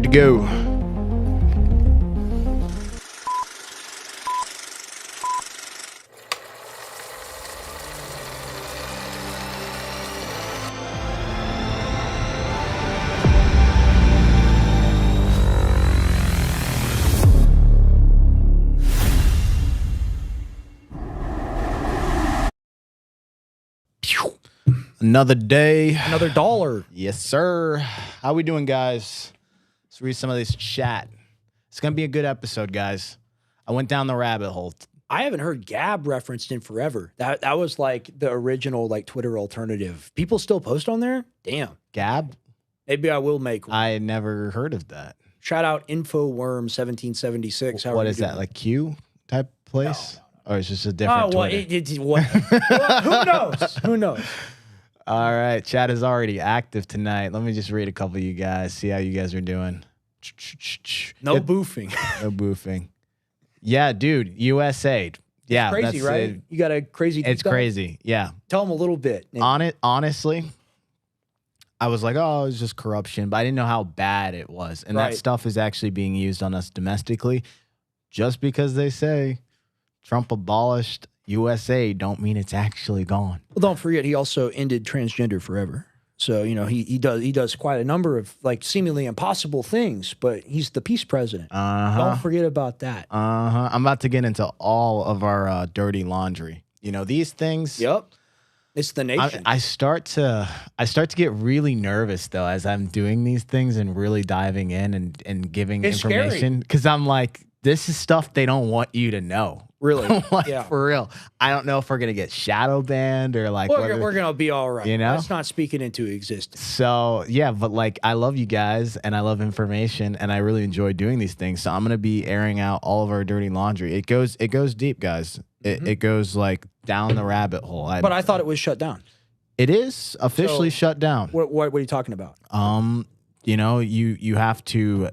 good to go. Another day. Another dollar. Yes, sir. How we doing, guys? Let's read some of this chat. It's going to be a good episode, guys. I went down the rabbit hole. I haven't heard Gab referenced in forever. That was like the original like Twitter alternative. People still post on there? Damn. Gab? Maybe I will make one. I never heard of that. Shout out InfoWorm1776. What is that, like Q type place? No. Or it's just a different Twitter? What? Who knows? Who knows? All right, chat is already active tonight. Let me just read a couple of you guys, see how you guys are doing. No boofing. No boofing. Yeah, dude, USAID. Yeah, it's crazy, right? You got a crazy. It's crazy. Yeah. Tell them a little bit. Honestly, I was like, oh, it's just corruption, but I didn't know how bad it was. And that stuff is actually being used on us domestically. Just because they say Trump abolished USAID don't mean it's actually gone. Well, don't forget, he also ended transgender forever. So, you know, he does quite a number of like seemingly impossible things, but he's the peace president. Don't forget about that. I'm about to get into all of our dirty laundry. You know, these things. Yep. It's the nation. I start to get really nervous though as I'm doing these things and really diving in and giving information, because I'm like, this is stuff they don't want you to know. Really? Like, yeah. For real. I don't know if we're going to get shadow banned or like. We're going to be all right. You know? Let's not speak it into existence. So, yeah, but like I love you guys and I love information and I really enjoy doing these things. So I'm going to be airing out all of our dirty laundry. It goes deep, guys. It goes like down the rabbit hole. But I thought it was shut down. It is officially shut down. What are you talking about? You know, you have to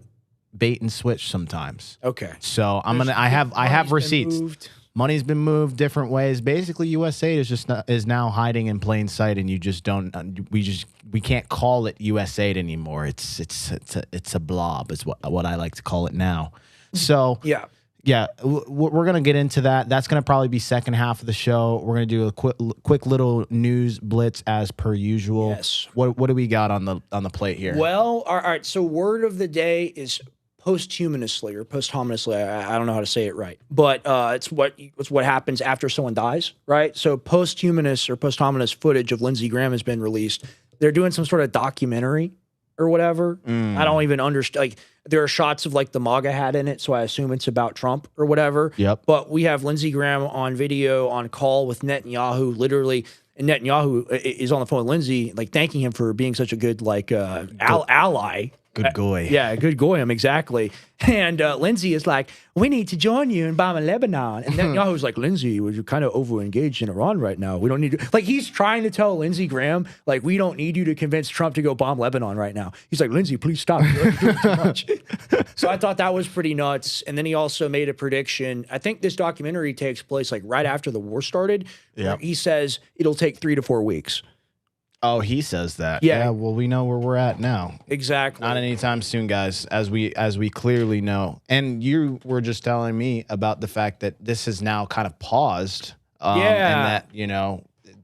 bait and switch sometimes. Okay. So I have receipts. Money's been moved different ways. Basically, USAID is now hiding in plain sight, and you just don't. We can't call it USAID anymore. It's a blob, is what I like to call it now. So yeah, we're gonna get into that. That's gonna probably be second half of the show. We're gonna do a quick little news blitz as per usual. Yes. What do we got on the plate here? Well, all right. So word of the day is posthumously or posthumously. I don't know how to say it right, but it's what happens after someone dies, right? So posthumous or posthumous footage of Lindsey Graham has been released. They're doing some sort of documentary or whatever. I don't even understand. Like, there are shots of like the MAGA hat in it, so I assume it's about Trump or whatever. Yep. But we have Lindsey Graham on video on call with Netanyahu, literally. And Netanyahu is on the phone with Lindsey, like thanking him for being such a good like ally. Good goy. Yeah, good goyim, exactly. And Lindsey is like, we need to join you in bombing Lebanon. And Netanyahu's like, Lindsey, we're kind of over-engaged in Iran right now. We don't need to. Like, he's trying to tell Lindsey Graham, like, we don't need you to convince Trump to go bomb Lebanon right now. He's like, Lindsey, please stop. You're doing too much. So I thought that was pretty nuts. And then he also made a prediction. I think this documentary takes place like right after the war started. Yeah. He says it'll take 3 to 4 weeks. Oh, he says that. Yeah. Well, we know where we're at now. Exactly. Not anytime soon, guys, as we clearly know. And you were just telling me about the fact that this is now kind of paused. And that, you know,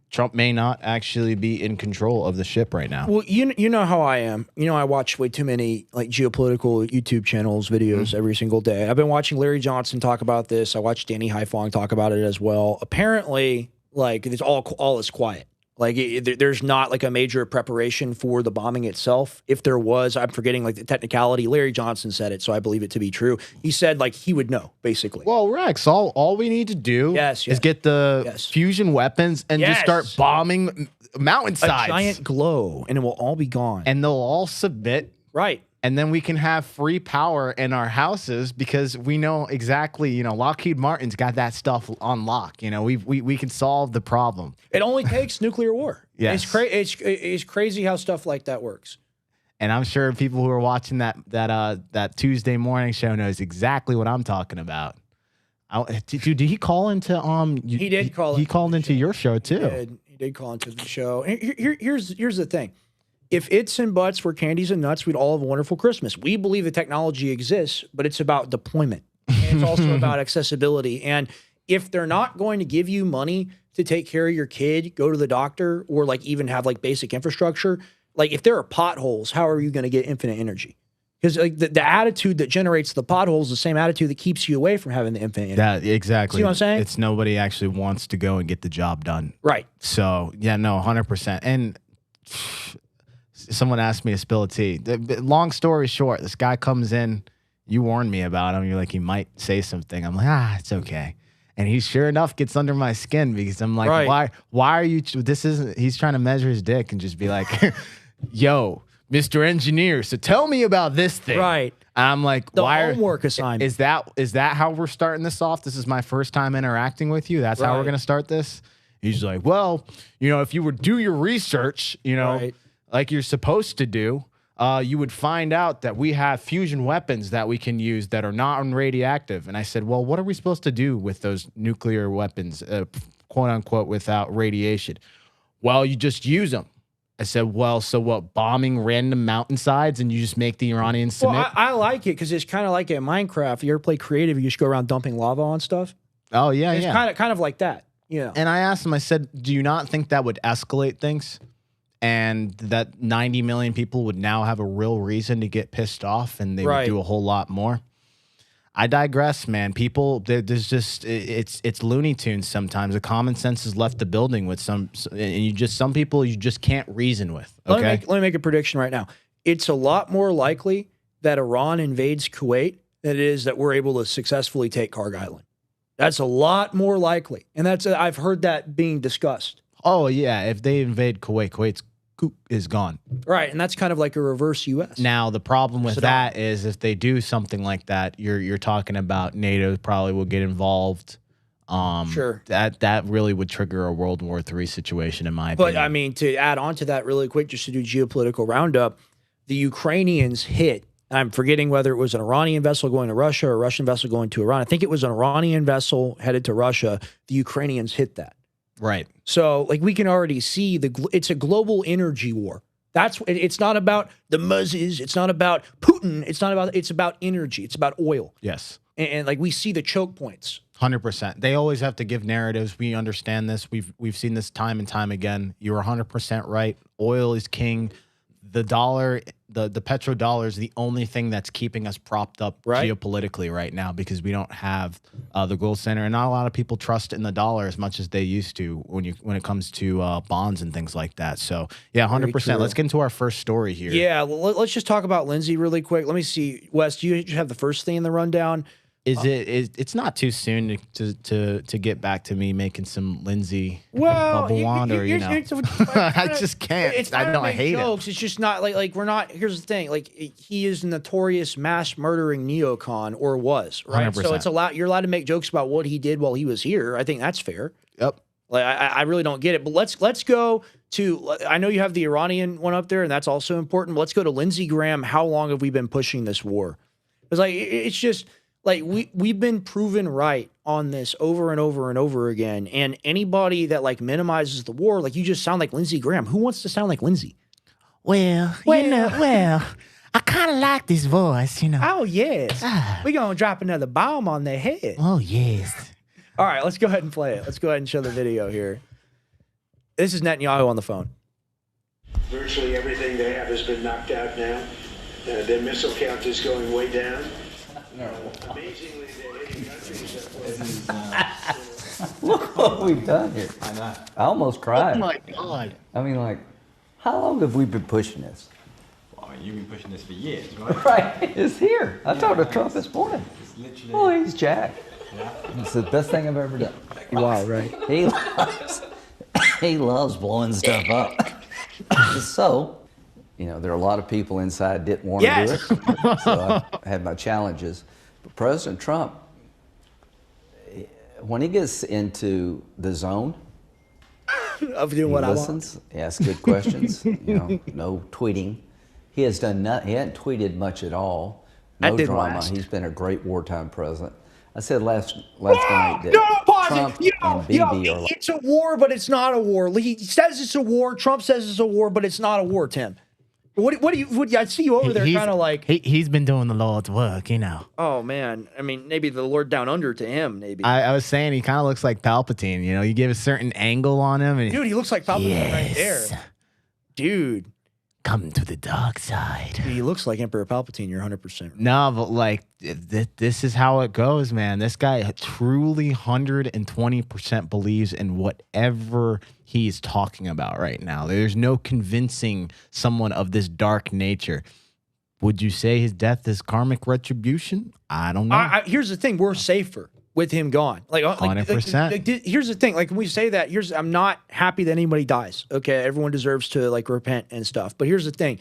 Trump may not actually be in control of the ship right now. Well, you know how I am. You know, I watch way too many like geopolitical YouTube channels, videos every single day. I've been watching Larry Johnson talk about this. I watched Danny Haifong talk about it as well. Apparently, like, it's all is quiet. Like, there's not like a major preparation for the bombing itself. If there was, I'm forgetting like the technicality. Larry Johnson said it, so I believe it to be true. He said like he would know, basically. Well, Rex, all we need to do is get the fusion weapons and just start bombing mountainsides. A giant glow, and it will all be gone. And they'll all submit. Right. And then we can have free power in our houses because we know exactly, you know, Lockheed Martin's got that stuff on lock. You know, we can solve the problem. It only takes nuclear war. Yes. It's crazy how stuff like that works. And I'm sure people who are watching that Tuesday morning show knows exactly what I'm talking about. Did he call into He did call. He called into your show too. He did call into the show. Here's the thing. If its and buts were candies and nuts, we'd all have a wonderful Christmas. We believe the technology exists, but it's about deployment. And it's also about accessibility. And if they're not going to give you money to take care of your kid, go to the doctor, or like even have like basic infrastructure, like if there are potholes, how are you going to get infinite energy? Because like the attitude that generates the potholes is the same attitude that keeps you away from having the infinite energy. That exactly. See what I'm saying? It's nobody actually wants to go and get the job done. Right. So yeah, no, 100%. And someone asked me to spill a tea. Long story short, this guy comes in. You warned me about him. You're like, he might say something. I'm like, it's okay. And he sure enough gets under my skin because I'm like, why are you, he's trying to measure his dick and just be like, yo, Mr. Engineer, so tell me about this thing. Right. And I'm like, the homework assignment. Is that how we're starting this off? This is my first time interacting with you. That's how we're going to start this. He's like, well, if you would do your research, like you're supposed to do, you would find out that we have fusion weapons that we can use that are not radioactive. And I said, well, what are we supposed to do with those nuclear weapons, quote unquote, without radiation? Well, you just use them. I said, well, so what, bombing random mountainsides and you just make the Iranians submit? Well, I like it because it's kind of like in Minecraft. You ever play creative, you just go around dumping lava on stuff? Oh, yeah, it's kind of like that. Yeah. And I asked him, I said, do you not think that would escalate things? And that 90 million people would now have a real reason to get pissed off and they would do a whole lot more? I digress, man. People, there's just, it's Looney Tunes sometimes. The common sense has left the building with some people you just can't reason with. Okay? Let me make a prediction right now. It's a lot more likely that Iran invades Kuwait than it is that we're able to successfully take Karg Island. That's a lot more likely. And I've heard that being discussed. Oh, yeah. If they invade Kuwait, Kuwait's is gone. Right, and that's kind of like a reverse U.S. Now, the problem with that is if they do something like that, you're talking about NATO probably will get involved. Sure. That really would trigger a World War III situation, in my opinion. But, I mean, to add on to that really quick, just to do geopolitical roundup, the Ukrainians hit, I'm forgetting whether it was an Iranian vessel going to Russia or a Russian vessel going to Iran. I think it was an Iranian vessel headed to Russia. The Ukrainians hit that. Right. So, like, we can already see it's a global energy war. It's not about the Muzzies. It's not about Putin. It's about energy. It's about oil. Yes. And like, we see the choke points. 100%. They always have to give narratives. We understand this. We've seen this time and time again. You're 100% right. Oil is king. The dollar, the petrodollar is the only thing that's keeping us propped up geopolitically right now because we don't have the gold center, and not a lot of people trust in the dollar as much as they used to when it comes to bonds and things like that. So yeah, 100%. Let's get into our first story here. Yeah, let's just talk about Lindsay really quick. Let me see, Wes. Do you have the first thing in the rundown? It's not too soon to get back to me making some Lindsay bubble wand, or I just can't. I hate jokes. It's just not like we're not. Here's the thing: like, he is a notorious mass murdering neocon, or was, right? 100%. So you're allowed to make jokes about what he did while he was here. I think that's fair. Yep. Like, I really don't get it. But let's go to. I know you have the Iranian one up there, and that's also important. But let's go to Lindsey Graham. How long have we been pushing this war? It's like it's just. Like, we've been proven right on this over and over and over again. And anybody that, like, minimizes the war, like, you just sound like Lindsey Graham. Who wants to sound like Lindsey? Well, I kind of like this voice, Oh, yes. We're going to drop another bomb on their head. Oh, yes. All right, let's go ahead and play it. Let's go ahead and show the video here. This is Netanyahu on the phone. Virtually everything they have has been knocked out now. Their missile count is going way down. No. Amazingly, they're hitting countries that Look what we've done here. I know. I almost cried. Oh my God. I mean, like, how long have we been pushing this? Well, I mean, you've been pushing this for years, right? Right. It's here. I talked to Trump this morning. It's literally. Oh, he's jacked. Yeah. It's the best thing I've ever done. Wow, right? He loves blowing stuff up. So, there are a lot of people inside didn't want to do it. So I had my challenges. But President Trump, when he gets into the zone, of doing what I want. He asks good questions. No tweeting. He has done nothing. He hasn't tweeted much at all. No drama. He's been a great wartime president. I said last night that Trump and Bibi are. It's a war, but it's not a war. He says it's a war. Trump says it's a war, but it's not a war, Tim. What do you? I see you over there, kind of like he's been doing the Lord's work, you know. Oh man, I mean, maybe the Lord down under to him. Maybe I was saying he kind of looks like Palpatine. You know, you give a certain angle on him, and dude, he looks like Palpatine right there. Dude, come to the dark side. Dude, he looks like Emperor Palpatine. You're 100%. No, but like this is how it goes, man. This guy truly 120% believes in whatever he's talking about right now. There's no convincing someone of this dark nature. Would you say his death is karmic retribution? I don't know. Here's the thing: we're safer with him gone. Like 100%. Here's the thing: like when we say that, I'm not happy that anybody dies. Okay, everyone deserves to like repent and stuff. But here's the thing: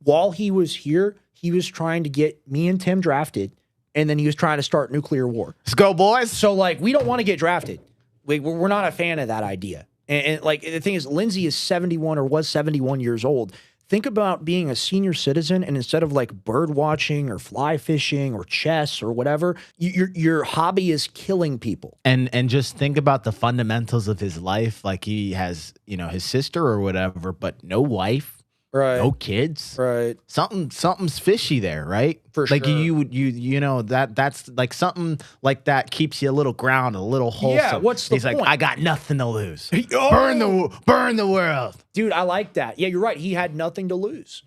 while he was here, he was trying to get me and Tim drafted, and then he was trying to start nuclear war. Let's go, boys. So like, we don't want to get drafted. We're not a fan of that idea. And like the thing is, Lindsay is 71 or was 71 years old. Think about being a senior citizen, and instead of like bird watching or fly fishing or chess or whatever, your hobby is killing people. And just think about the fundamentals of his life. Like he has, you know, his sister or whatever, but no wife, right? No kids, right? Something's fishy there, right? For like sure. you know that's like something like that keeps you a little grounded, a little wholesome. Yeah. What's the He's point? like, I got nothing to lose. Oh! Burn the world. Dude, I like that. Yeah, you're right. He had nothing to lose.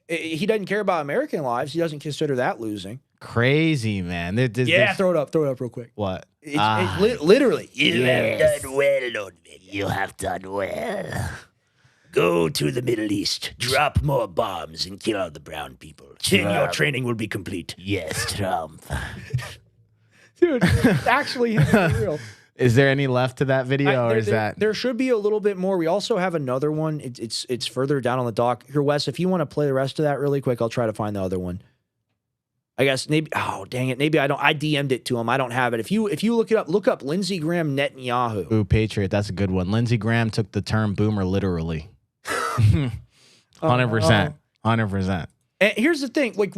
He doesn't care about American lives. He doesn't consider that losing. Crazy, man. Throw it up real quick. What? Literally. You have done well, Lord William. You have done well. Go to the Middle East, drop more bombs, and kill all the brown people. Then your training will be complete. Yes, Trump. Dude, actually, it's real. Is there any left to that video, or is that? There should be a little bit more. We also have another one. It's further down on the dock. Here, Wes, if you want to play the rest of that really quick, I'll try to find the other one. I guess maybe. Oh, dang it. Maybe I don't. I DM'd it to him. I don't have it. If you look it up, look up Lindsey Graham Netanyahu. Ooh, Patriot. That's a good one. Lindsey Graham took the term boomer literally. 100%. 100%. And here's the thing. Like,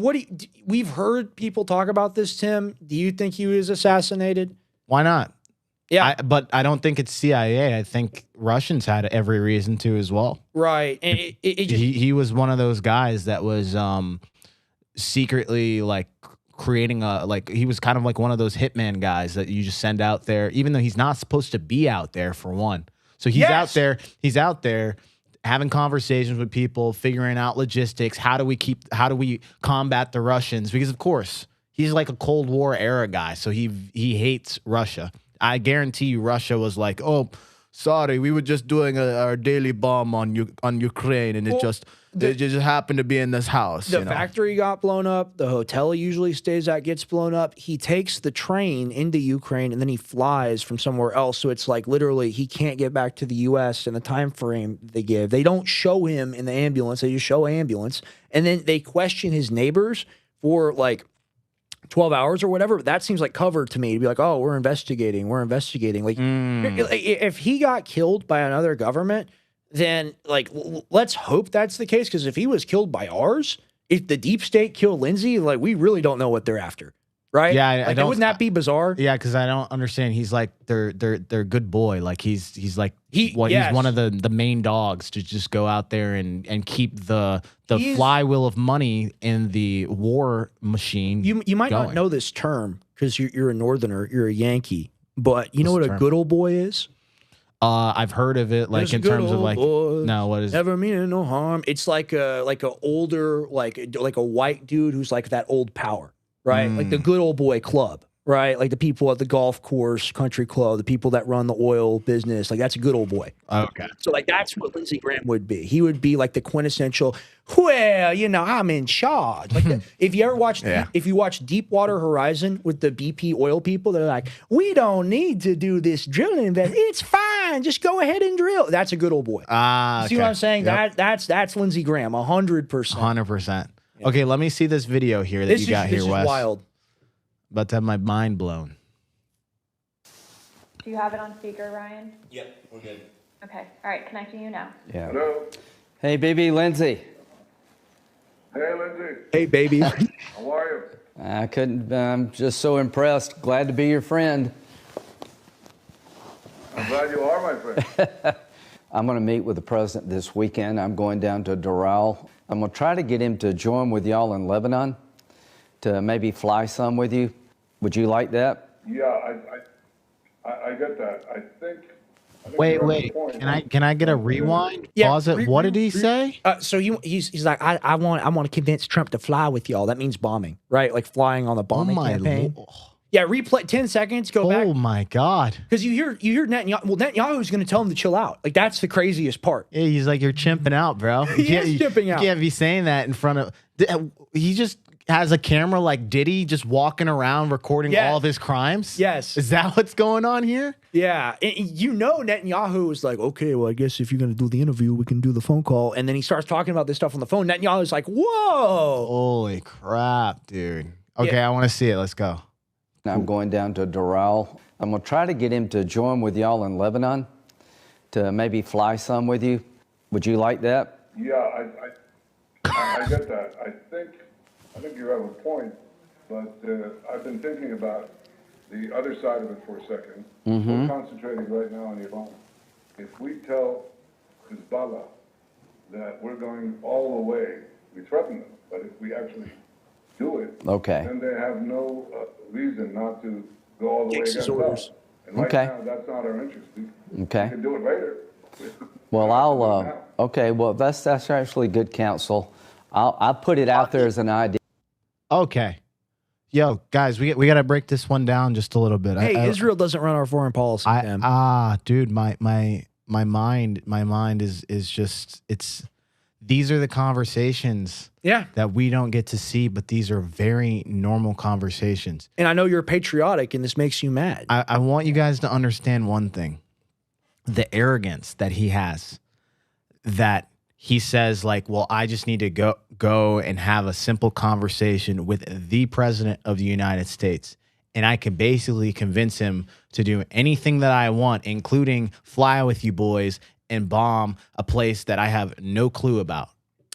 we've heard people talk about this, Tim. Do you think he was assassinated? Why not? Yeah. But I don't think it's CIA. I think Russians had every reason to as well. Right. And he was one of those guys that was secretly like creating he was kind of like one of those hitman guys that you just send out there, even though he's not supposed to be out there for one. So he's out there having conversations with people, figuring out logistics. How do we combat the Russians? Because of course he's like a Cold War era guy. So he hates Russia. I guarantee you Russia was like, oh, sorry, we were just doing our daily bomb on Ukraine, and it just happened to be in this house. The factory got blown up. The hotel he usually stays at gets blown up. He takes the train into Ukraine, and then he flies from somewhere else. So it's like literally he can't get back to the U.S. in the time frame they give. They don't show him in the ambulance. They just show ambulance. And then they question his neighbors for like 12 hours or whatever. That seems like cover to me to be like, oh, we're investigating. Like, if he got killed by another government, then like, let's hope that's the case. Because if he was killed by ours, if the deep state killed Lindsay, like we really don't know what they're after. Right? Yeah, like, wouldn't that be bizarre? Yeah, because I don't understand. He's like their good boy. Like he's like he's yes. one of the main dogs to just go out there and keep the flywheel of money in the war machine. You might going. not know this term because you're a Northerner, you're a Yankee, but you know what a good old boy is? I've heard of it, like in terms of like no, what is never meaning no harm. It's like a older like a white dude who's like that old power. Right? Like the good old boy club, right? Like the people at the golf course, country club, the people that run the oil business. Like that's a good old boy. Okay. So like that's what Lindsey Graham would be. He would be like the quintessential, well, you know, I'm in charge. Like if you ever watched, if you watch Deepwater Horizon with the BP oil people, they're like, we don't need to do this drilling invest. It's fine. Just go ahead and drill. That's a good old boy. See what I'm saying? Yep. That's Lindsey Graham, 100%. 100%. Okay, let me see this video here that you got here, Wes. This is wild. About to have my mind blown. Do you have it on speaker, Ryan? Yep, we're good. Okay. All right, connecting you now. Yeah. Hello. Hey, baby, Lindsay. Hey, Lindsay. Hey, baby. How are you? I couldn't. I'm just so impressed. Glad to be your friend. I'm glad you are my friend. I'm going to meet with the president this weekend. I'm going down to Doral. I'm going to try to get him to join with y'all in Lebanon to maybe fly some with you. Would you like that? Yeah, I get that. I think Wait. you're at the point. Can I get a rewind? Yeah, Pause it. What did he say? So he's like, I want to convince Trump to fly with y'all. That means bombing, right? Like flying on the bombing campaign. Yeah, replay 10 seconds, go back. Oh my God. Because you hear Netanyahu. Well, Netanyahu's going to tell him to chill out. Like that's the craziest part. Yeah, he's like, you're chimping out, bro. He is chimping out. You can't be saying that in front of. He just has a camera like Diddy, just walking around recording all of his crimes. Yes. Is that what's going on here? Yeah. And you know, Netanyahu was like, okay, well, I guess if you're going to do the interview, we can do the phone call. And then he starts talking about this stuff on the phone. Netanyahu's like, whoa. Holy crap, dude. Okay, I want to see it. Let's go. I'm going down to Doral. I'm going to try to get him to join with y'all in Lebanon to maybe fly some with you. Would you like that? Yeah, I get that. I think you have a point, but I've been thinking about the other side of it for a second. We're concentrating right now on Iran. If we tell Hezbollah that we're going all the way, we threaten them, but if we actually do it, then they have no reason not to go all the way against us. And right now, that's not our interest. We can do it later. Well, well, that's actually good counsel. I'll put it out there as an idea. Okay. Yo, guys, we got to break this one down just a little bit. Hey, Israel doesn't run our foreign policy. Dude, my mind is just, these are the conversations that we don't get to see, but these are very normal conversations. And I know you're patriotic and this makes you mad. I want you guys to understand one thing. The arrogance that he has, that he says like, well, I just need to go and have a simple conversation with the president of the United States. And I can basically convince him to do anything that I want, including fly with you boys and bomb a place that I have no clue about,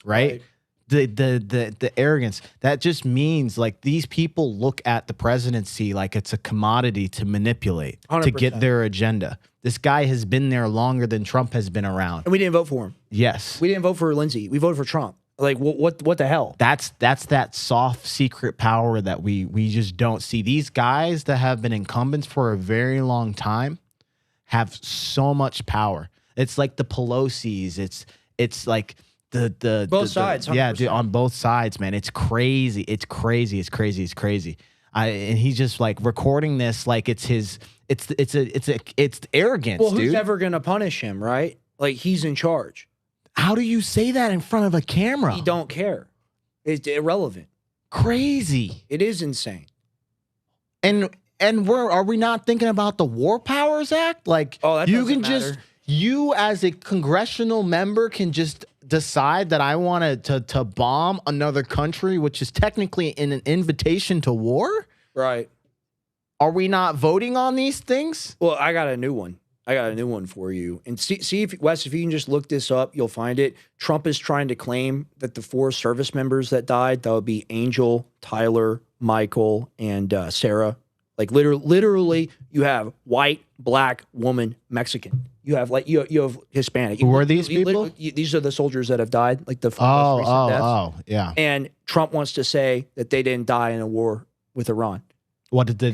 right? The arrogance, that just means like these people look at the presidency like it's a commodity to manipulate, 100%. to get their agenda. This guy has been there longer than Trump has been around. And we didn't vote for him. Yes. We didn't vote for Lindsey. We voted for Trump. Like what the hell? That's that soft secret power that we just don't see. These guys that have been incumbents for a very long time have so much power. It's like the Pelosi's. It's like both sides. 100%. Yeah, dude, on both sides, man. It's crazy. It's crazy. And he's just like recording this like it's his. It's arrogance. Well, who's dude. ever gonna punish him, right? Like he's in charge. How do you say that in front of a camera? He don't care. It's irrelevant. Crazy. It is insane. And are we not thinking about the War Powers Act? Like, that you doesn't can matter. you as a congressional member can just decide that I want to bomb another country, which is technically an invitation to war? Right. Are we not voting on these things? Well, I got a new one. For you. And see if Wes, if you can just look this up, you'll find it. Trump is trying to claim that the 4 service members that died, that would be Angel, Tyler, Michael, and Sarah. Like literally, you have white, black, woman, Mexican. You have like you have Hispanic. Who are these people? These are the soldiers that have died, like the most recent deaths. Yeah. And Trump wants to say that they didn't die in a war with Iran. What did they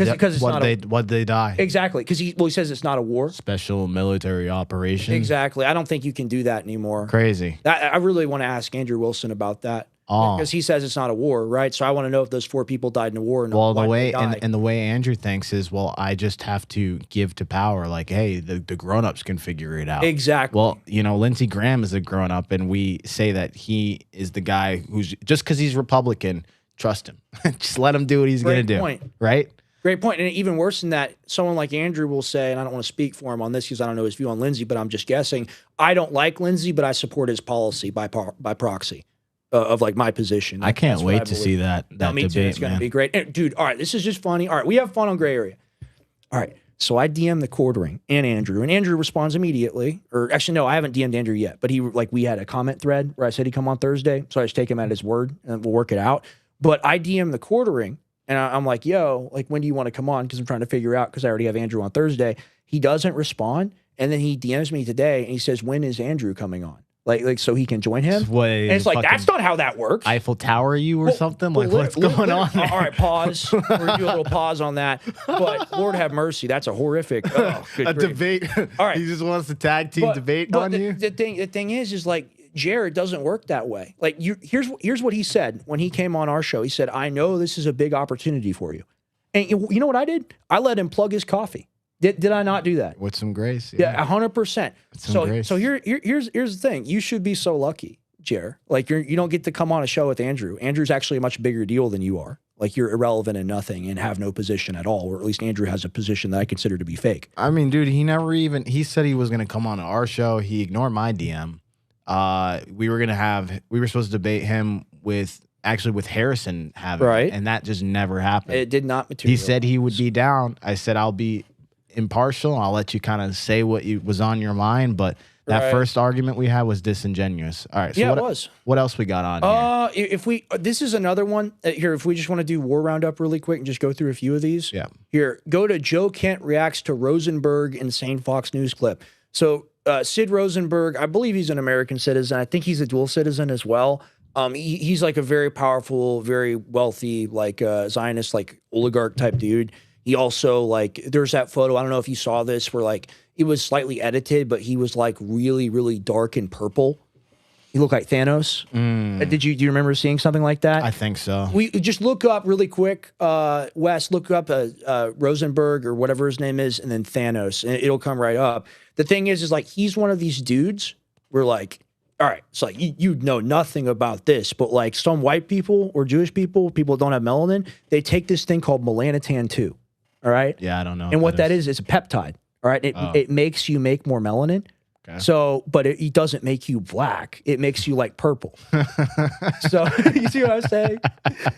die? Exactly, because he says it's not a war. Special military operation. Exactly. I don't think you can do that anymore. Crazy. I really want to ask Andrew Wilson about that. Because he says it's not a war, right? So I want to know if those 4 people died in a war. Well, the way and the way Andrew thinks is, well, I just have to give to power. Like, hey, the grown-ups can figure it out. Exactly. Well, Lindsey Graham is a grown-up, and we say that he is the guy who's just because he's Republican. Trust him. Just let him do what he's going to do. Right? Great point. And even worse than that, someone like Andrew will say, and I don't want to speak for him on this because I don't know his view on Lindsey, but I'm just guessing. I don't like Lindsey, but I support his policy by proxy of like my position. I can't wait to see that me debate, too. It's going to be great. And, dude, all right, this is just funny. All right, we have fun on Gray Area. All right, so I DM the Quartering and Andrew responds immediately. Or actually, no, I haven't DM'd Andrew yet, but we had a comment thread where I said he'd come on Thursday, so I just take him at his word and we'll work it out. But I DM the Quartering, and I'm like, yo, like, when do you want to come on? Because I'm trying to figure out, because I already have Andrew on Thursday. He doesn't respond, and then he DMs me today, and he says, when is Andrew coming on? like so he can join him. Way and it's like, that's not how that works. Eiffel Tower you or something? Like, what's going on there? All right, pause. We're going to do a little pause on that. But Lord have mercy, that's a horrific a debate. All right. He just wants to tag team debate on you? The thing is like, Jared doesn't work that way. Like, here's what he said when he came on our show. He said, I know this is a big opportunity for you. And you know what I did? I let him plug his coffee. Did I not do that? With some grace. Yeah, 100%. Grace. So here's the thing. You should be so lucky, Jer. Like you don't get to come on a show with Andrew. Andrew's actually a much bigger deal than you are. Like you're irrelevant and nothing and have no position at all, or at least Andrew has a position that I consider to be fake. I mean, dude, he said he was going to come on our show. He ignored my DM. We were supposed to debate him with Harrison having it, and that just never happened. It did not materialize. He said he would be down. I said, I'll be impartial. I'll let you kind of say what was on your mind, but that first argument we had was disingenuous. All right. So yeah, it was. What else we got on here? This is another one here. If we just want to do war roundup really quick and just go through a few of these. Yeah. Here, go to Joe Kent reacts to Rosenberg insane Fox News clip. So Sid Rosenberg, I believe he's an American citizen. I think he's a dual citizen as well. He's like a very powerful, very wealthy, like Zionist, like oligarch type dude. He also there's that photo. I don't know if you saw this where it was slightly edited, but he was like really, really dark and purple. He looked like Thanos. Do you remember seeing something like that? I think so. We just look up really quick, Wes, look up Rosenberg or whatever his name is, and then Thanos, and it'll come right up. The thing is like he's one of these dudes where like, all right, it's like you know nothing about this, but like some white people or Jewish people that don't have melanin, they take this thing called melanotan 2. All right. Yeah, I don't know. And what that is, it's a peptide. All right. It makes you make more melanin. Okay. So, but it doesn't make you black. It makes you like purple. So you see what I'm saying?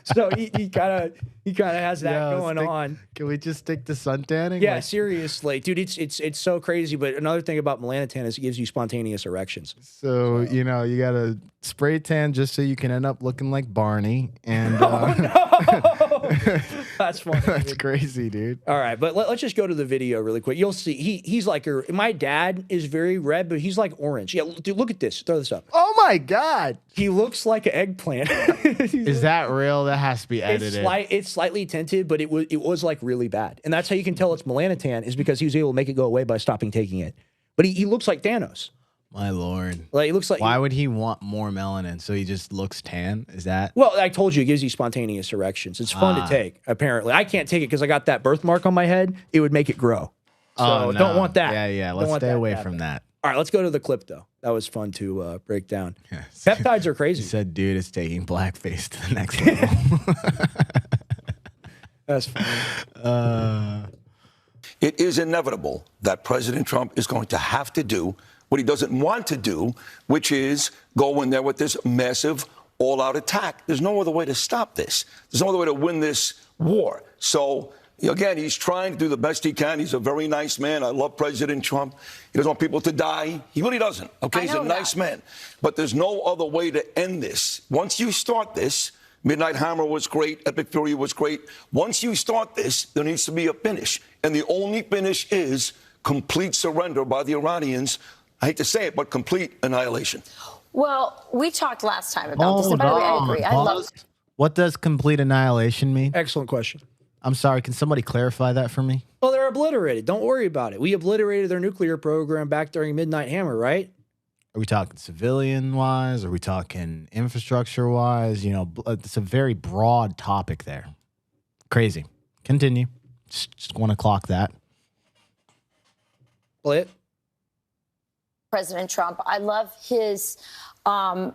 So he kind of has that going on. Can we just stick to suntanning? Yeah, seriously, dude. It's so crazy. But another thing about melanotan is it gives you spontaneous erections. So you gotta spray tan just so you can end up looking like Barney. And that's funny. That's crazy, dude. All right, but let's just go to the video really quick. You'll see he's like my dad is very red, but he's like orange. Yeah, dude, look at this. Throw this up. Oh my God, he looks like an eggplant. Is that real? That has to be edited. It's slightly tinted, but it was like really bad, and that's how you can tell it's melanotan is because he was able to make it go away by stopping taking it. But he looks like Thanos. My Lord. Like, it looks like. Why would he want more melanin? So he just looks tan? Is that? Well, I told you it gives you spontaneous erections. It's fun to take, apparently. I can't take it because I got that birthmark on my head. It would make it grow. So no. don't want that. Yeah. Let's stay away from that. All right, let's go to the clip, though. That was fun to break down. Yes. Peptides are crazy. He said, dude, it's taking blackface to the next level. That's funny. It is inevitable that President Trump is going to have to do what he doesn't want to do, which is go in there with this massive all-out attack. There's no other way to stop this. There's no other way to win this war. So, again, he's trying to do the best he can. He's a very nice man. I love President Trump. He doesn't want people to die. He really doesn't. Okay, he's a nice man. But there's no other way to end this. Once you start this, Midnight Hammer was great. Epic Fury was great. Once you start this, there needs to be a finish. And the only finish is complete surrender by the Iranians. I hate to say it, but complete annihilation. Well, we talked last time about this. And by the way, I agree. I love it. What does complete annihilation mean? Excellent question. I'm sorry. Can somebody clarify that for me? Well, they're obliterated. Don't worry about it. We obliterated their nuclear program back during Midnight Hammer, right? Are we talking civilian-wise? Are we talking infrastructure-wise? It's a very broad topic there. Crazy. Continue. Just want to clock that. Play it. President Trump. I love his heart,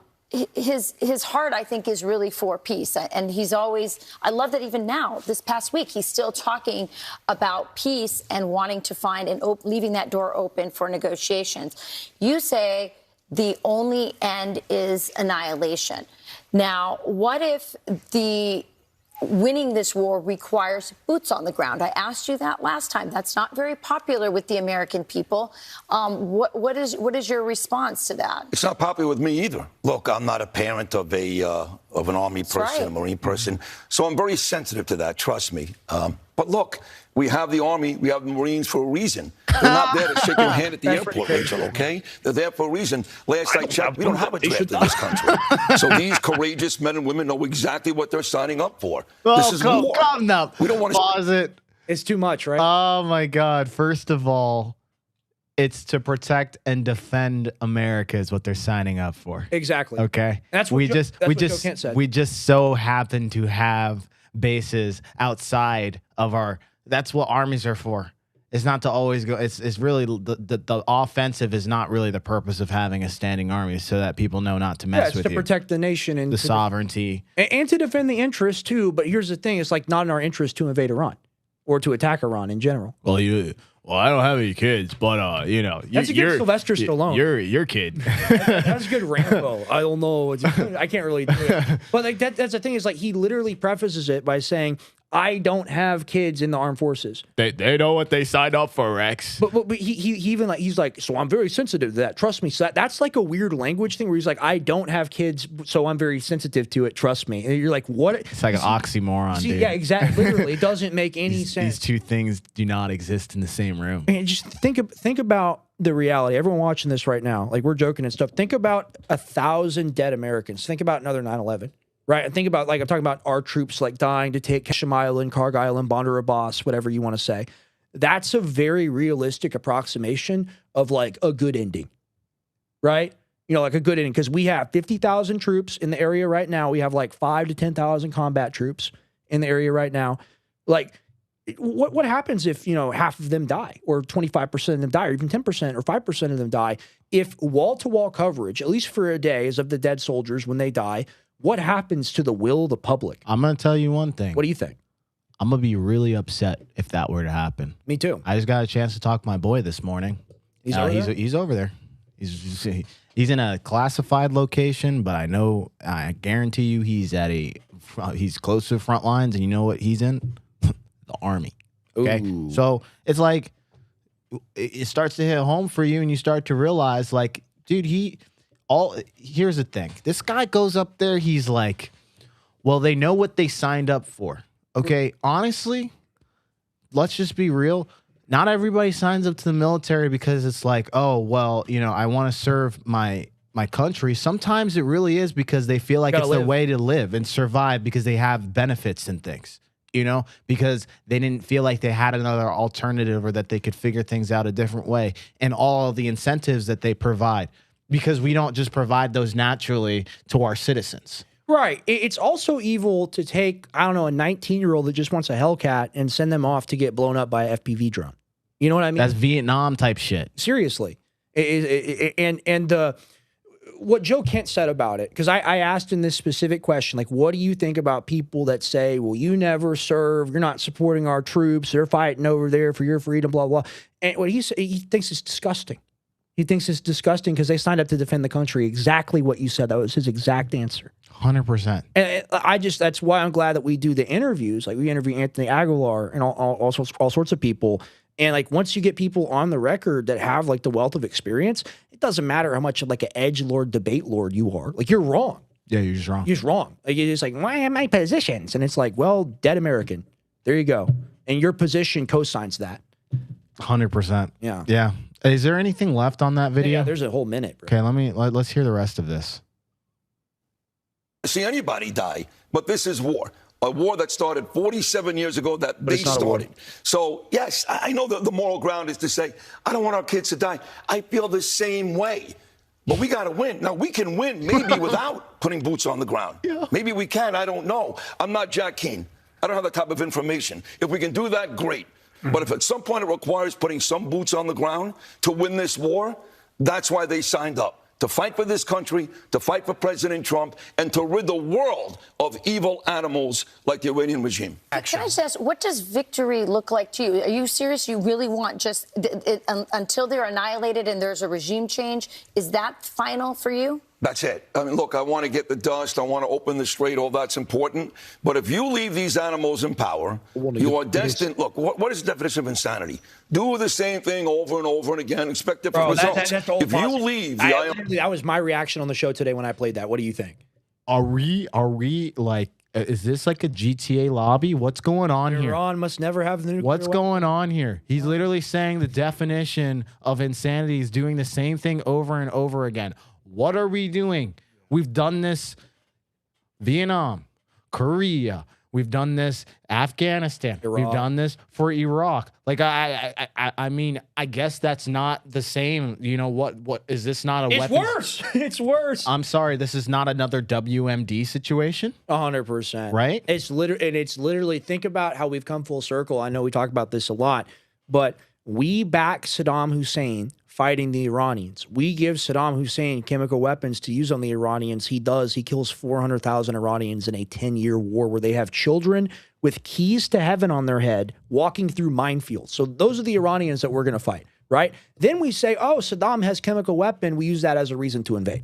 I think, is really for peace. And he's always, I love that even now, this past week, he's still talking about peace and wanting to find and leaving that door open for negotiations. You say the only end is annihilation. Now, what if winning this war requires boots on the ground? I asked you that last time. That's not very popular with the American people. What is your response to that? It's not popular with me either. Look, I'm not a parent of a of an Army person, a Marine person. So I'm very sensitive to that, trust me. But look, we have the Army, we have the Marines for a reason. They're not there to shake your hand at the airport, Rachel, okay? They're there for a reason. Last I checked, we don't have a draft in this country. So these courageous men and women know exactly what they're signing up for. This is war. Come now. We don't want to pause it. It's too much, right? Oh, my God. First of all, it's to protect and defend America is what they're signing up for. Exactly. Okay. That's what we just so happen to have bases outside of our. That's what armies are for. It's not to always go. It's really the offensive is not really the purpose of having a standing army, so that people know not to mess with you. It's to protect the nation and the sovereignty and to defend the interests too. But here's the thing: it's like not in our interest to invade Iran or to attack Iran in general. Well, I don't have any kids, but that's a good Sylvester Stallone. You're your kid. That's a good Rambo. I don't know. I can't really do it. But like that's the thing is like he literally prefaces it by saying, "I don't have kids in the armed forces." They know what they signed up for, Rex. But he even like he's like, so I'm very sensitive to that. Trust me. So that's like a weird language thing where he's like, I don't have kids, so I'm very sensitive to it. Trust me. And you're like, what? It's like an oxymoron, dude. Yeah, exactly. Literally, it doesn't make any sense. These two things do not exist in the same room. And just think about the reality. Everyone watching this right now, like we're joking and stuff. Think about 1,000 dead Americans. Think about another 9/11. Right, and think about, like, I'm talking about our troops, like, dying to take Keshim Island, Karg Island, Bandar Abbas, whatever you want to say. That's a very realistic approximation of, like, a good ending, right? You know, like a good ending, because we have 50,000 troops in the area right now. We have, like, 5,000 to 10,000 combat troops in the area right now. Like, what happens if, half of them die, or 25% of them die, or even 10% or 5% of them die? If wall-to-wall coverage, at least for a day, is of the dead soldiers when they die, what happens to the will of the public? I'm going to tell you one thing. What do you think? I'm going to be really upset if that were to happen. Me too. I just got a chance to talk to my boy this morning. He's over there. He's in a classified location, but I guarantee you he's close to the front lines, and you know what he's in? The Army. Okay? Ooh. So it's like it starts to hit home for you, and you start to realize, like, dude, here's the thing. This guy goes up there, he's like, well, they know what they signed up for. Okay, honestly, let's just be real. Not everybody signs up to the military because it's like, oh, well, I want to serve my country. Sometimes it really is because they feel like it's their way to live and survive because they have benefits and things, because they didn't feel like they had another alternative or that they could figure things out a different way, and all of the incentives that they provide. Because we don't just provide those naturally to our citizens. Right. It's also evil to take, a 19-year-old that just wants a Hellcat and send them off to get blown up by an FPV drone. You know what I mean? That's Vietnam type shit. Seriously. What Joe Kent said about it, because I asked him this specific question, like, what do you think about people that say, well, you never serve, you're not supporting our troops, they're fighting over there for your freedom, blah, blah. And what he thinks it's disgusting. He thinks it's disgusting because they signed up to defend the country. Exactly what you said. That was his exact answer. 100%. And that's why I'm glad that we do the interviews. Like, we interview Anthony Aguilar and all sorts of people. And like, once you get people on the record that have like the wealth of experience, it doesn't matter how much of like an edgelord, debate lord you are. Like, you're wrong. Yeah, you're just wrong. You're just wrong. Like, you're just like, why am I positions? And it's like, well, dead American. There you go. And your position cosigns that. 100%. Yeah. Yeah. Is there anything left on that video? Yeah, there's a whole minute, bro. Okay, let's hear the rest of this. See anybody die, but this is war. A war that started 47 years ago that they started. So, yes, I know that the moral ground is to say, I don't want our kids to die. I feel the same way. But we got to win. Now, we can win maybe without putting boots on the ground. Yeah. Maybe we can. I don't know. I'm not Jack Keane. I don't have that type of information. If we can do that, great. But if at some point it requires putting some boots on the ground to win this war, that's why they signed up. To fight for this country, to fight for President Trump, and to rid the world of evil animals like the Iranian regime. Can I just ask, what does victory look like to you? Are you serious? You really want just until they're annihilated and there's a regime change? Is that final for you? That's it. I mean, look, I want to get the dust. I want to open the strait. All that's important. But if you leave these animals in power, you are destined. Look, what is the definition of insanity? Do the same thing over and over and again, expect different results. That's the whole if you leave that was my reaction on the show today when I played that. What do you think? Are we like? Is this like a GTA lobby? What's going on here? Iran must never have the nuclear What's weapon. going on here? He's literally saying the definition of insanity is doing the same thing over and over again. What are we doing? We've done this Vietnam, Korea. We've done this Afghanistan. Iraq. We've done this for Iraq. Like I mean, I guess that's not the same. You know what is this not a It's weapons? worse. It's worse. I'm sorry, this is not another WMD situation, 100%. right? It's literally think about how we've come full circle. I know we talk about this a lot, but we back Saddam Hussein fighting the Iranians. We give Saddam Hussein chemical weapons to use on the Iranians. He does. He kills 400,000 Iranians in a 10-year war where they have children with keys to heaven on their head walking through minefields. So those are the Iranians that we're going to fight, right? Then we say, oh, Saddam has chemical weapon. We use that as a reason to invade.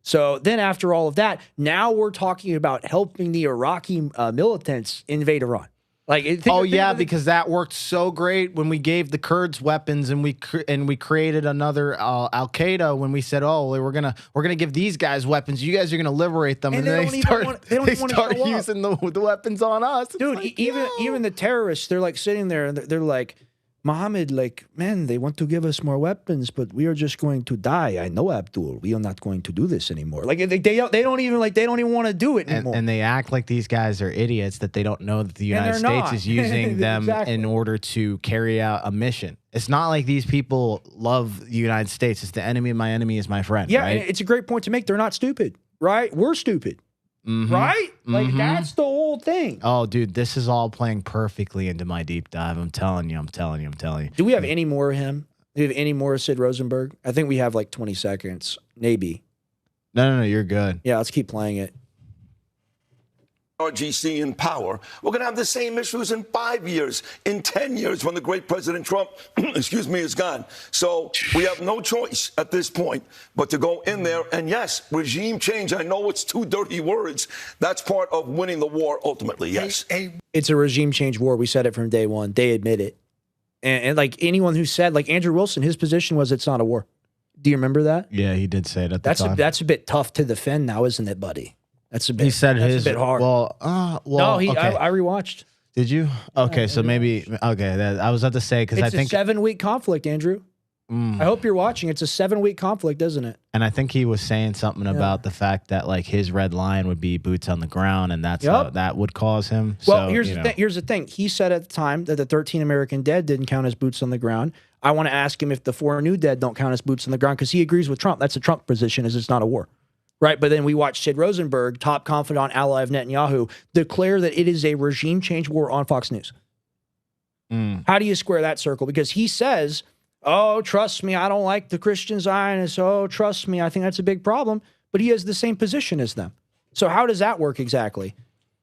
So then after all of that, now we're talking about helping the Iraqi militants invade Iran. Like, because that worked so great when we gave the Kurds weapons and we created another Al Qaeda when we said, oh, we're gonna give these guys weapons. You guys are gonna liberate them, and then they start using the weapons on us. Dude, even the terrorists, they're like sitting there and they're like, Mohammed, like, man, they want to give us more weapons, but we are just going to die. I know, Abdul, we are not going to do this anymore. Like they don't even want to do it anymore. And they act like these guys are idiots, that they don't know that the United States is using them in order to carry out a mission. It's not like these people love the United States. It's the enemy of my enemy is my friend. Yeah, right? And it's a great point to make. They're not stupid, right? We're stupid. Right? Like, that's the whole thing. Oh, dude, this is all playing perfectly into my deep dive. I'm telling you. Do we have any more of him? Do we have any more of Sid Rosenberg? I think we have like 20 seconds. Maybe. No, you're good. Yeah, let's keep playing it. RGC in power, we're going to have the same issues in 5 years, in 10 years when the great President Trump, is gone. So we have no choice at this point but to go in there. And yes, regime change. I know it's two dirty words. That's part of winning the war ultimately. Yes. It's a regime change war. We said it from day one. They admit it. And like anyone who said, like Andrew Wilson, his position was it's not a war. Do you remember that? Yeah, he did say it at the time. That's a bit tough to defend now, isn't it, buddy? That's a bit. He said that's a bit hard. No, okay. I rewatched. Did you? Okay, so maybe. Okay, I was about to say because I think it's a 7-week conflict, Andrew. I hope you're watching. It's a 7-week conflict, isn't it? And I think he was saying something about the fact that like his red line would be boots on the ground, and that's that would cause him. Well, so, here's the thing. He said at the time that the 13 American dead didn't count as boots on the ground. I want to ask him if the 4 new dead don't count as boots on the ground because he agrees with Trump. That's a Trump position. Is it's not a war. Right, but then we watched Sid Rosenberg, top confidant ally of Netanyahu, declare that it is a regime change war on Fox News. How do you square that circle? Because he says, oh, trust me, I don't like the Christian Zionists. Oh, trust me, I think that's a big problem. But he has the same position as them. So how does that work exactly?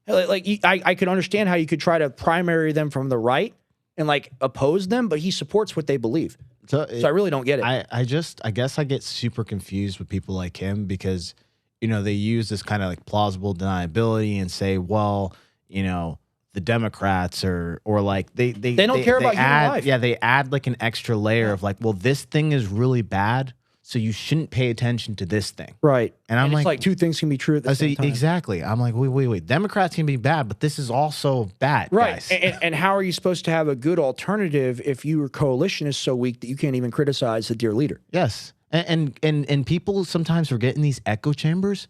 Like, I could understand how you could try to primary them from the right and like oppose them, but he supports what they believe. So I really don't get it. I guess I get super confused with people like him because they use this kind of like plausible deniability and say, well, the Democrats or like they don't care about human life. Yeah, they add like an extra layer of like, well, this thing is really bad, so you shouldn't pay attention to this thing. Right. And I'm it's like two things can be true at the same time. Exactly. I'm like, wait. Democrats can be bad, but this is also bad, right? Guys. And how are you supposed to have a good alternative if your coalition is so weak that you can't even criticize the dear leader? Yes. And people sometimes forget in these echo chambers,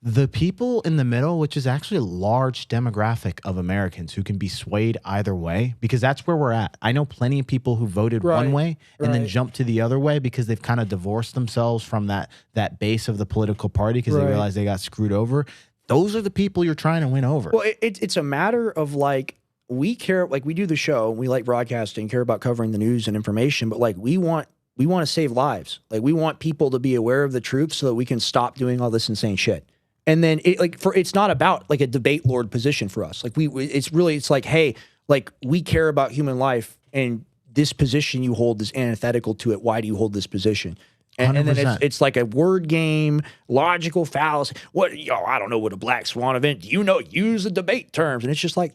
the people in the middle, which is actually a large demographic of Americans who can be swayed either way, because that's where we're at. I know plenty of people who voted one way and then jumped to the other way because they've kind of divorced themselves from that base of the political party because they realized they got screwed over. Those are the people you're trying to win over. Well, it's a matter of like, we care, like we do the show, we like broadcasting, care about covering the news and information, but like we want to save lives. Like we want people to be aware of the truth so that we can stop doing all this insane shit. And then it's not about like a debate lord position for us. Like it's like, hey, like we care about human life and this position you hold is antithetical to it. Why do you hold this position? And then it's like a word game, logical fallacy. I don't know what a black swan event. Use the debate terms. And it's just like,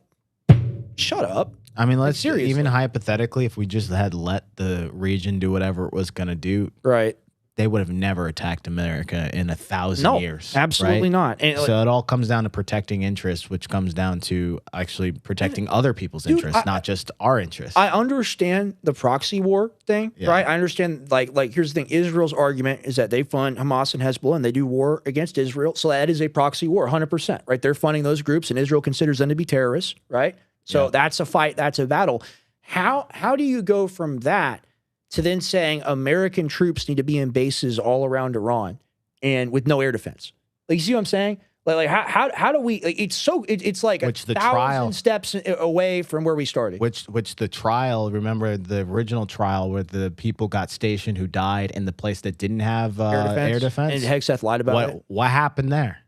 shut up. I mean, let's even hypothetically, if we just had let the region do whatever it was going to do. Right. they would have never attacked America in 1,000 years. Absolutely right? not. And so it all comes down to protecting interests, which comes down to actually protecting other people's interests, not just our interests. I understand the proxy war thing, right? I understand, like here's the thing. Israel's argument is that they fund Hamas and Hezbollah, and they do war against Israel. So that is a proxy war, 100%, right? They're funding those groups, and Israel considers them to be terrorists, right? So that's a fight. That's a battle. How do you go from that to then saying American troops need to be in bases all around Iran and with no air defense? Like, you see what I'm saying? Like how do we? Like, it's like which 1,000 steps away from where we started. Which the trial? Remember the original trial where the people got stationed who died in the place that didn't have air defense. And Hegseth lied about it. What happened there?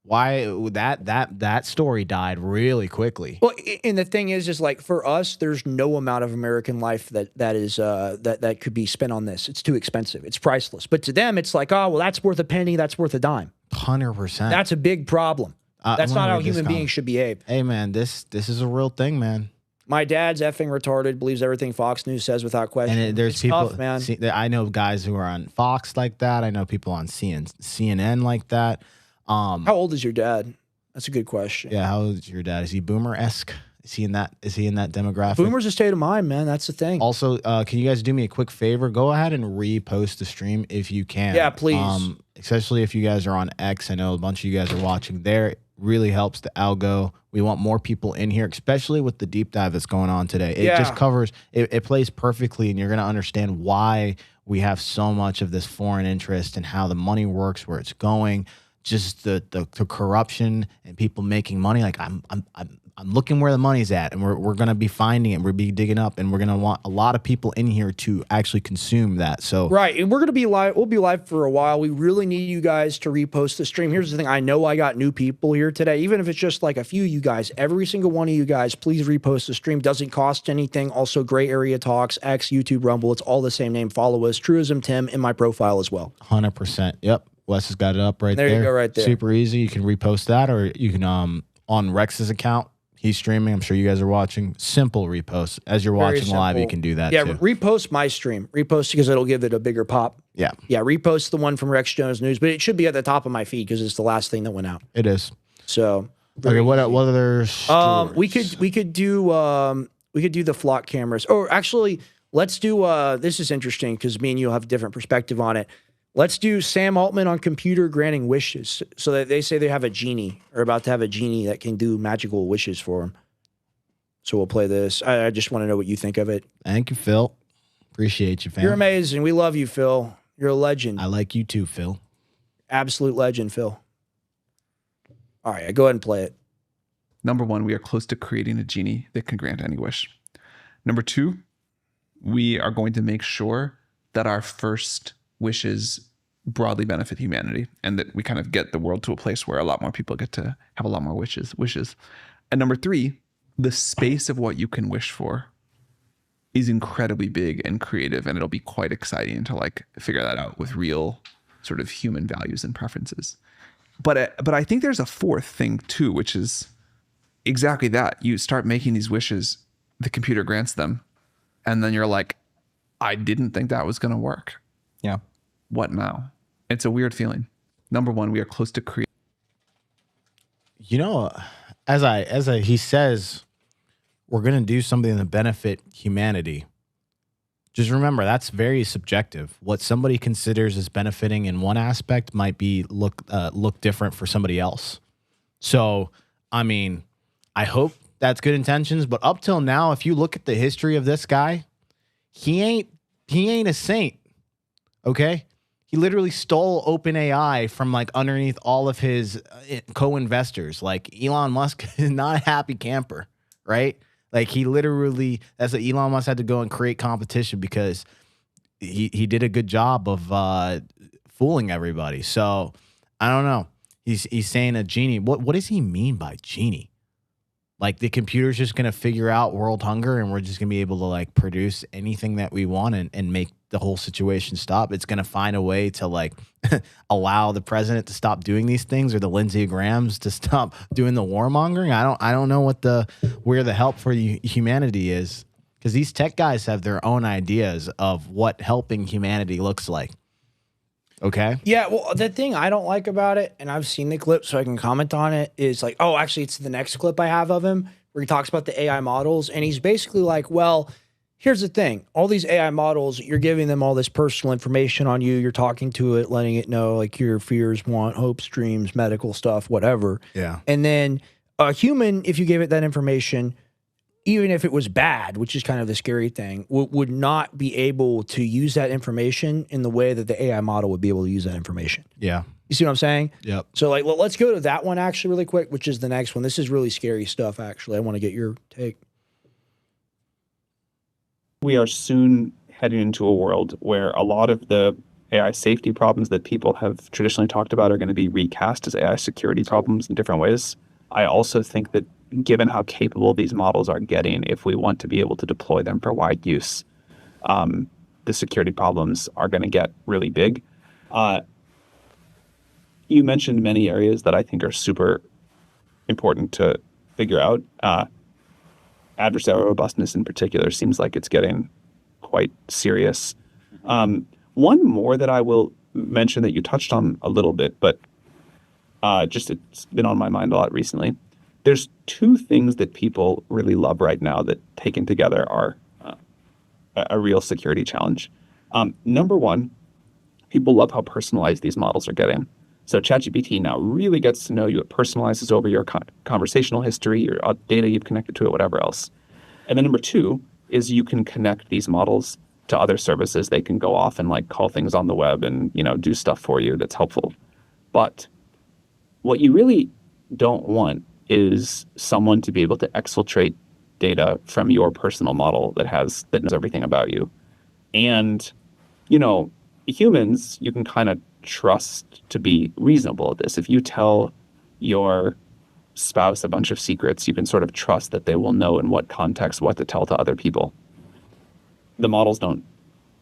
Why that story died really quickly? Well, and the thing is like for us, there's no amount of American life that could be spent on this. It's too expensive. It's priceless. But to them, it's like, oh well, that's worth a penny. That's worth a dime. 100%. That's a big problem. That's not how human beings should behave. Hey man, this is a real thing, man. My dad's effing retarded. Believes everything Fox News says without question. And there's it's people, tough, man. I know guys who are on Fox like that. I know people on CNN like that. How old is your dad? That's a good question. Yeah, how old is your dad? Is he boomer-esque? Is he in that demographic? Boomer's a state of mind, man. That's the thing. Also, can you guys do me a quick favor? Go ahead and repost the stream if you can. Yeah, please. Especially if you guys are on X. I know a bunch of you guys are watching there. It really helps the algo. We want more people in here, especially with the deep dive that's going on today. It just covers, it plays perfectly, and you're going to understand why we have so much of this foreign interest and how the money works, where it's going. Just the corruption and people making money. Like I'm looking where the money's at, and we're gonna be finding it. We'll be digging up, and we're gonna want a lot of people in here to actually consume that. So right, and we're gonna be live. We'll be live for a while. We really need you guys to repost the stream. Here's the thing: I know I got new people here today, even if it's just like a few of you guys. Every single one of you guys, please repost the stream. Doesn't cost anything. Also, Gray Area Talks, X, YouTube, Rumble. It's all the same name. Follow us, Truism Tim, in my profile as well. 100%. Yep. Wes has got it up right there. There you go, right there. Super easy. You can repost that, or you can on Rex's account. He's streaming. I'm sure you guys are watching. Simple repost. As you're watching live, you can do that. Yeah, too. repost my stream. Repost because it'll give it a bigger pop. Yeah. Yeah, repost the one from Rex Jones News, but it should be at the top of my feed because it's the last thing that went out. It is. So okay, what other stories? we could do the flock cameras. Or actually, let's do this is interesting because me and you will have a different perspective on it. Let's do Sam Altman on computer granting wishes. So that they say they have a genie, or about to have a genie that can do magical wishes for them. So we'll play this. I just want to know what you think of it. Thank you, Phil. Appreciate you, fam. You're amazing. We love you, Phil. You're a legend. I like you too, Phil. Absolute legend, Phil. All right, go ahead and play it. Number one, we are close to creating a genie that can grant any wish. Number two, we are going to make sure that our first wishes broadly benefit humanity, and that we kind of get the world to a place where a lot more people get to have a lot more wishes. And number three, the space of what you can wish for is incredibly big and creative, and it'll be quite exciting to like figure that out with real sort of human values and preferences. But I think there's a fourth thing too, which is exactly that. You start making these wishes, the computer grants them, and then you're like, I didn't think that was going to work. Yeah. What now? It's a weird feeling. Number one, we are close to create. You know, he says, we're going to do something to benefit humanity. Just remember, that's very subjective. What somebody considers as benefiting in one aspect might be look different for somebody else. So, I mean, I hope that's good intentions, but up till now, if you look at the history of this guy, he ain't a saint. Okay? He literally stole OpenAI from like underneath all of his co-investors. Like Elon Musk is not a happy camper, right? Like he literally, that's what Elon Musk had to go and create competition because he did a good job of fooling everybody. So I don't know. He's saying a genie. What does he mean by genie? Like the computer's just going to figure out world hunger and we're just going to be able to like produce anything that we want and make the whole situation stop. It's going to find a way to like allow the president to stop doing these things or the Lindsey Grahams to stop doing the warmongering. I don't know where the help for humanity is, because these tech guys have their own ideas of what helping humanity looks like. Okay. Yeah, well, the thing I don't like about it, and I've seen the clip so I can comment on it, is like, oh, actually, it's the next clip I have of him where he talks about the AI models. And he's basically like, well, here's the thing. All these AI models, you're giving them all this personal information on you. You're talking to it, letting it know like your fears, want, hopes, dreams, medical stuff, whatever. Yeah. And then a human, if you gave it that information, even if it was bad, which is kind of the scary thing, would not be able to use that information in the way that the AI model would be able to use that information. Yeah. You see what I'm saying? Yep. So like, let's go to that one actually really quick, which is the next one. This is really scary stuff, actually. I want to get your take. We are soon heading into a world where a lot of the AI safety problems that people have traditionally talked about are going to be recast as AI security problems in different ways. I also think that given how capable these models are getting, if we want to be able to deploy them for wide use, the security problems are going to get really big. You mentioned many areas that I think are super important to figure out. Adversarial robustness in particular seems like it's getting quite serious. One more that I will mention that you touched on a little bit, but just it's been on my mind a lot recently. There's two things that people really love right now that taken together are a real security challenge. Number one, people love how personalized these models are getting. So ChatGPT now really gets to know you. It personalizes over your conversational history, your data you've connected to it, whatever else. And then number two is you can connect these models to other services. They can go off and like call things on the web and, you know, do stuff for you that's helpful. But what you really don't want is someone to be able to exfiltrate data from your personal model that knows everything about you. And, you know, humans, you can kind of trust to be reasonable at this. If you tell your spouse a bunch of secrets, you can sort of trust that they will know in what context what to tell to other people. The models don't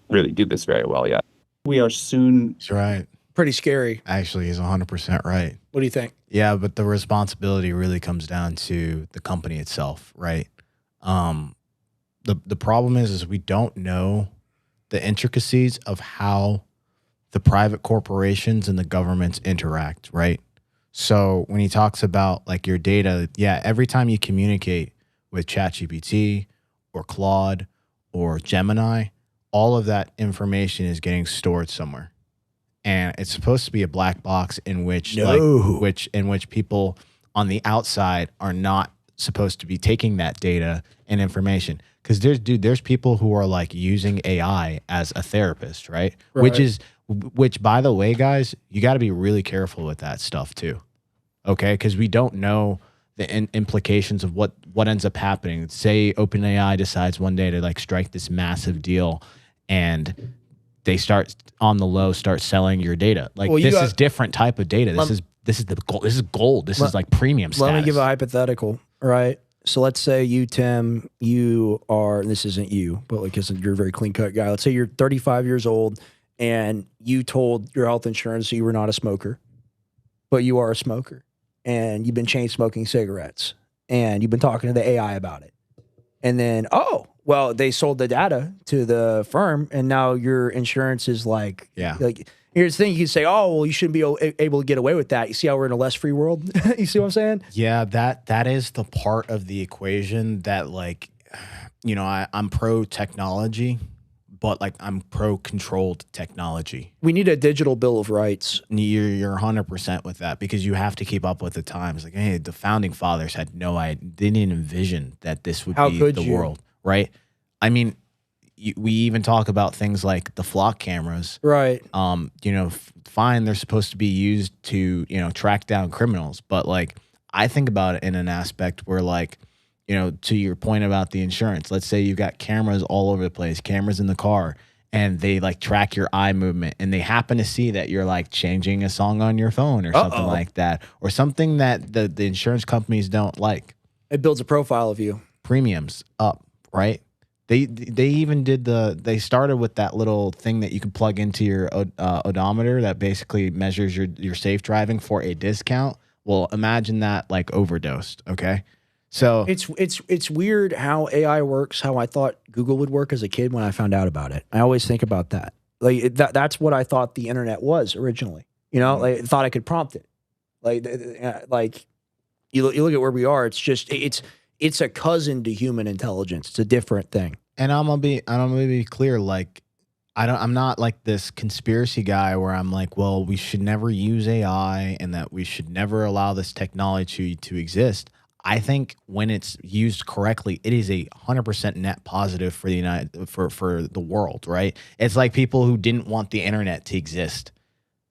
really do this very well yet. We are soon... That's right. Pretty scary. Actually, he's 100% right. What do you think? Yeah, but the responsibility really comes down to the company itself, right? The problem is we don't know the intricacies of how the private corporations and the governments interact, right? So when he talks about like your data, yeah, every time you communicate with ChatGPT or Claude or Gemini, all of that information is getting stored somewhere. And it's supposed to be a black box in which which people on the outside are not supposed to be taking that data and information. Because there's people who are like using AI as a therapist, right? Which by the way, guys, you got to be really careful with that stuff too. Okay, because we don't know the implications of what ends up happening. Say OpenAI decides one day to like strike this massive deal, and they start on the low, start selling your data. Like this is different type of data. This is the gold. This is gold. This is like premium status. Let me give a hypothetical, right? So let's say you, Tim, you are, and this isn't you, but like, because you're a very clean cut guy. Let's say you're 35 years old and you told your health insurance that you were not a smoker, but you are a smoker, and you've been chain smoking cigarettes, and you've been talking to the AI about it. And then, oh, well, they sold the data to the firm, and now your insurance is like, like, here's the thing. You can say, oh, well, you shouldn't be able to get away with that. You see how we're in a less free world? You see what I'm saying? Yeah, that is the part of the equation that, like, you know, I'm pro technology, but like I'm pro controlled technology. We need a digital bill of rights. You're 100% with that, because you have to keep up with the times. Like, hey, the founding fathers had no idea, they didn't envision that this would be the world, right? I mean, we even talk about things like the flock cameras, right? You know, fine, they're supposed to be used to, you know, track down criminals, but like I think about it in an aspect where, like, you know, to your point about the insurance, let's say you've got cameras all over the place, cameras in the car, and they like track your eye movement, and they happen to see that you're like changing a song on your phone or something like that, or something that the insurance companies don't like. It builds a profile of you. Premiums up, right? They even did they started with that little thing that you can plug into your odometer that basically measures your safe driving for a discount. Well, imagine that like overdosed, okay? So it's weird how AI works, how I thought Google would work as a kid when I found out about it. I always think about that. Like that's what I thought the internet was originally. You know, like I thought I could prompt it. Like you look at where we are. It's just it's a cousin to human intelligence. It's a different thing. And I'm gonna be clear. Like I'm not like this conspiracy guy where I'm like, well, we should never use AI and that we should never allow this technology to exist. I think when it's used correctly, it is 100% net positive for for the world, right? It's like people who didn't want the internet to exist.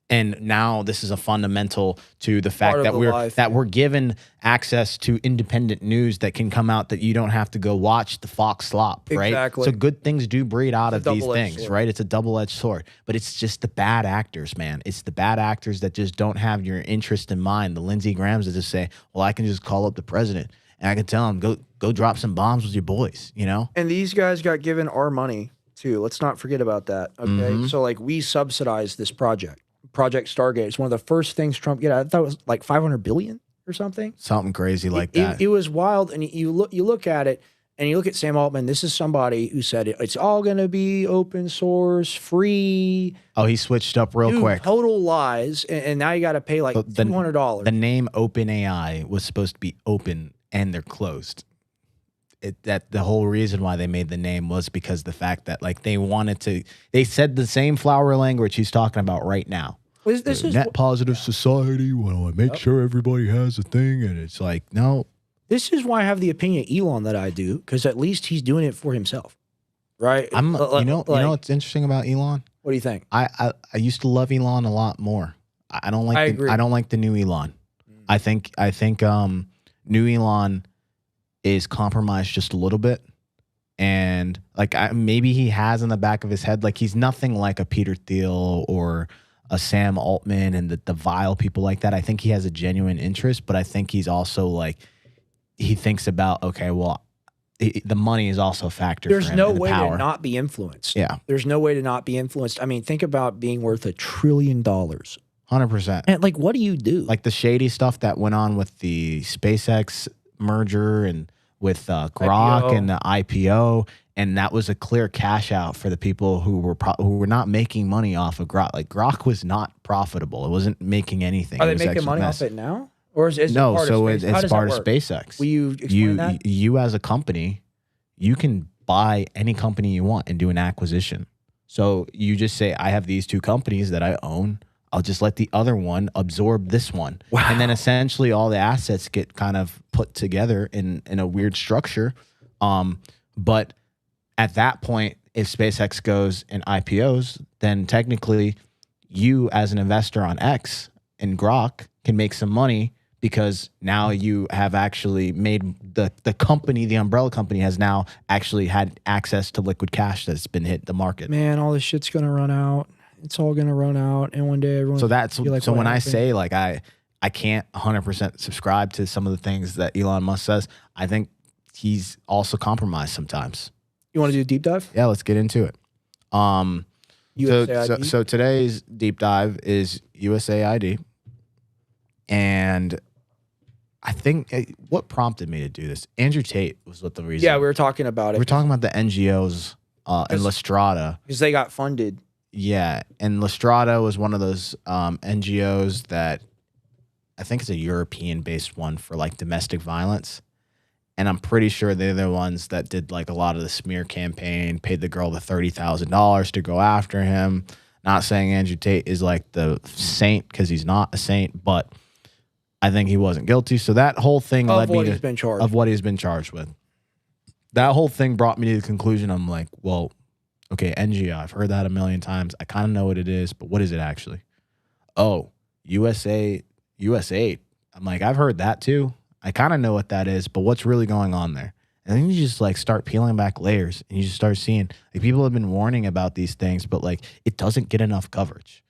And now this is a fundamental to the fact that we're given access to independent news that can come out that you don't have to go watch the Fox slop, right? Exactly. So good things do breed out of these things, sword. right? It's a double-edged sword. But it's just the bad actors, man. It's the bad actors that just don't have your interest in mind. The Lindsey Grahams that just say, well, I can just call up the president and I can tell him, go drop some bombs with your boys, you know? And these guys got given our money too. Let's not forget about that. Okay. So like we subsidized this project. Project Stargate. It's one of the first things Trump I thought it was like 500 billion or something. Something crazy like that. It was wild. And you look at it and you look at Sam Altman. This is somebody who said it's all going to be open source, free. Oh, he switched up real quick. Total lies. And now you got to pay like $200. The name OpenAI was supposed to be open and they're closed. That the whole reason why they made the name was because the fact that like they said the same flowery language he's talking about right now. This is net positive society. Well, I make sure everybody has a thing, and it's like no. This is why I have the opinion of Elon that I do, because at least he's doing it for himself, right? You know what's interesting about Elon? What do you think? I used to love Elon a lot more. I don't like. I don't like the new Elon. I think new Elon is compromised just a little bit, and like maybe he has in the back of his head, like he's nothing like a Peter Thiel or a Sam Altman and the vile people like that. I think he has a genuine interest, but I think he's also like he thinks about, okay, well, the money is also a factor. There's for him, no and the way power. to not be influenced. Yeah, there's no way to not be influenced. I mean, think about being worth $1 trillion. 100%. And like, what do you do? Like the shady stuff that went on with the SpaceX merger and with Grok IPO. and the IPO, and that was a clear cash out for the people who were not making money off of Grok. Like Grok was not profitable; it wasn't making anything. Are they making money off it now, or is no? It part so of it's part of SpaceX. Will you explain that? You as a company, you can buy any company you want and do an acquisition. So you just say, I have these two companies that I own. I'll just let the other one absorb this one. Wow. And then essentially all the assets get kind of put together in a weird structure. But at that point, if SpaceX goes and IPOs, then technically you as an investor on X and Grok can make some money because now you have actually made the company, the umbrella company has now actually had access to liquid cash that's been hit the market. Man, all this shit's going to run out. It's all going to run out. And one day everyone. So that's like, so when happened? I say like I can't 100% subscribe to some of the things that Elon Musk says, I think he's also compromised sometimes. You want to do a deep dive? Yeah, let's get into it. So today's deep dive is USAID. And I think what prompted me to do this, Andrew Tate was what the reason. Yeah, we were talking about it. We're talking about the NGOs in La Strada. Because they got funded. Yeah, and La Strada was one of those NGOs that I think it's a European-based one for like domestic violence. And I'm pretty sure they're the ones that did like a lot of the smear campaign, paid the girl the $30,000 to go after him. Not saying Andrew Tate is like the saint because he's not a saint, but I think he wasn't guilty. So that whole thing led me to of what he's been charged with. That whole thing brought me to the conclusion. I'm like, well, okay, NGO, I've heard that a million times. I kind of know what it is, but what is it actually? Oh, USAID. I'm like, I've heard that too. I kind of know what that is, but what's really going on there? And then you just like start peeling back layers and you just start seeing like people have been warning about these things, but like it doesn't get enough coverage.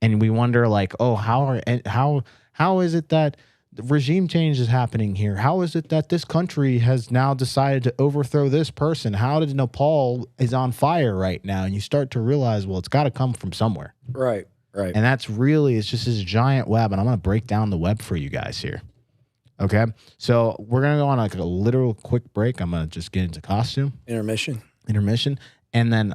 And we wonder like, oh, how is it that the regime change is happening here? How is it that this country has now decided to overthrow this person? How did Nepal is on fire right now? And you start to realize, well, it's got to come from somewhere. Right, right. And that's really, it's just this giant web. And I'm going to break down the web for you guys here. Okay. So we're going to go on like a literal quick break. I'm going to just get into costume. Intermission. And then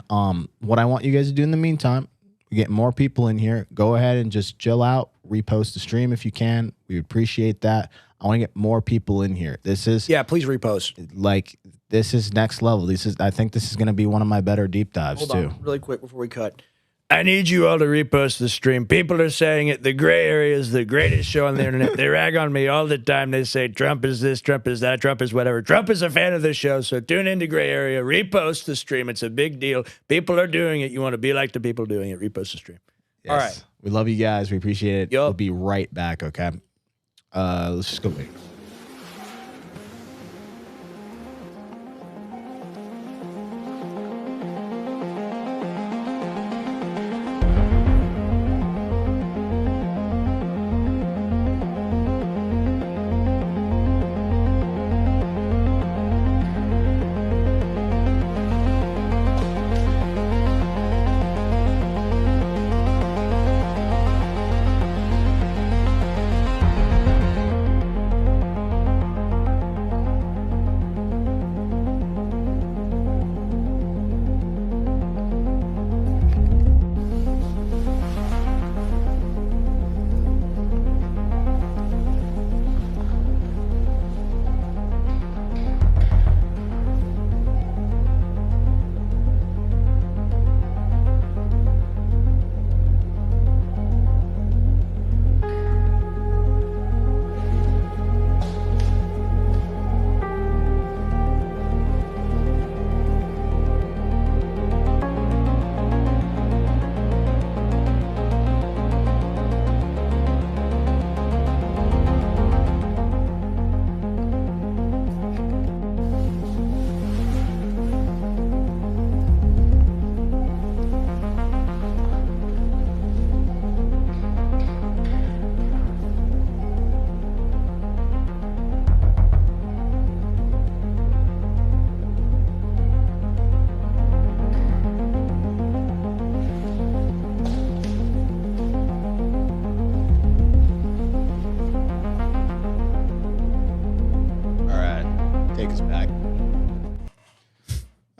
what I want you guys to do in the meantime, we get more people in here. Go ahead and just chill out, repost the stream if you can. We appreciate that. I want to get more people in here. This is please repost. Like, this is next level. I think this is going to be one of my better deep dives Hold too. on, really quick before we cut. I need you all to repost the stream. People are saying it. The Gray Area is the greatest show on the internet. They rag on me all the time. They say Trump is this, Trump is that, Trump is whatever. Trump is a fan of the show, so tune into Gray Area. Repost the stream. It's a big deal. People are doing it. You want to be like the people doing it. Repost the stream. Yes. All right. We love you guys. We appreciate it. We'll be right back, okay? Let's just go wait.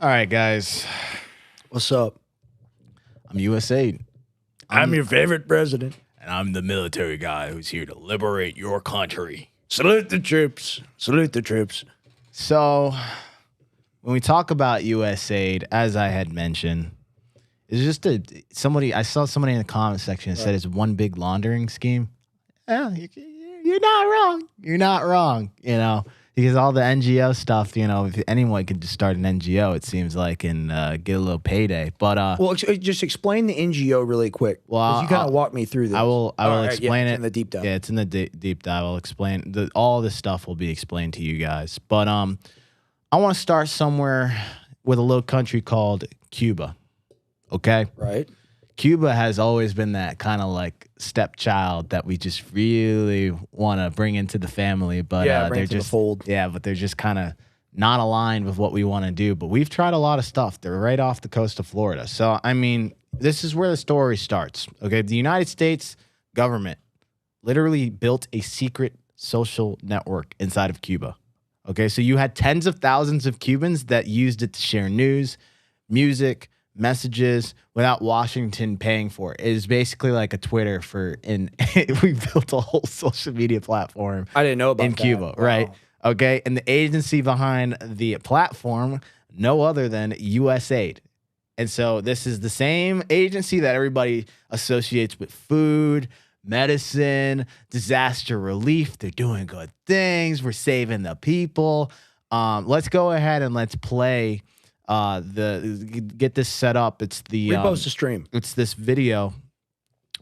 All right, guys. What's up? I'm USAID. I'm your favorite president. And I'm the military guy who's here to liberate your country. Salute the troops. Salute the troops. So, when we talk about USAID, as I had mentioned, it's just I saw somebody in the comment section that said it's one big laundering scheme. Yeah, you're not wrong. You're not wrong, because all the NGO stuff, if anyone could just start an NGO, it seems like, and get a little payday. But well, just explain the NGO really quick. Well, you kind of walk me through this. I will explain it in the deep dive. Yeah, it's in the deep dive. I'll explain all this stuff will be explained to you guys. But I want to start somewhere with a little country called Cuba. Okay, right. Cuba has always been that kind of like stepchild that we just really want to bring into the family, but they're just the fold. Yeah, but they're just kind of not aligned with what we want to do. But we've tried a lot of stuff. They're right off the coast of Florida. So I mean, this is where the story starts. Okay, the United States government literally built a secret social network inside of Cuba. Okay, so you had tens of thousands of Cubans that used it to share news, music, messages without Washington paying for it. It is basically like a Twitter we built a whole social media platform. I didn't know about in Cuba, wow. right? Okay, and the agency behind the platform, no other than USAID. And so this is the same agency that everybody associates with food, medicine, disaster relief. They're doing good things. We're saving the people. Let's go ahead and let's play get this set up. It's the repost the stream. It's this video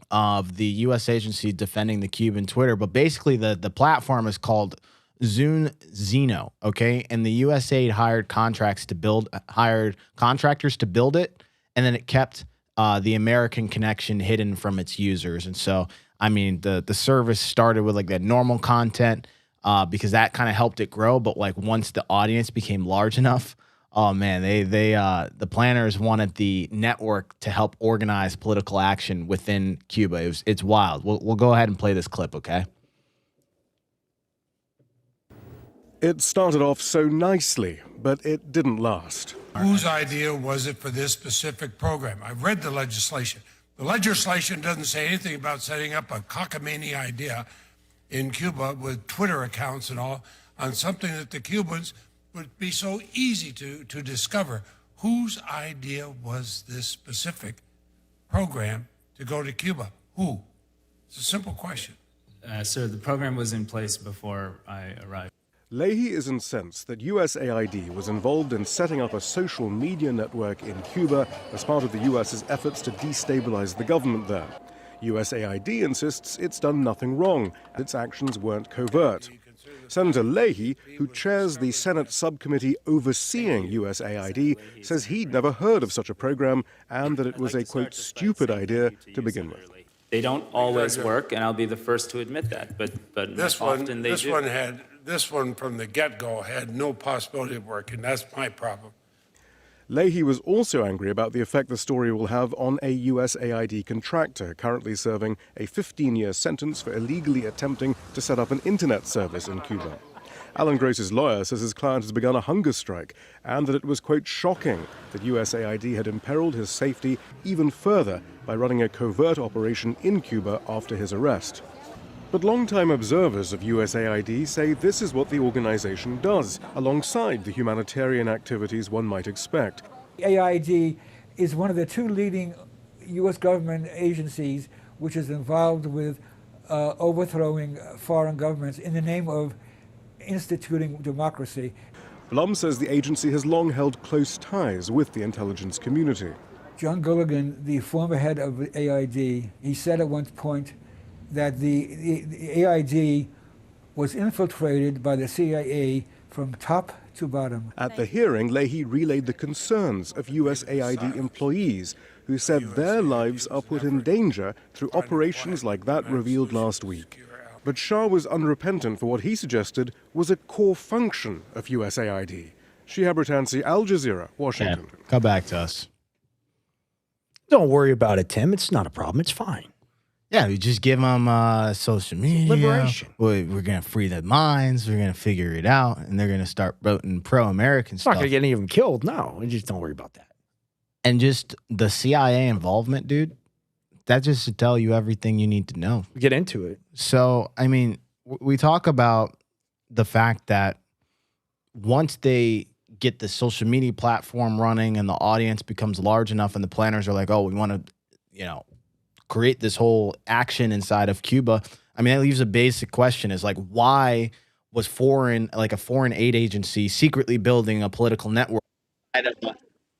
of the U.S. agency defending the Cuban Twitter, but basically the platform is called Zeno. Okay, and the USAID hired contractors to build it, and then it kept the American connection hidden from its users. And so, I mean, the service started with like that normal content because that kind of helped it grow. But like once the audience became large enough, oh man, the planners wanted the network to help organize political action within Cuba. It's wild. We'll go ahead and play this clip, okay? It started off so nicely, but it didn't last. Whose idea was it for this specific program? I've read the legislation. The legislation doesn't say anything about setting up a cockamamie idea in Cuba with Twitter accounts and all on something that the Cubans would be so easy to discover. Whose idea was this specific program to go to Cuba? Who? It's a simple question. Sir, the program was in place before I arrived. Leahy is incensed that USAID was involved in setting up a social media network in Cuba as part of the US's efforts to destabilize the government there. USAID insists it's done nothing wrong, its actions weren't covert. Senator Leahy, who chairs the Senate subcommittee overseeing USAID, says he'd never heard of such a program and that it was a, quote, stupid idea to begin with. They don't always work, and I'll be the first to admit that, but often they do. This one from the get-go had no possibility of working. That's my problem. Leahy was also angry about the effect the story will have on a USAID contractor currently serving a 15-year sentence for illegally attempting to set up an internet service in Cuba. Alan Gross's lawyer says his client has begun a hunger strike and that it was, quote, shocking that USAID had imperiled his safety even further by running a covert operation in Cuba after his arrest. But longtime observers of USAID say this is what the organization does, alongside the humanitarian activities one might expect. AID is one of the two leading U.S. government agencies which is involved with overthrowing foreign governments in the name of instituting democracy. Blum says the agency has long held close ties with the intelligence community. John Gilligan, the former head of AID, he said at one point that the AID was infiltrated by the CIA from top to bottom. At the hearing, Leahy relayed the concerns of USAID employees who said their lives are put in danger through operations like that revealed last week. But Shah was unrepentant for what he suggested was a core function of USAID. Shihab Ratansi, Al Jazeera, Washington. Yeah, come back to us. Don't worry about it, Tim. It's not a problem. It's fine. Yeah, we just give them social media. Liberation. We're going to free their minds. We're going to figure it out. And they're going to start voting pro-American It's stuff. not going to get any of them killed. No, just don't worry about that. And just the CIA involvement, dude, that just to tell you everything you need to know. Get into it. So, I mean, we talk about the fact that once they get the social media platform running and the audience becomes large enough and the planners are like, oh, we want to, create this whole action inside of Cuba. I mean, that leaves a basic question is like, why was a foreign aid agency secretly building a political network out of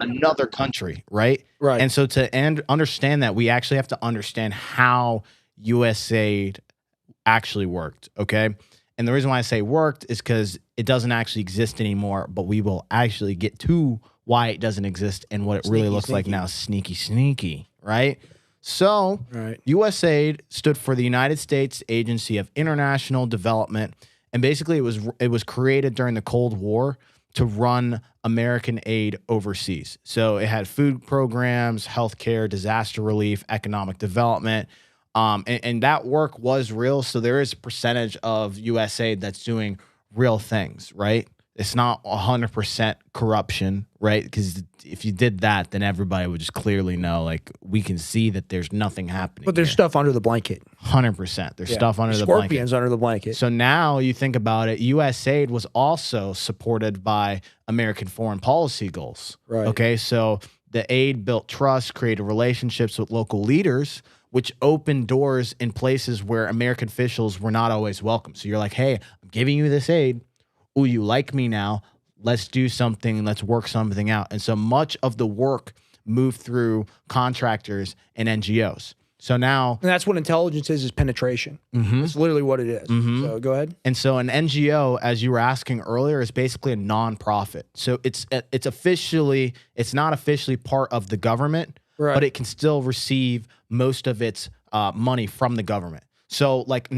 another country, right? Right. And so to understand that, we actually have to understand how USAID actually worked, okay? And the reason why I say worked is because it doesn't actually exist anymore, but we will actually get to why it doesn't exist and what it really looks like now. Sneaky, right? So, USAID stood for the United States Agency of International Development, and basically it was created during the Cold War to run American aid overseas. So it had food programs, healthcare, disaster relief, economic development, and that work was real. So there is a percentage of USAID that's doing real things, right? It's not 100% corruption, right? Because if you did that, then everybody would just clearly know, like, we can see that there's nothing happening. But there's stuff under the blanket. 100%. There's stuff under the blanket. Scorpions under the blanket. So now you think about it, USAID was also supported by American foreign policy goals. Right. Okay, so the aid built trust, created relationships with local leaders, which opened doors in places where American officials were not always welcome. So you're like, hey, I'm giving you this aid. Ooh, you like me now. Let's do something. Let's work something out. And so much of the work moved through contractors and NGOs. So now... And that's what intelligence is penetration. That's literally what it is. So go ahead. And so an NGO, as you were asking earlier, is basically a nonprofit. So it's not officially part of the government, but it can still receive most of its money from the government. So like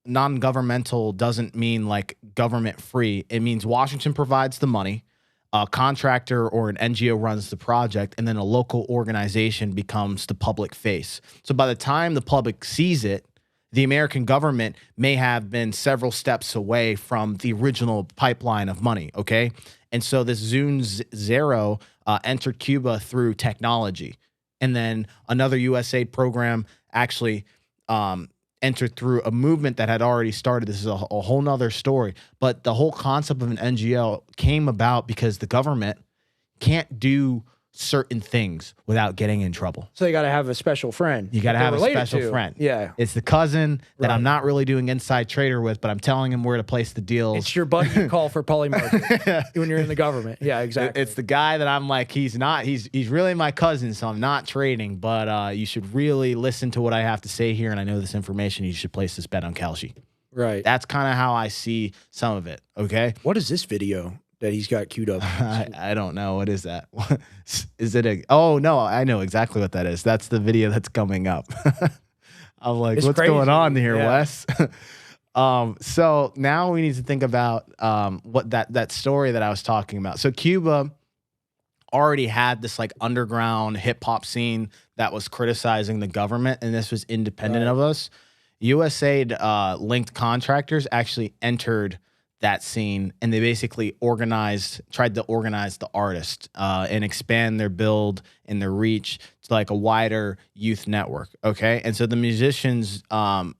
non-governmental doesn't mean like government free. It means Washington provides the money, a contractor or an NGO runs the project, and then a local organization becomes the public face. So by the time the public sees it, the American government may have been several steps away from the original pipeline of money, okay? And so this Zune Zero entered Cuba through technology. And then another USAID program actually entered through a movement that had already started. This is a whole nother story. But the whole concept of an NGO came about because the government can't do certain things without getting in trouble. So you got to have a special friend. You got to have a special friend. Yeah. It's the cousin that I'm not really doing inside trader with, but I'm telling him where to place the deals. It's your buddy you call for polymarket when you're in the government. Yeah, exactly. It's the guy that I'm like, he's really my cousin, so I'm not trading, but you should really listen to what I have to say here, and I know this information. You should place this bet on Kalshi. Right. That's kind of how I see some of it, okay? What is this video that he's got queued up? I don't know. What is that? Is it a... Oh, no, I know exactly what that is. That's the video that's coming up. I'm like, It's what's crazy. going on here, Yeah. Wes? So now we need to think about what that story that I was talking about. So Cuba already had this like underground hip hop scene that was criticizing the government, and this was independent of us. USAID linked contractors actually entered that scene, and they basically tried to organize the artists and expand their build and their reach to like a wider youth network. Okay. And so the musicians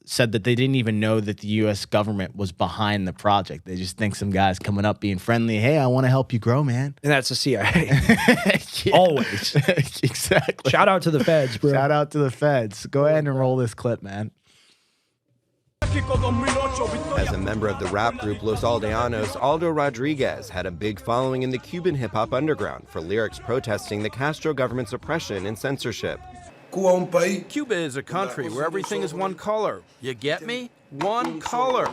said that they didn't even know that the US government was behind the project. They just think some guy's coming up being friendly. Hey, I want to help you grow, man. And that's the CIA. Always. Exactly. Shout out to the feds, bro. Shout out to the feds. Go ahead and roll this clip, man. As a member of the rap group Los Aldeanos, Aldo Rodriguez had a big following in the Cuban hip-hop underground for lyrics protesting the Castro government's oppression and censorship. Cuba is a country where everything is one color. You get me? One color.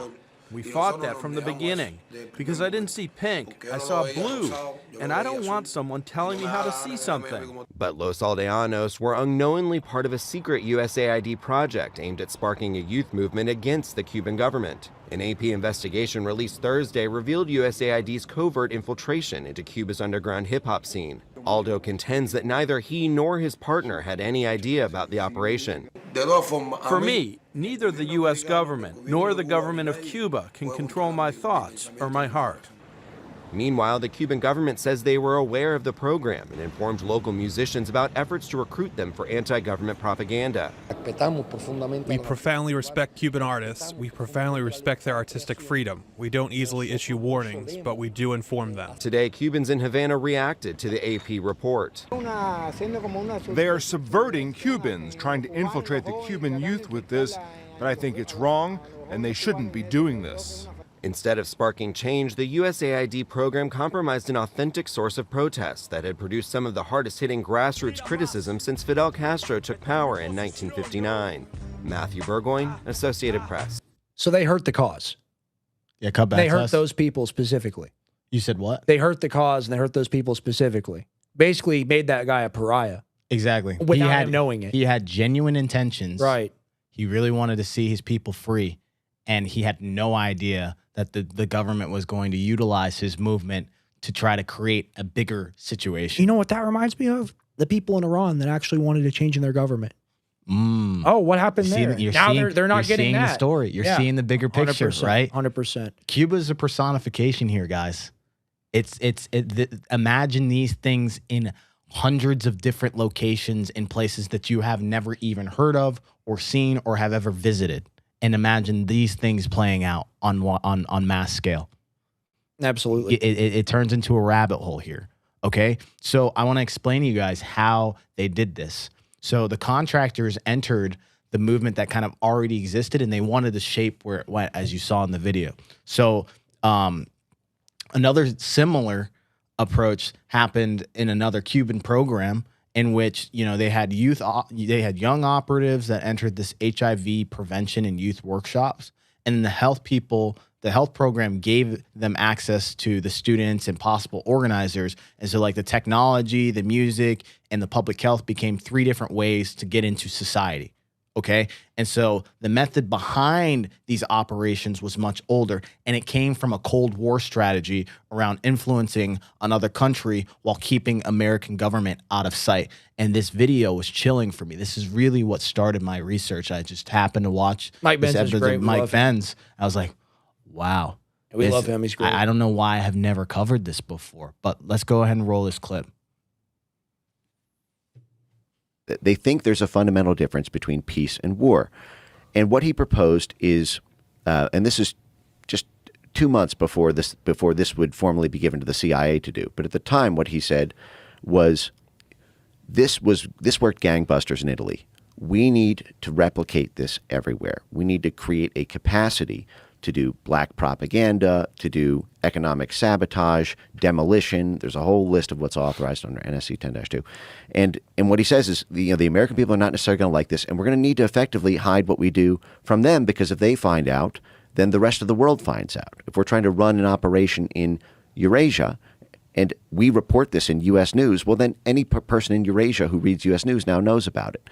We fought that from the beginning because I didn't see pink, I saw blue, and I don't want someone telling me how to see something. But Los Aldeanos were unknowingly part of a secret USAID project aimed at sparking a youth movement against the Cuban government. An AP investigation released Thursday revealed USAID's covert infiltration into Cuba's underground hip-hop scene. Aldo contends that neither he nor his partner had any idea about the operation. For me, neither the U.S. government nor the government of Cuba can control my thoughts or my heart. Meanwhile, the Cuban government says they were aware of the program and informed local musicians about efforts to recruit them for anti-government propaganda. We profoundly respect Cuban artists. We profoundly respect their artistic freedom. We don't easily issue warnings, but we do inform them. Today, Cubans in Havana reacted to the AP report. They are subverting Cubans, trying to infiltrate the Cuban youth with this, but I think it's wrong, and they shouldn't be doing this. Instead of sparking change, the USAID program compromised an authentic source of protest that had produced some of the hardest-hitting grassroots criticism since Fidel Castro took power in 1959. Matthew Burgoyne, Associated Press. So they hurt the cause. Yeah, cut back. They hurt those people specifically. You said what? They hurt the cause and they hurt those people specifically. Basically made that guy a pariah. Exactly. Without him knowing it. He had genuine intentions. Right. He really wanted to see his people free, and he had no idea that the government was going to utilize his movement to try to create a bigger situation. You know what that reminds me of? The people in Iran that actually wanted to change in their government. Oh, what happened there? Now they're not getting that. The story. You're seeing the bigger picture, 100%, right? 100%. Cuba's a personification here, guys. Imagine these things in hundreds of different locations in places that you have never even heard of or seen or have ever visited. And imagine these things playing out on mass scale. Absolutely. It turns into a rabbit hole here. Okay. So I want to explain to you guys how they did this. So the contractors entered the movement that kind of already existed, and they wanted to shape where it went, as you saw in the video. So another similar approach happened in another Cuban program, in which, you know, they had young operatives that entered this HIV prevention and youth workshops, and the health program gave them access to the students and possible organizers. And so like the technology, the music, and the public health became three different ways to get into society. Okay. And so the method behind these operations was much older, and it came from a Cold War strategy around influencing another country while keeping American government out of sight. And this video was chilling for me. This is really what started my research. I just happened to watch Mike this Benz is episode great. of We Mike love him. Benz. I was like, wow. We love him. He's great. I don't know why I have never covered this before, but let's go ahead and roll this clip. They think there's a fundamental difference between peace and war. And what he proposed is, and this is just 2 months before this would formally be given to the CIA to do. But at the time, what he said was this worked gangbusters in Italy. We need to replicate this everywhere. We need to create a capacity to do black propaganda, to do economic sabotage, demolition. There's a whole list of what's authorized under NSC 10-2. And what he says is, the American people are not necessarily going to like this, and we're going to need to effectively hide what we do from them, because if they find out, then the rest of the world finds out. If we're trying to run an operation in Eurasia, and we report this in U.S. News, well, then any person in Eurasia who reads U.S. News now knows about it.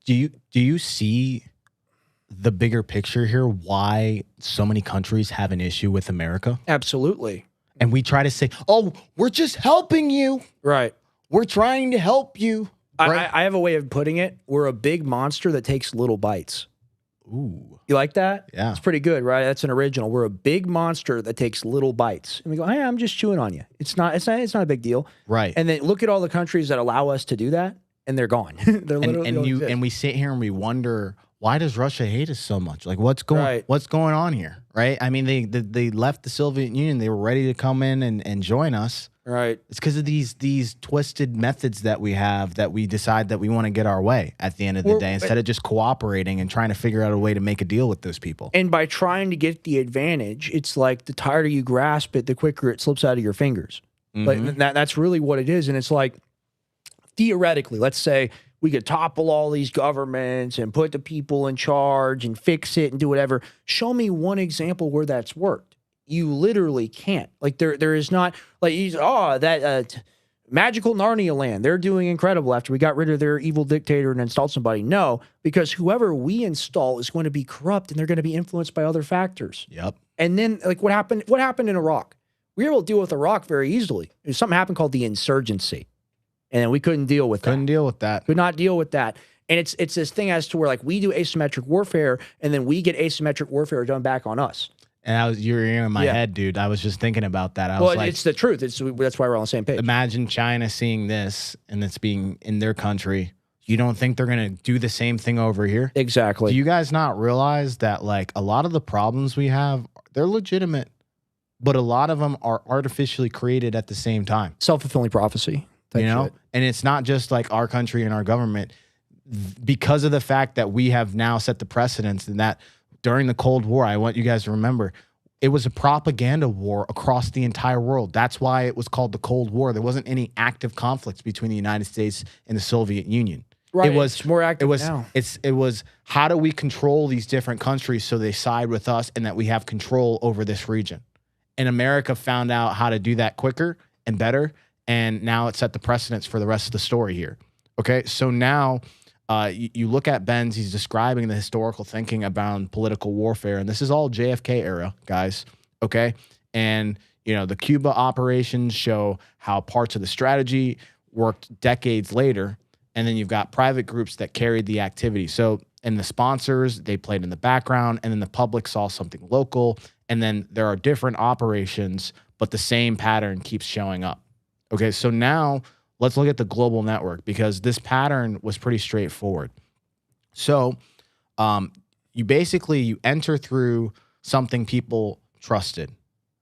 Do you see the bigger picture here, why so many countries have an issue with America? Absolutely. And we try to say, oh, we're just helping you. Right. We're trying to help you. Right? I have a way of putting it. We're a big monster that takes little bites. Ooh. You like that? Yeah. It's pretty good, right? That's an original. We're a big monster that takes little bites. And we go, hey, I'm just chewing on you. It's not a big deal. Right. And then look at all the countries that allow us to do that, and they're gone. They're literally and we sit here and we wonder, why does Russia hate us so much? Like, what's going on here? Right? I mean, they left the Soviet Union. They were ready to come in and join us. Right. It's because of these twisted methods that we have, that we decide that we want to get our way at the end of the day, instead of just cooperating and trying to figure out a way to make a deal with those people. And by trying to get the advantage, it's like the tighter you grasp it, the quicker it slips out of your fingers. Like that's really what it is. And it's like, theoretically, let's say we could topple all these governments and put the people in charge and fix it and do whatever. Show me one example where that's worked. You literally can't. Like there is not, like, that magical Narnia land, they're doing incredible after we got rid of their evil dictator and installed somebody. No, because whoever we install is going to be corrupt, and they're going to be influenced by other factors. Yep. And then, like, what happened in Iraq? We were able to deal with Iraq very easily. There's something happened called the insurgency. And we couldn't deal with that. Couldn't deal with that. Could not deal with that. And it's this thing as to where, like, we do asymmetric warfare, and then we get asymmetric warfare done back on us. And you're in my head, dude. I was just thinking about that. I was like, it's the truth. That's why we're on the same page. Imagine China seeing this, and it's being in their country. You don't think they're going to do the same thing over here? Exactly. Do you guys not realize that, like, a lot of the problems we have, they're legitimate, but a lot of them are artificially created at the same time? Self-fulfilling prophecy. You know? And it's not just like our country and our government, because of the fact that we have now set the precedence, and that during the Cold War, I want you guys to remember, it was a propaganda war across the entire world. That's why it was called the Cold War. There wasn't any active conflicts between the United States and the Soviet Union. Right. It was it's more active now. It was how do we control these different countries so they side with us and that we have control over this region. And America found out how to do that quicker and better. And now it set the precedence for the rest of the story here. Okay, so now you look at Benz, he's describing the historical thinking about political warfare, and this is all JFK era, guys, okay? And, the Cuba operations show how parts of the strategy worked decades later, and then you've got private groups that carried the activity. So, and the sponsors, they played in the background, and then the public saw something local, and then there are different operations, but the same pattern keeps showing up. Okay, so now let's look at the global network, because this pattern was pretty straightforward. So you enter through something people trusted,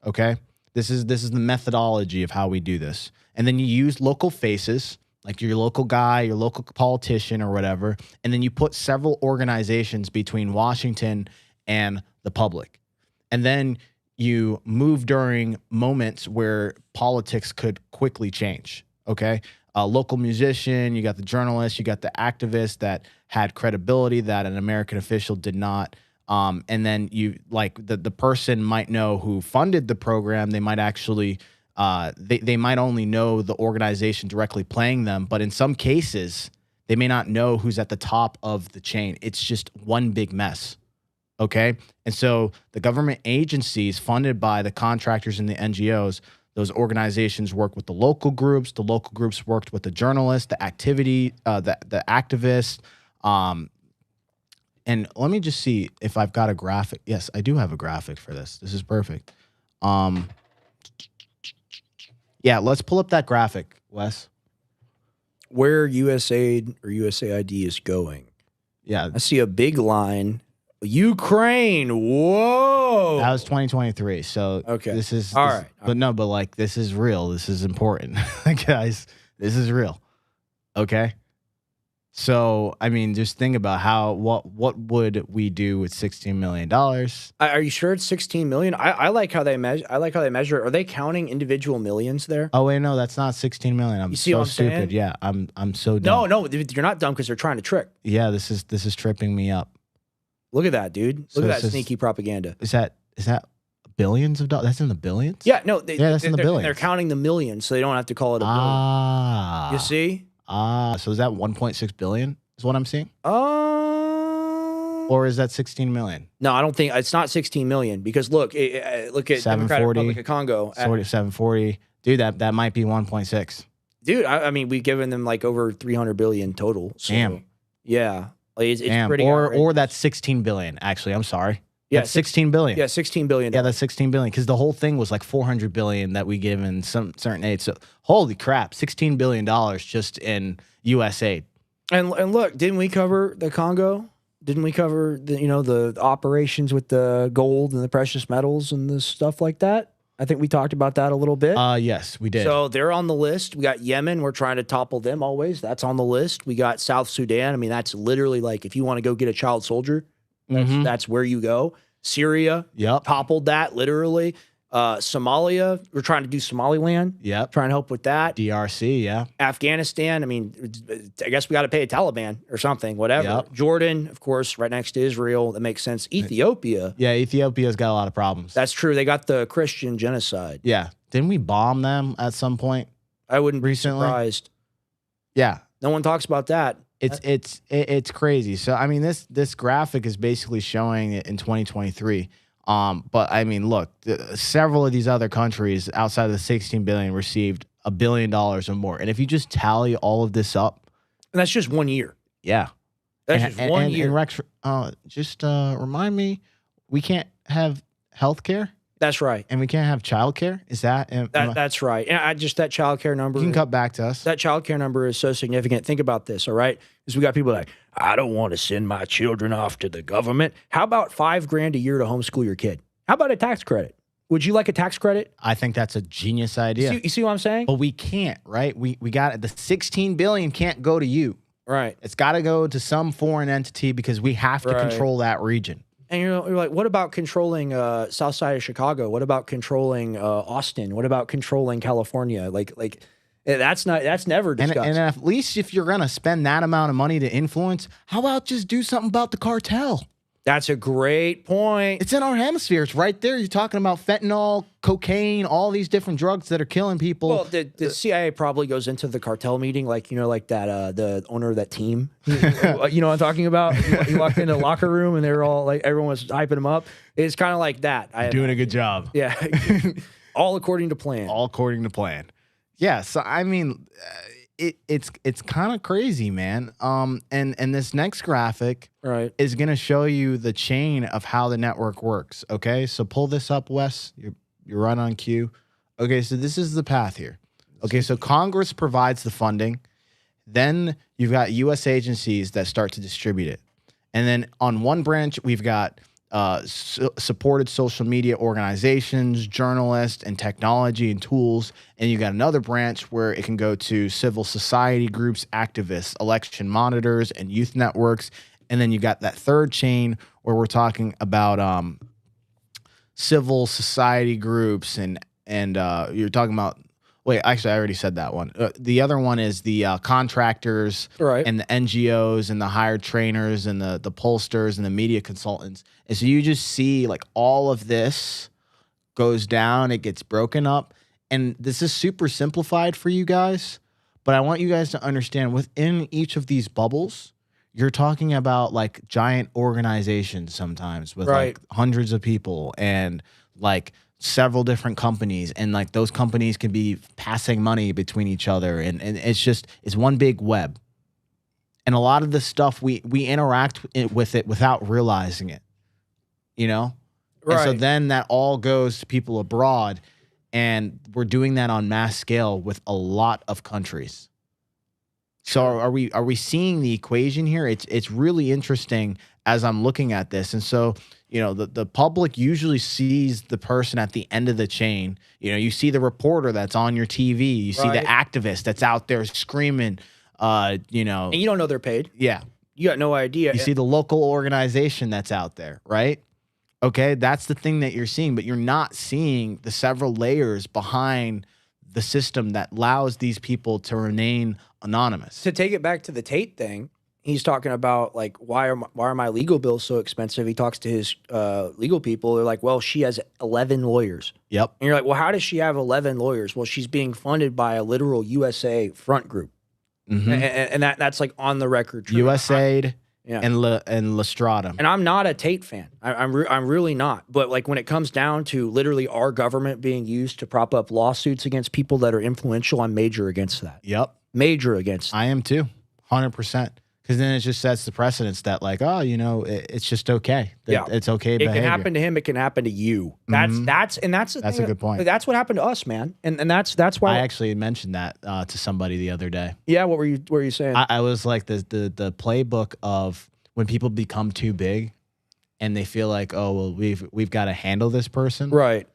okay? This is the methodology of how we do this. And then you use local faces, like your local guy, your local politician or whatever, and then you put several organizations between Washington and the public. And then you move during moments where politics could quickly change, okay? A local musician, you got the journalist, you got the activist that had credibility that an American official did not. And then you, like, the person might know who funded the program. They might actually, they might only know the organization directly playing them. But in some cases, They may not know who's at the top of the chain. It's just one big mess. Okay. And so the government agencies funded by the contractors and the NGOs, those organizations work with the local groups. The local groups worked with the journalists, the activists. And let me just see if I've got a graphic. Yes, I do have a graphic for this. This is perfect. Yeah, let's pull up that graphic, Wes. Where USAID or USAID is going. Yeah. I see a big line. Ukraine. Whoa. That was 2023. So okay. This is all right. But no, but like this is real. This is important. Guys, this is real. Okay. So I mean, just think about what would we do with $16 million? Are you sure it's 16 million? I like how they measure. I like how they measure it. Are they counting individual millions there? Oh wait, no, that's not 16 million. I'm you see so what I'm stupid. saying? Yeah, I'm so dumb. No, you're not dumb because they're trying to trick. Yeah, this is tripping me up. Look at that, dude. So Look at that sneaky propaganda. Is that billions of dollars? That's in the billions? Yeah, no. That's in the billions. They're counting the millions, so they don't have to call it a billion. You see? So is that 1.6 billion? Is what I'm seeing? Or is that 16 million? No, I don't think it's not 16 million because look at Democratic Republic of Congo. 740. Dude, that might be 1.6. Dude, I mean, we've given them like over 300 billion total. So, damn. Yeah. Like, it's damn. pretty or that's 16 billion, actually. I'm sorry. Yeah, that's 16 billion. Yeah, 16 billion. Yeah, that's 16 billion because the whole thing was like 400 billion that we give in some certain aid. So holy crap, $16 billion just in USAID. And look, didn't we cover the Congo? Didn't we cover the operations with the gold and the precious metals and the stuff like that? I think we talked about that a little bit. Yes, we did. So they're on the list. We got Yemen. We're trying to topple them always. That's on the list. We got South Sudan. I mean, that's literally like if you want to go get a child soldier, that's where you go. Syria, toppled that literally. Somalia, we're trying to do Somaliland. Yep. Trying to help with that. DRC, yeah. Afghanistan, I mean, I guess we got to pay a Taliban or something, whatever. Yep. Jordan, of course, right next to Israel. That makes sense. Ethiopia. Yeah, Ethiopia's got a lot of problems. That's true. They got the Christian genocide. Yeah. Didn't we bomb them at some point? I wouldn't recently? be surprised. Yeah. No one talks about that. It's crazy. So, I mean, this graphic is basically showing it in 2023. But I mean, look, several of these other countries outside of the 16 billion received $1 billion or more. And if you just tally all of this up, and that's just 1 year. Yeah. That's just 1 year. And Rex, just remind me, we can't have health care. That's right. And we can't have childcare. Is that? That's right. And that childcare number. You can cut back to us. That childcare number is so significant. Think about this, all right? Because we got people like, I don't want to send my children off to the government. How about $5,000 a year to homeschool your kid? How about a tax credit? Would you like a tax credit? I think that's a genius idea. You see what I'm saying? But we can't, right? We got the 16 billion can't go to you. Right. It's got to go to some foreign entity because we have to control that region. And you're like, what about controlling South Side of Chicago? What about controlling Austin? What about controlling California? Like that's never discussed. And at least if you're gonna spend that amount of money to influence, how about just do something about the cartel? That's a great point. It's in our hemisphere. It's right there. You're talking about fentanyl, cocaine, all these different drugs that are killing people. Well, the CIA probably goes into the cartel meeting like that the owner of that team. You know what I'm talking about? He walked into the locker room and they were all like, everyone was hyping him up. It's kind of like that. Doing a good job. Yeah. All according to plan. All according to plan. Yeah. So I mean, it's kind of crazy, man. And this next graphic is gonna show you the chain of how the network works. Okay, so pull this up, Wes. You're right on cue. Okay, so this is the path here. Okay, so Congress provides the funding, then you've got U.S. agencies that start to distribute it, and then on one branch we've got supported social media organizations, journalists, and technology and tools. And you got another branch where it can go to civil society groups, activists, election monitors, and youth networks. And then you got that third chain where we're talking about civil society groups and you're talking about. Wait, actually, I already said that one. The other one is the contractors and the NGOs and the hired trainers and the pollsters and the media consultants. And so you just see like all of this goes down. It gets broken up. And this is super simplified for you guys. But I want you guys to understand within each of these bubbles, you're talking about like giant organizations sometimes with like hundreds of people and like several different companies, and like those companies can be passing money between each other, and it's one big web. And a lot of this stuff we interact with it without realizing it, you know? Right. And so then that all goes to people abroad, and we're doing that on mass scale with a lot of countries. So are we seeing the equation here? It's really interesting as I'm looking at this. And so, you know, the public usually sees the person at the end of the chain. You know, you see the reporter that's on your TV, you see the activist that's out there screaming, you know. And you don't know they're paid. Yeah. You got no idea. You see the local organization that's out there, right? Okay, that's the thing that you're seeing, but you're not seeing the several layers behind the system that allows these people to remain anonymous. To take it back to the Tate thing, he's talking about like, why are my legal bills so expensive? He talks to his legal people. They're like, well, she has 11 lawyers. Yep. And you're like, well, how does she have 11 lawyers? Well, she's being funded by a literal USA front group. And that's like on the record. True. USAID and Lestrada. And I'm not a Tate fan. I'm really not. But like when it comes down to literally our government being used to prop up lawsuits against people that are influential, I'm major against that. Yep. Major against that. I am too. 100%. Because then it just sets the precedence that like, oh, you know, it's just okay. It's okay behavior. It can happen to him. It can happen to you. That's a good point. That's what happened to us, man. And that's why I actually mentioned that to somebody the other day. Yeah. What were you saying? I was like the playbook of when people become too big and they feel like, oh, well, we've got to handle this person. Right.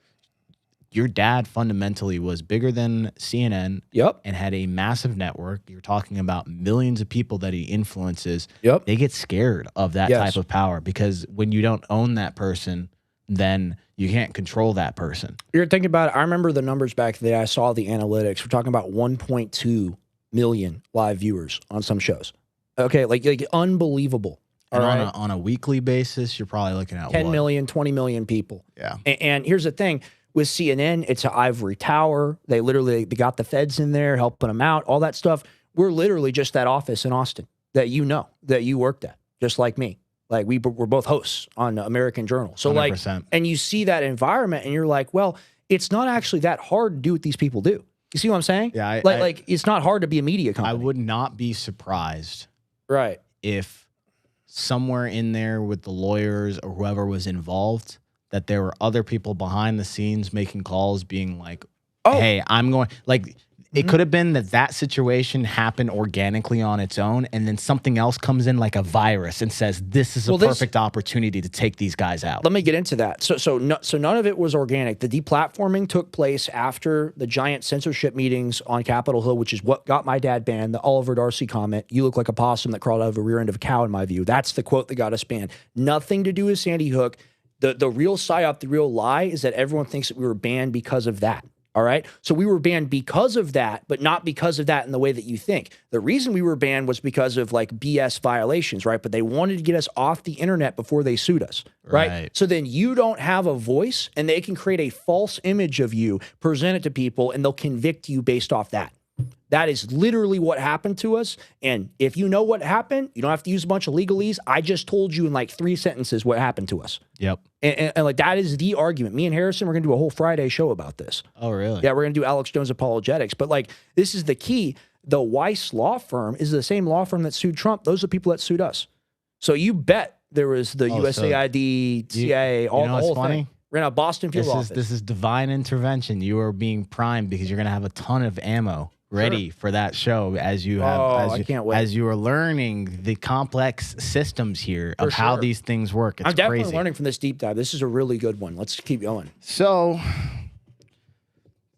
Your dad fundamentally was bigger than CNN. Yep. And had a massive network. You're talking about millions of people that he influences. Yep. They get scared of that type of power because when you don't own that person, then you can't control that person. You're thinking about it. I remember the numbers back then. I saw the analytics. We're talking about 1.2 million live viewers on some shows. Okay, like unbelievable. And on a weekly basis, you're probably looking at 10 million, 20 million people. Yeah. And here's the thing. With CNN, it's an ivory tower. They got the feds in there helping them out, all that stuff. We're literally just that office in Austin that you worked at, just like me. Like we're both hosts on American Journal. So 100%. like, and you see that environment and you're like, well, it's not actually that hard to do what these people do. You see what I'm saying? Yeah. Like it's not hard to be a media company. I would not be surprised. Right. If somewhere in there with the lawyers or whoever was involved, that there were other people behind the scenes making calls being like, hey, I'm going, like, it could have been that situation happened organically on its own, and then something else comes in like a virus and says, this is a perfect opportunity to take these guys out. Let me get into that. So none of it was organic. The deplatforming took place after the giant censorship meetings on Capitol Hill, which is what got my dad banned, the Oliver Darcy comment, you look like a possum that crawled out of the rear end of a cow, in my view. That's the quote that got us banned. Nothing to do with Sandy Hook. The real psyop, the real lie is that everyone thinks that we were banned because of that. All right. So we were banned because of that, but not because of that in the way that you think. The reason we were banned was because of like BS violations, right? But they wanted to get us off the internet before they sued us, right? So then you don't have a voice and they can create a false image of you, present it to people, and they'll convict you based off that. That is literally what happened to us. And if you know what happened, you don't have to use a bunch of legalese. I just told you in like 3 sentences what happened to us. Yep. And like that is the argument. Me and Harrison, we're going to do a whole Friday show about this. Oh, really? Yeah, we're going to do Alex Jones apologetics. But like this is the key. The Weiss law firm is the same law firm that sued Trump. Those are the people that sued us. So you bet there was the USAID, CIA, the whole thing. We're in a Boston field office. This is divine intervention. You are being primed because you're going to have a ton of ammo ready for that show as you have I can't wait. as you are learning the complex systems here of how these things work. It's I'm definitely crazy. learning from this deep dive. This is a really good one. Let's keep going. So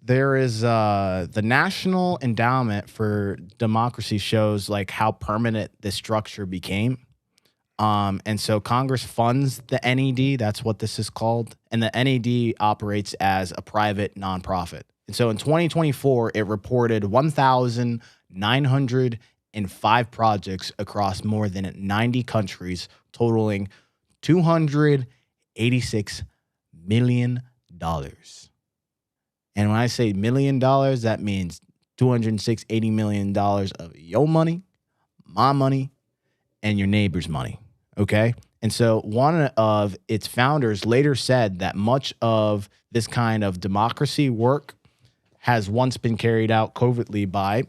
there is the National Endowment for Democracy shows like how permanent this structure became. And so Congress funds the NED. That's what this is called. And the NED operates as a private nonprofit. And so in 2024, it reported 1,905 projects across more than 90 countries, totaling $286 million. And when I say $1 million, that means $80 million of your money, my money, and your neighbor's money. Okay? And so one of its founders later said that much of this kind of democracy work has once been carried out covertly by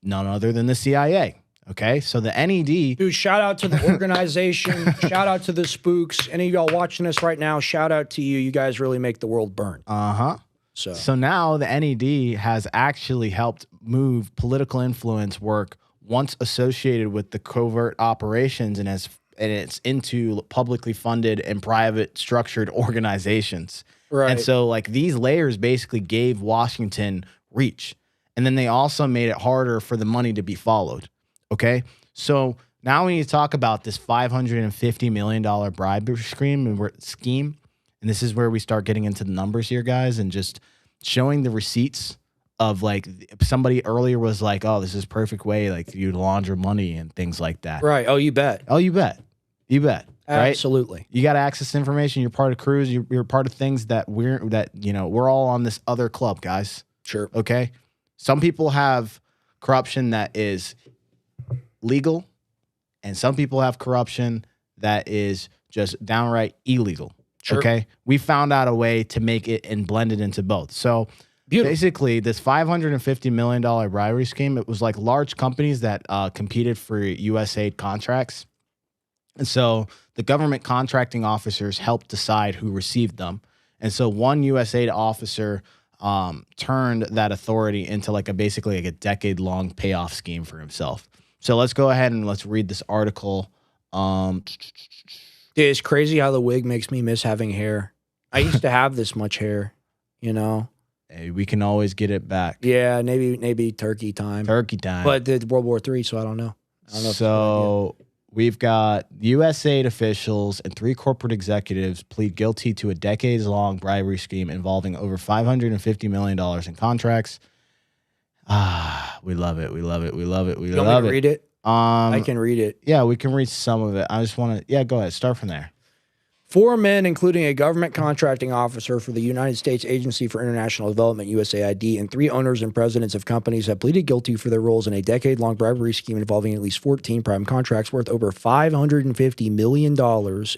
none other than the CIA. Okay, so the NED. Dude, shout out to the organization. Shout out to the spooks. Any of y'all watching this right now, shout out to you. You guys really make the world burn. Uh-huh. So now the NED has actually helped move political influence work once associated with the covert operations and it's into publicly funded and private structured organizations. Right. And so like these layers basically gave Washington reach. And then they also made it harder for the money to be followed. Okay, so now we need to talk about this $550 million bribery scheme. And this is where we start getting into the numbers here, guys, and just showing the receipts of like somebody earlier was like, oh, this is a perfect way like you launder money and things like that. Right. Oh, you bet. Oh, you bet. You bet. Right? Absolutely. You got to access information. You're part of crews. You're part of things that we're all on this other club, guys. Sure. Okay. Some people have corruption that is legal, and some people have corruption that is just downright illegal. Sure. Okay, we found out a way to make it and blend it into both. So basically, this $550 million bribery scheme, it was like large companies that competed for USAID contracts, and so the government contracting officers helped decide who received them. And so one USAID officer turned that authority into basically a decade-long payoff scheme for himself. So let's go ahead and let's read this article. Dude, it's crazy how the wig makes me miss having hair. I used to have this much hair, you know. Hey, we can always get it back. Yeah, maybe turkey time. Turkey time. But it's World War III, so I don't know. So we've got USAID officials and 3 corporate executives plead guilty to a decades-long bribery scheme involving over $550 million in contracts. We love it. We love it. We love it. We You love want me it. to read it? I can read it. Yeah, we can read some of it. I just want to, go ahead. Start from there. 4 men, including a government contracting officer for the United States Agency for International Development, USAID, and 3 owners and presidents of companies have pleaded guilty for their roles in a decade-long bribery scheme involving at least 14 prime contracts worth over $550 million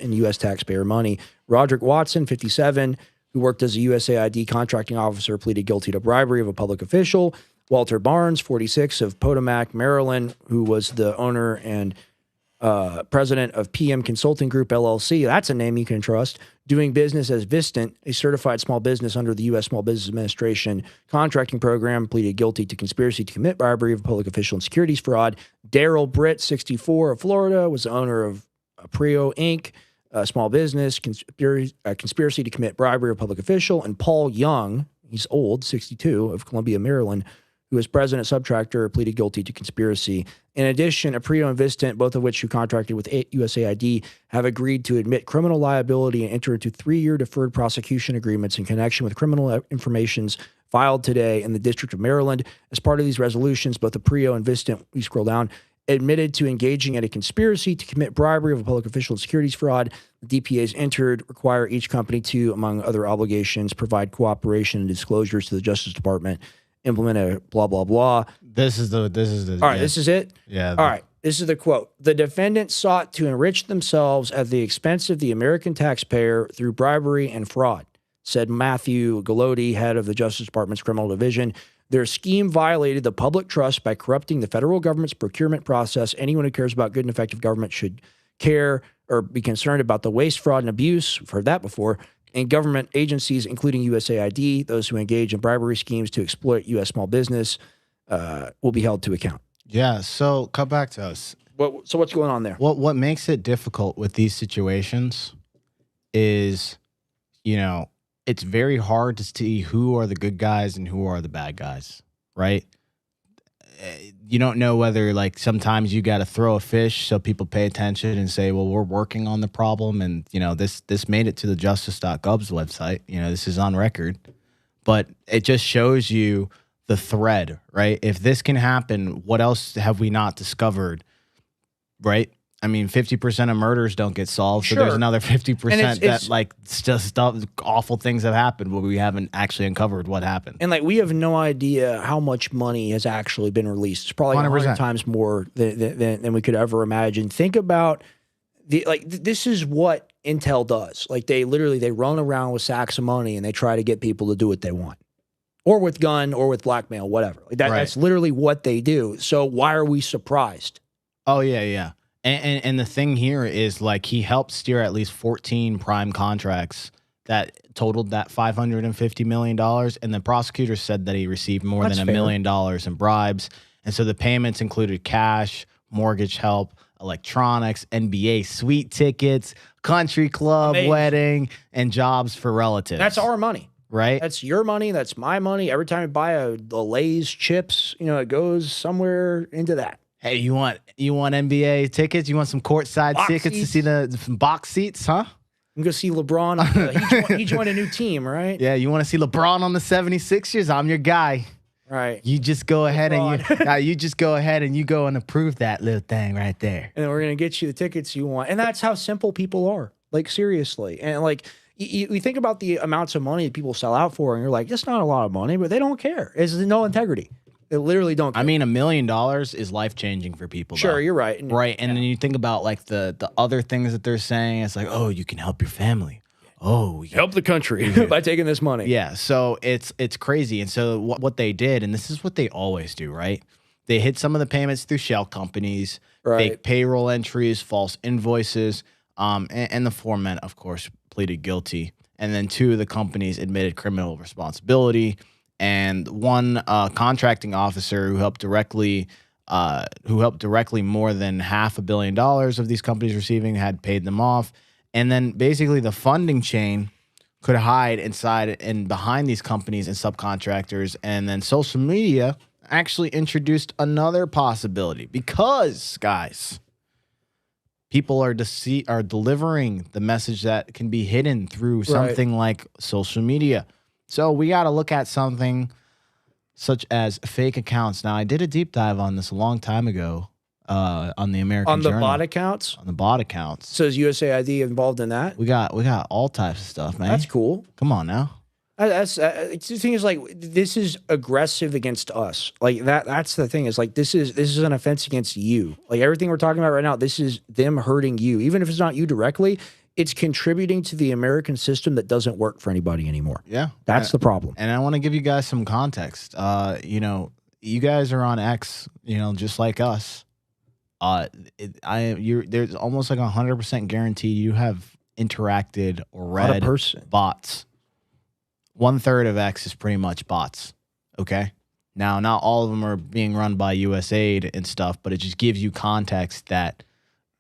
in U.S. taxpayer money. Roderick Watson, 57, who worked as a USAID contracting officer, pleaded guilty to bribery of a public official. Walter Barnes, 46, of Potomac, Maryland, who was the owner and president of PM Consulting Group, LLC. That's a name you can trust. Doing business as Vistant, a certified small business under the U.S. Small Business Administration contracting program, pleaded guilty to conspiracy to commit bribery of a public official and securities fraud. Daryl Britt, 64, of Florida, was the owner of Prio Inc., a small business, conspiracy to commit bribery of a public official. And Paul Young, he's old, 62, of Columbia, Maryland, who was president of Subtractor, pleaded guilty to conspiracy. In addition, Aprio and Vistant, both of which who contracted with USAID, have agreed to admit criminal liability and enter into 3-year deferred prosecution agreements in connection with criminal informations filed today in the District of Maryland. As part of these resolutions, both Aprio and Vistant, we scroll down, admitted to engaging in a conspiracy to commit bribery of a public official and securities fraud. The DPAs entered require each company to, among other obligations, provide cooperation and disclosures to the Justice Department, implement a blah, blah, blah. This is the. All right, this is it? Yeah. All right, this is the quote. The defendants sought to enrich themselves at the expense of the American taxpayer through bribery and fraud, said Matthew Galoti, head of the Justice Department's Criminal Division. Their scheme violated the public trust by corrupting the federal government's procurement process. Anyone who cares about good and effective government should care or be concerned about the waste, fraud, and abuse. We've heard that before. And government agencies, including USAID, those who engage in bribery schemes to exploit U.S. small business, will be held to account. Yeah, so come back to us. So what's going on there? What makes it difficult with these situations is, it's very hard to see who are the good guys and who are the bad guys, right? You don't know whether, sometimes you got to throw a fish so people pay attention and say, well, we're working on the problem. And, this made it to the justice.gov's website. This is on record. But it just shows you the thread, right? If this can happen, what else have we not discovered, right? I mean, 50% of murders don't get solved. So Sure. there's another 50% it's- that like stuff, awful things have happened where we haven't actually uncovered what happened. And like we have no idea how much money has actually been released. It's probably 100 100%. times more than we could ever imagine. Think about this is what Intel does. Like they run around with sacks of money and they try to get people to do what they want, or with gun, or with blackmail, whatever. Like that's literally what they do. So why are we surprised? Oh yeah, yeah. And the thing here is like he helped steer at least 14 prime contracts that totaled that $550 million. And the prosecutor said that he received more than $1 million in bribes. And so the payments included cash, mortgage help, electronics, NBA suite tickets, country club, wedding, and jobs for relatives. That's our money. Right? That's your money. That's my money. Every time you buy a Lay's chips, it goes somewhere into that. Hey, you want NBA tickets? You want some courtside tickets to see some box seats, huh? I'm going to see LeBron. He joined a new team, right? Yeah, you want to see LeBron on the 76ers? I'm your guy. Right. You just go ahead and you go and approve that little thing right there. And then we're going to get you the tickets you want. And that's how simple people are. Like, seriously. And like, you think about the amounts of money that people sell out for, and you're like, that's not a lot of money, but they don't care. There's no integrity. They literally don't care. I mean, $1 million is life-changing for people. Sure, though. you're right. Right. And then you think about like the other things that they're saying. It's like, oh, you can help your family. Oh, help the country by taking this money. Yeah. So it's crazy. And so what they did, and this is what they always do, right? They hid some of the payments through shell companies, fake payroll entries, false invoices, and the four men, of course, pleaded guilty. And then 2 of the companies admitted criminal responsibility. And one contracting officer who helped directly more than $500 million of these companies receiving had paid them off. And then basically the funding chain could hide inside and behind these companies and subcontractors. And then social media actually introduced another possibility because, guys, people are delivering the message that can be hidden through something like social media. So we got to look at something such as fake accounts. Now, I did a deep dive on this a long time ago on the American Journal. bot accounts? On the bot accounts. So is USAID involved in that? We got all types of stuff, man. That's cool. Come on now. The thing is, like, this is aggressive against us. Like that's the thing is, like, this is an offense against you. Like everything we're talking about right now, this is them hurting you. Even if it's not you directly, it's contributing to the American system that doesn't work for anybody anymore. Yeah. That's the problem. And I want to give you guys some context. You guys are on X, just like us. There's almost like 100% guarantee you have interacted or read bots. 1/3 of X is pretty much bots. Okay. Now, not all of them are being run by USAID and stuff, but it just gives you context that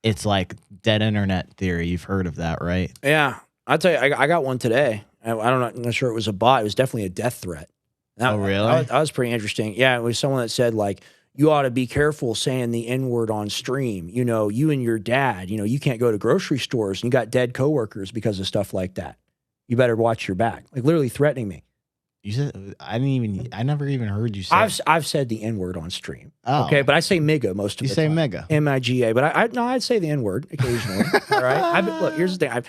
it's like dead internet theory. You've heard of that, right? Yeah. I'll tell you, I got one today. I'm not sure it was a bot. It was definitely a death threat. Oh, really? That was pretty interesting. Yeah, it was someone that said, like, you ought to be careful saying the N-word on stream. You and your dad, you can't go to grocery stores and you got dead coworkers because of stuff like that. You better watch your back. Like, literally threatening me. You said I never even heard you say. I've said the N-word on stream. Oh. Okay, but I say MIGA most of the time. You say MIGA. M-I-G-A. But I'd say the N-word occasionally. All right. Look, here's the thing.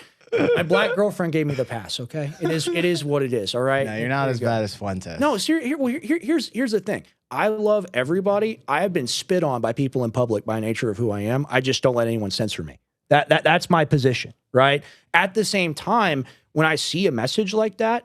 My black girlfriend gave me the pass. Okay, it is what it is. All right. No, you're not as bad as Fuentes. No, here's the thing. I love everybody. I have been spit on by people in public by nature of who I am. I just don't let anyone censor me. That's my position. Right. At the same time, when I see a message like that,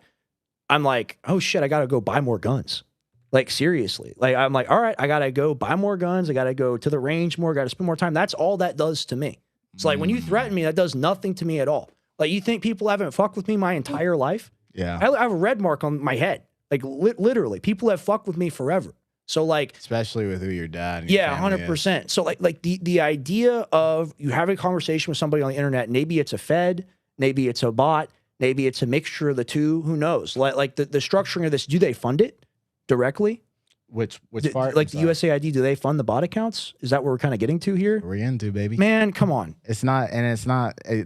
I'm like, oh shit, I got to go buy more guns. Like, seriously. Like, I'm like, all right, I got to go buy more guns. I got to go to the range more. Got to spend more time. That's all that does to me. It's like when you threaten me, that does nothing to me at all. Like, you think people haven't fucked with me my entire life? Yeah. I have a red mark on my head. Like, literally, people have fucked with me forever. So, like, especially with who your dad and your yeah, 100%. So, like the idea of you having a conversation with somebody on the internet, maybe it's a Fed, maybe it's a bot, maybe it's a mixture of the two. Who knows? Like the structuring of this, do they fund it directly? Which part? Like the USAID, do they fund the bot accounts? Is that what we're kind of getting to here? We're into, baby. Man, come on. It's not,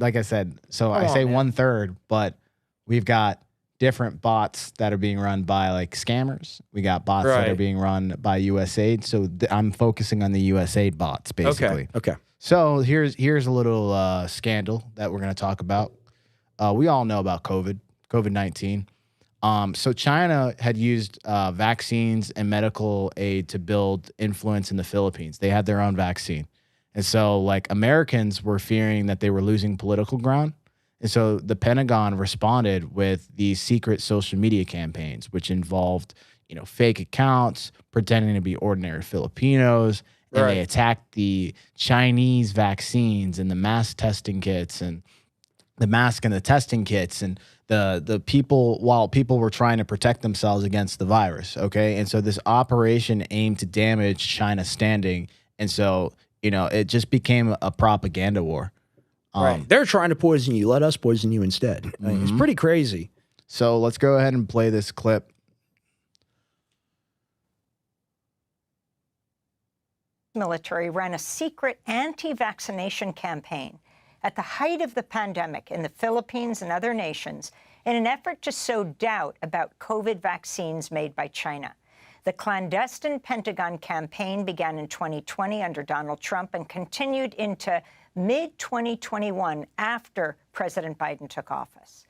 like I said, so I say 1/3, but we've got different bots that are being run by like scammers. We got bots that are being run by USAID. So I'm focusing on the USAID bots, basically. Okay. So here's a little scandal that we're going to talk about. We all know about COVID-19. So China had used vaccines and medical aid to build influence in the Philippines. They had their own vaccine. And so like Americans were fearing that they were losing political ground. And so the Pentagon responded with these secret social media campaigns, which involved, fake accounts, pretending to be ordinary Filipinos. And they attacked the Chinese vaccines and the mass testing kits and the mask and the testing kits and the people, while people were trying to protect themselves against the virus. Okay. And so this operation aimed to damage China's standing. And so, it just became a propaganda war. Right. They're trying to poison you. Let us poison you instead. It's pretty crazy. So let's go ahead and play this clip. Military ran a secret anti-vaccination campaign at the height of the pandemic in the Philippines and other nations in an effort to sow doubt about COVID vaccines made by China. The clandestine Pentagon campaign began in 2020 under Donald Trump and continued into mid-2021 after President Biden took office.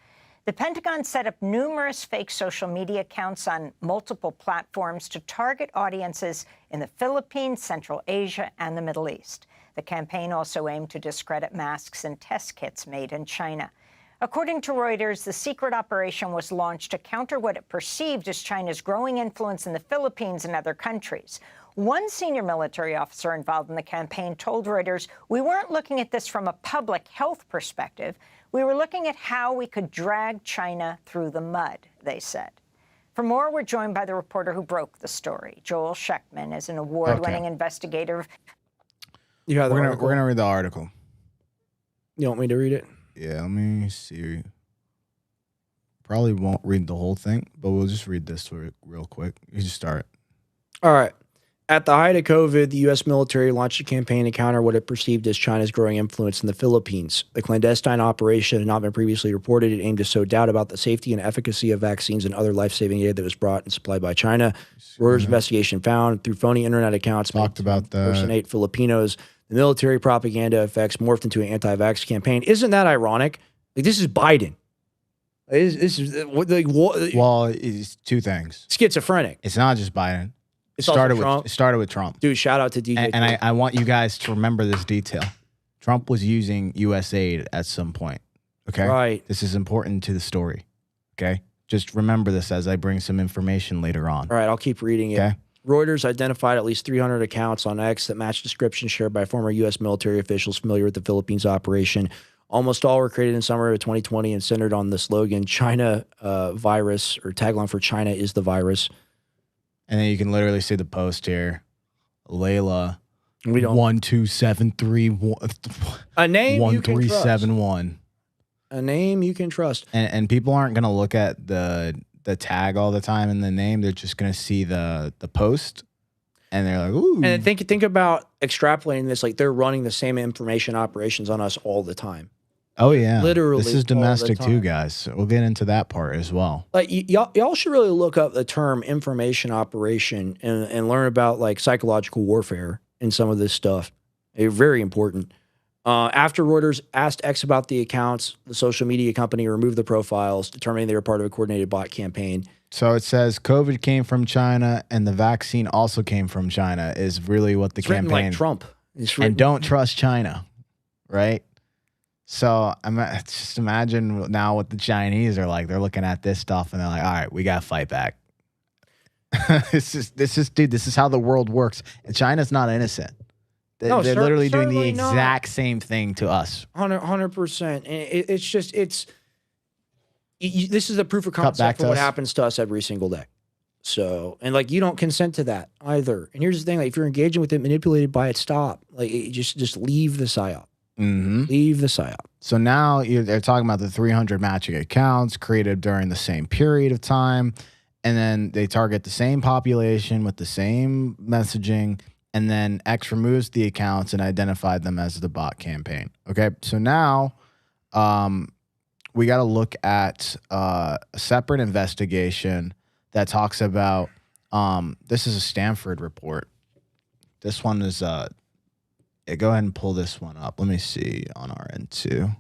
The Pentagon set up numerous fake social media accounts on multiple platforms to target audiences in the Philippines, Central Asia, and the Middle East. The campaign also aimed to discredit masks and test kits made in China. According to Reuters, the secret operation was launched to counter what it perceived as China's growing influence in the Philippines and other countries. One senior military officer involved in the campaign told Reuters, "We weren't looking at this from a public health perspective. We were looking at how we could drag China through the mud," they said. For more, we're joined by the reporter who broke the story. Joel Schechtman is an award-winning investigator. We're gonna read the article. You want me to read it? Yeah, let me see. Probably won't read the whole thing, but we'll just read this real quick. You just start. All right. At the height of COVID, the U.S. military launched a campaign to counter what it perceived as China's growing influence in the Philippines. The clandestine operation had not been previously reported. It aimed to sow doubt about the safety and efficacy of vaccines and other life-saving aid that was brought and supplied by China. Reuters investigation found through phony internet accounts talked about that. Impersonate Filipinos. The military propaganda effects morphed into an anti-vax campaign. Isn't that ironic? Like, this is Biden. This is well, it's two things. Schizophrenic. It's not just Biden. It started with Trump. Dude, shout out to DJ. And I want you guys to remember this detail. Trump was using USAID at some point. Okay? Right. This is important to the story. Okay? Just remember this as I bring some information later on. All right, I'll keep reading it. Okay? Reuters identified at least 300 accounts on X that matched descriptions shared by former U.S. military officials familiar with the Philippines operation. Almost all were created in summer of 2020 and centered on the slogan, China virus, or tagline for China is the virus. And then you can literally see the post here. Layla, we don't 12731. A name 1371. A name you can trust. And people aren't gonna look at the tag all the time in the name. They're just gonna see the post, and they're like, ooh. And think about extrapolating this. Like, they're running the same information operations on us all the time. Oh yeah, literally. This is domestic too, guys. So we'll get into that part as well. Like, y'all should really look up the term information operation and learn about like psychological warfare and some of this stuff. It's very important. After Reuters asked X about the accounts, the social media company removed the profiles, determining they were part of a coordinated bot campaign. So it says COVID came from China and the vaccine also came from China is really what the It's campaign. written like Trump. And don't trust China, right? So just imagine now what the Chinese are like. They're looking at this stuff and they're like, all right, we got to fight back. This is how the world works. And China's not innocent. They're literally doing the exact same thing to us. 100%. It's just, this is the proof of concept for what happens to us every single day. So, and like, you don't consent to that either. And here's the thing, like, if you're engaging with it, manipulated by it, stop. Like, just leave the psyop. Leave the psyop. So now they're talking about the 300 matching accounts created during the same period of time. And then they target the same population with the same messaging. And then X removes the accounts and identified them as the bot campaign. Okay, so now we got to look at a separate investigation that talks about, this is a Stanford report. This one is Yeah, go ahead and pull this one up. Let me see on our end too.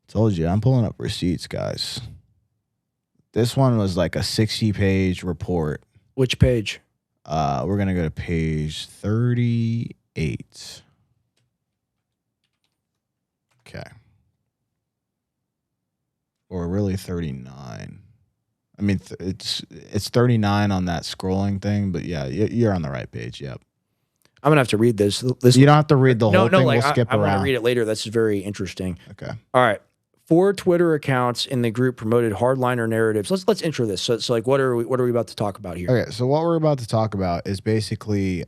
Told you, I'm pulling up receipts, guys. This one was like a 60-page report. Which page? We're gonna go to page 38. Okay. Or really 39. I mean, it's 39 on that scrolling thing, but yeah, you're on the right page. Yep. I'm gonna have to read this. You don't have to read the whole thing. Like, we'll skip I want around. to read it later. That's very interesting. Okay. All right. 4 Twitter accounts in the group promoted hardliner narratives. Let's intro this. So like, what are we about to talk about here? Okay, so what we're about to talk about is basically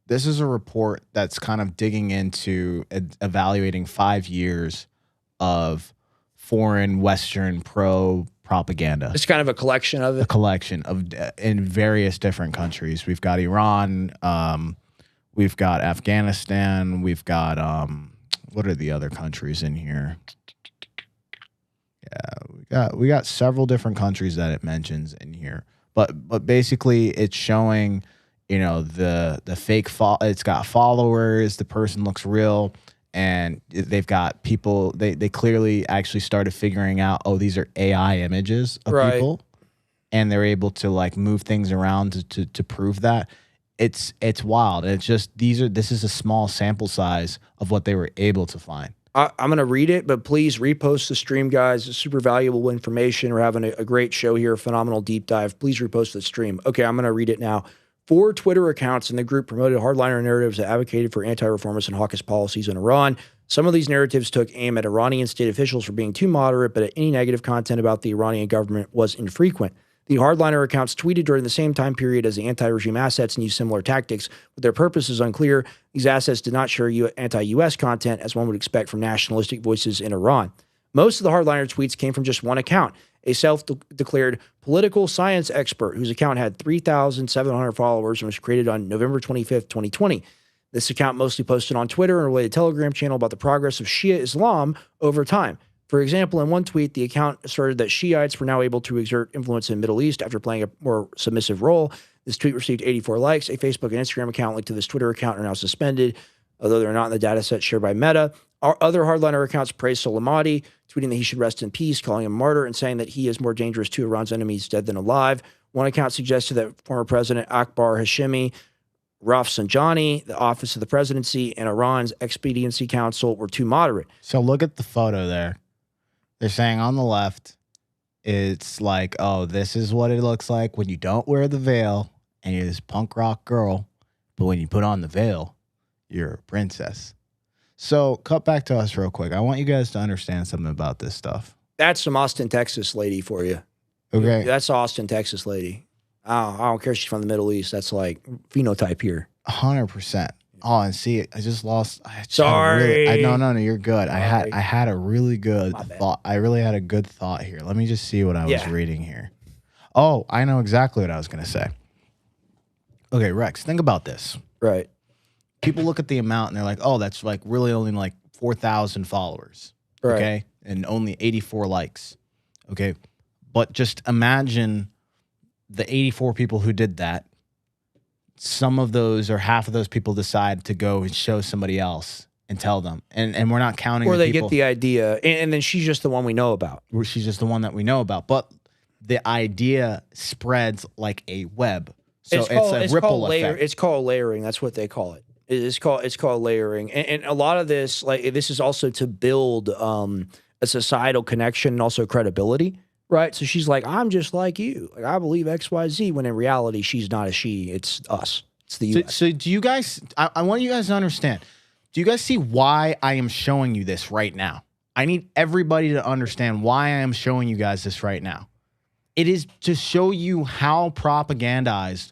this is a report that's kind of digging into evaluating 5 years of foreign Western pro propaganda. It's kind of a collection of it. A collection of in various different countries. We've got Iran, we've got Afghanistan, we've got what are the other countries in here? Yeah, we got several different countries that it mentions in here. But basically it's showing, you know, the fake it's got followers, the person looks real, and they've got people they clearly actually started figuring out, oh, these are AI images of people, and they're able to like move things around to prove that. It's wild. It's just this is a small sample size of what they were able to find. I'm going to read it, but please repost the stream, guys. It's super valuable information. We're having a great show here, a phenomenal deep dive. Please repost the stream. Okay, I'm going to read it now. 4 Twitter accounts in the group promoted hardliner narratives that advocated for anti-reformist and hawkish policies in Iran. Some of these narratives took aim at Iranian state officials for being too moderate, but any negative content about the Iranian government was infrequent. The hardliner accounts tweeted during the same time period as the anti-regime assets and used similar tactics, but their purpose is unclear. These assets did not share anti-U.S. content, as one would expect from nationalistic voices in Iran. Most of the hardliner tweets came from just one account, a self-declared political science expert whose account had 3,700 followers and was created on November 25th, 2020. This account mostly posted on Twitter and a related Telegram channel about the progress of Shia Islam over time. For example, in one tweet, the account asserted that Shiites were now able to exert influence in the Middle East after playing a more submissive role. This tweet received 84 likes. A Facebook and Instagram account linked to this Twitter account are now suspended, although they're not in the data set shared by Meta. Our other hardliner accounts praised Soleimani, tweeting that he should rest in peace, calling him a martyr, and saying that he is more dangerous to Iran's enemies dead than alive. One account suggested that former President Akbar Hashemi, Rafsanjani, the Office of the Presidency, and Iran's Expediency Council were too moderate. So look at the photo there. They're saying on the left, it's like, oh, this is what it looks like when you don't wear the veil and you're this punk rock girl. But when you put on the veil, you're a princess. So cut back to us real quick. I want you guys to understand something about this stuff. That's some Austin, Texas lady for you. Okay. That's Austin, Texas lady. I don't care if she's from the Middle East. That's like phenotype here. 100%. Oh, and see, I just lost. Sorry. No, you're good. I had a really good thought. I really had a good thought here. Let me just see what I was reading here. Oh, I know exactly what I was going to say. Okay, Rex, think about this. Right. People look at the amount and they're like, oh, that's like really only like 4,000 followers. Right. Okay. And only 84 likes. Okay. But just imagine the 84 people who did that. Some of those or half of those people decide to go and show somebody else and tell them. And we're not counting or the they people. get the idea. And then she's just the one we know about. She's just the one that we know about. But the idea spreads like a web. So it's a ripple effect. It's called layering. That's what they call it. It's called layering. And a lot of this, like this is also to build a societal connection and also credibility. Right. So she's like, I'm just like you. Like, I believe XYZ, when in reality, she's not a she. It's us. It's the US. So do you guys, I want you guys to understand, do you guys see why I am showing you this right now? I need everybody to understand why I am showing you guys this right now. It is to show you how propagandized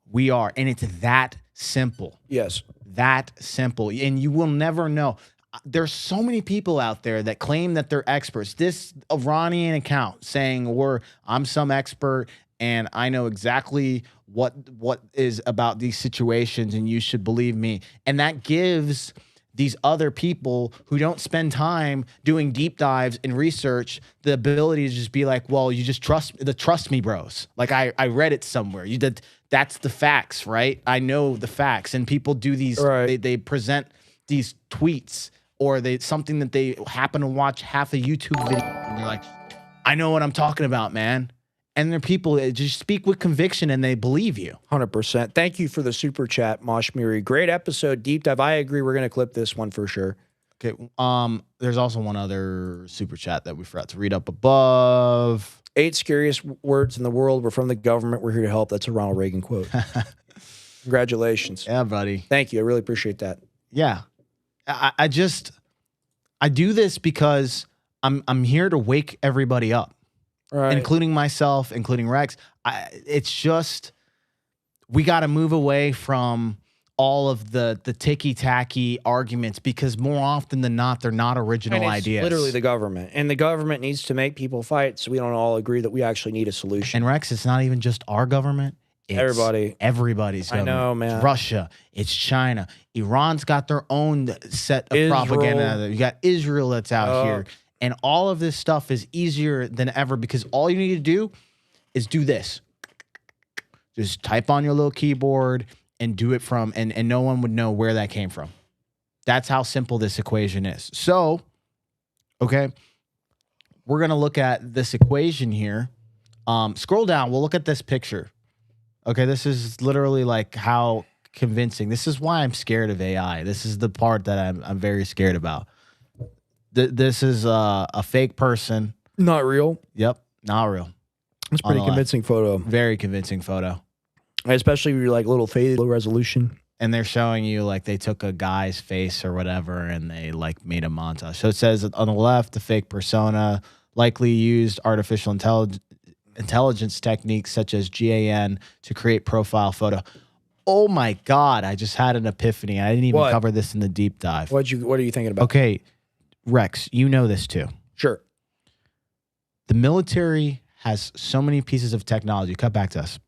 we are. And it's that simple. Yes. That simple. And you will never know. There's so many people out there that claim that they're experts. This Iranian account saying, I'm some expert and I know exactly what is about these situations and you should believe me. And that gives these other people who don't spend time doing deep dives and research the ability to just be like, well, you just trust me, bros. Like I read it somewhere. That's the facts, right? I know the facts. And people do these, they present these tweets or something that they happen to watch half a YouTube video and they're like, I know what I'm talking about, man. And there are people that just speak with conviction and they believe you. 100%. Thank you for the super chat, Moshmiri. Great episode, deep dive. I agree. We're going to clip this one for sure. Okay. There's also one other super chat that we forgot to read up above. 8 scariest words in the world were from the government. We're here to help. That's a Ronald Reagan quote. Congratulations. Yeah, buddy. Thank you. I really appreciate that. Yeah. I do this because I'm here to wake everybody up. Right. Including myself, including Rex. It's just, we got to move away from all of the ticky-tacky arguments because more often than not, they're not original ideas. Literally the government. And the government needs to make people fight so we don't all agree that we actually need a solution. And Rex, it's not even just our government. It's everybody's government. I know, man. It's Russia. It's China. Iran's got their own set of propaganda. You got Israel that's out here. And all of this stuff is easier than ever because all you need to do is do this. Just type on your little keyboard and do it from, and no one would know where that came from. That's how simple this equation is. So, okay, we're going to look at this equation here. Scroll down. We'll look at this picture. Okay, this is literally like how convincing. This is why I'm scared of AI. This is the part that I'm very scared about. This is a fake person. Not real. Yep, not real. It's a pretty convincing photo. Very convincing photo. Especially if you're like little faded, low resolution. And they're showing you like they took a guy's face or whatever and they like made a montage. So it says on the left, the fake persona likely used artificial intelligence techniques such as GAN to create profile photo. Oh my God, I just had an epiphany. I didn't even cover this in the deep dive. What are you thinking about? Okay, Rex, you know this too. Sure. The military has so many pieces of technology. Cut back to us.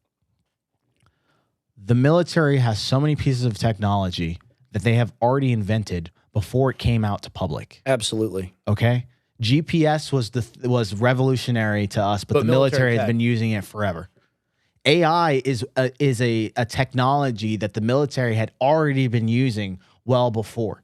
The military has so many pieces of technology that they have already invented before it came out to public. Absolutely. Okay? GPS was revolutionary to us, but the military has been using it forever. AI is a technology that the military had already been using well before.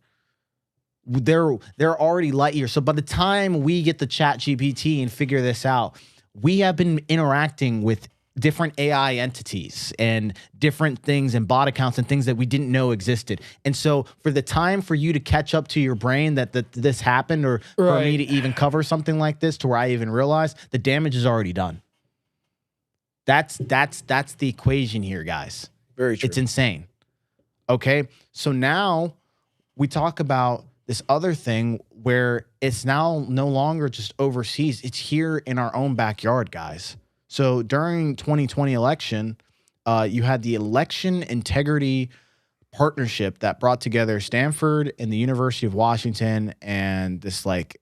They're already light years. So by the time we get the Chat GPT and figure this out, we have been interacting with different AI entities and different things and bot accounts and things that we didn't know existed. And so for the time for you to catch up to your brain that this happened or for me to even cover something like this to where I even realized the damage is already done. That's the equation here, guys. Very true. It's insane. Okay. So now we talk about this other thing where it's now no longer just overseas. It's here in our own backyard, guys. So during 2020 election, you had the Election Integrity Partnership that brought together Stanford and the University of Washington and this like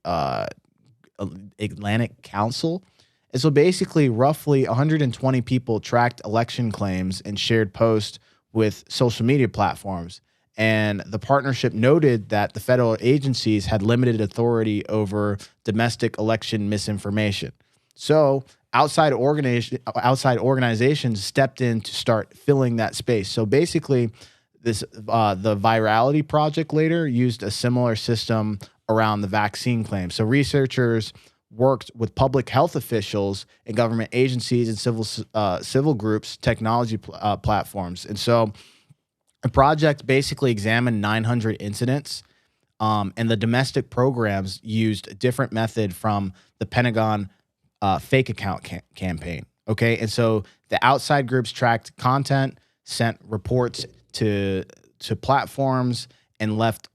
Atlantic Council. And so basically roughly 120 people tracked election claims and shared posts with social media platforms. And the partnership noted that the federal agencies had limited authority over domestic election misinformation. So outside organizations stepped in to start filling that space. So basically, the Virality Project later used a similar system around the vaccine claims. So researchers worked with public health officials and government agencies and civil groups, technology platforms. And so the project basically examined 900 incidents, and the domestic programs used a different method from the Pentagon fake account campaign. Okay. And so the outside groups tracked content, sent reports to platforms, and left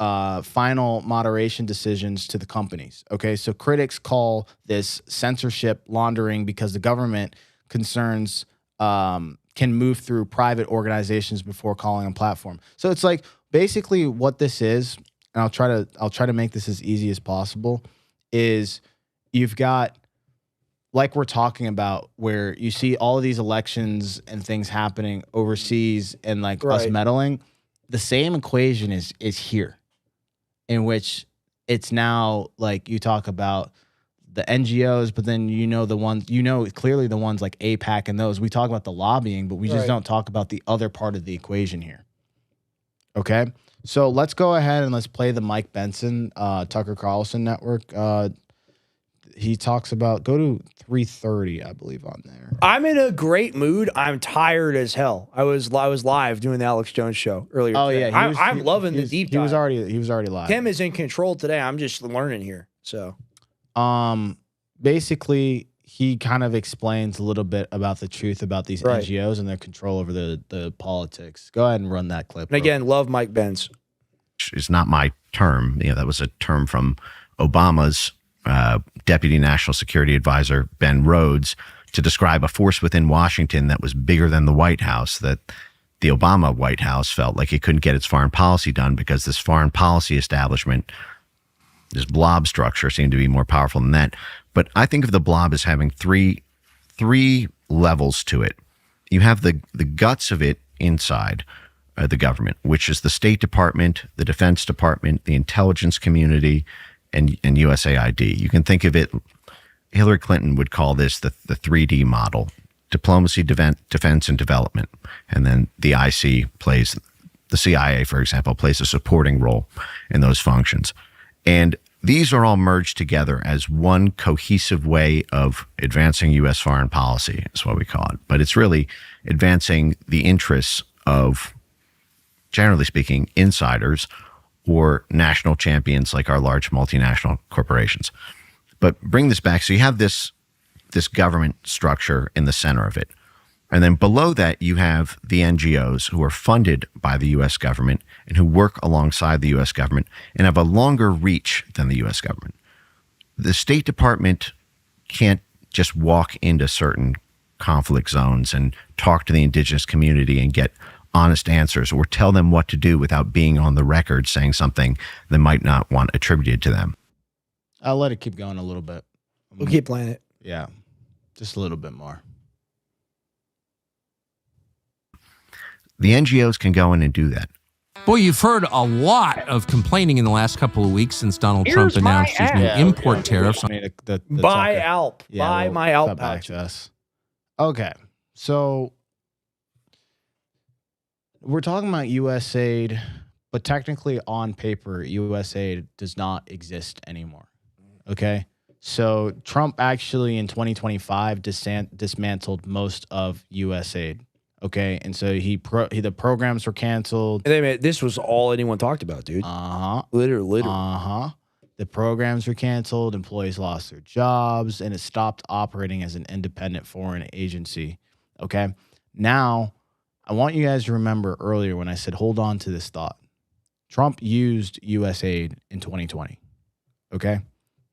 final moderation decisions to the companies. Okay. So critics call this censorship laundering because the government concerns can move through private organizations before calling a platform. So it's like basically what this is, and I'll try to make this as easy as possible, is you've got, like we're talking about, where you see all of these elections and things happening overseas and like us meddling. The same equation is here. in which it's now like you talk about the NGOs, but then the ones, clearly the ones like AIPAC and those. We talk about the lobbying, but we just don't talk about the other part of the equation here. Okay? So let's go ahead and let's play the Mike Benson, Tucker Carlson network. He talks about, go to 3:30, I believe, on there. I'm in a great mood. I'm tired as hell. I was live doing the Alex Jones show earlier. Oh today. yeah, I'm loving the deep dive. He was already live. Tim is in control today. I'm just learning here. So, basically, he kind of explains a little bit about the truth about these NGOs and their control over the politics. Go ahead and run that clip. And again, love Mike Benz. It's not my term. That was a term from Obama's Deputy National Security Advisor, Ben Rhodes, to describe a force within Washington that was bigger than the White House, that the Obama White House felt like it couldn't get its foreign policy done because this foreign policy establishment, this blob structure, seemed to be more powerful than that. But I think of the blob as having three levels to it. You have the guts of it inside the government, which is the State Department, the Defense Department, the intelligence community, and USAID. You can think of it, Hillary Clinton would call this the 3D model: diplomacy, defense, and development. And then the the CIA, for example, plays a supporting role in those functions. And these are all merged together as one cohesive way of advancing U.S. foreign policy, is what we call it. But it's really advancing the interests of, generally speaking, insiders or national champions like our large multinational corporations. But bring this back. So you have this government structure in the center of it. And then below that, you have the NGOs who are funded by the U.S. government and who work alongside the U.S. government and have a longer reach than the U.S. government. The State Department can't just walk into certain conflict zones and talk to the indigenous community and get honest answers or tell them what to do without being on the record saying something they might not want attributed to them. I'll let it keep going a little bit. We'll keep playing it. Yeah, just a little bit more. The NGOs can go in and do that. Boy, you've heard a lot of complaining in the last couple of weeks since Donald Trump announced his new import tariffs. Buy Alp. Buy my Alp pouch. Okay, so we're talking about USAID, but technically on paper, USAID does not exist anymore. Okay, so Trump actually in 2025 dismantled most of USAID. Okay, and so the programs were canceled. This was all anyone talked about, dude. Literally. The programs were canceled. Employees lost their jobs, and it stopped operating as an independent foreign agency. Okay, now I want you guys to remember earlier when I said hold on to this thought. Trump used USAID in 2020. Okay,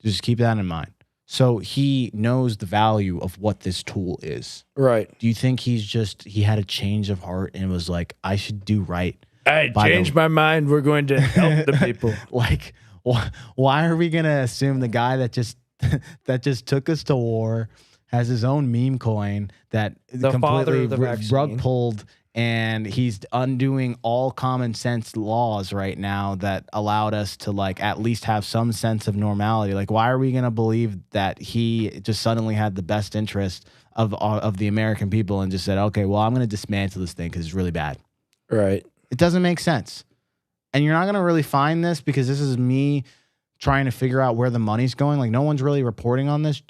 just keep that in mind. So he knows the value of what this tool is. Right. Do you think he had a change of heart and was like, I should do right? I changed my mind. We're going to help the people. Like, why are we going to assume the guy that just took us to war has his own meme coin that completely rug pulled, and he's undoing all common sense laws right now that allowed us to like at least have some sense of normality? Like, why are we going to believe that he just suddenly had the best interest of the American people and just said, okay, well, I'm going to dismantle this thing because it's really bad. Right. It doesn't make sense. And you're not going to really find this because this is me trying to figure out where the money's going. Like, no one's really reporting on this.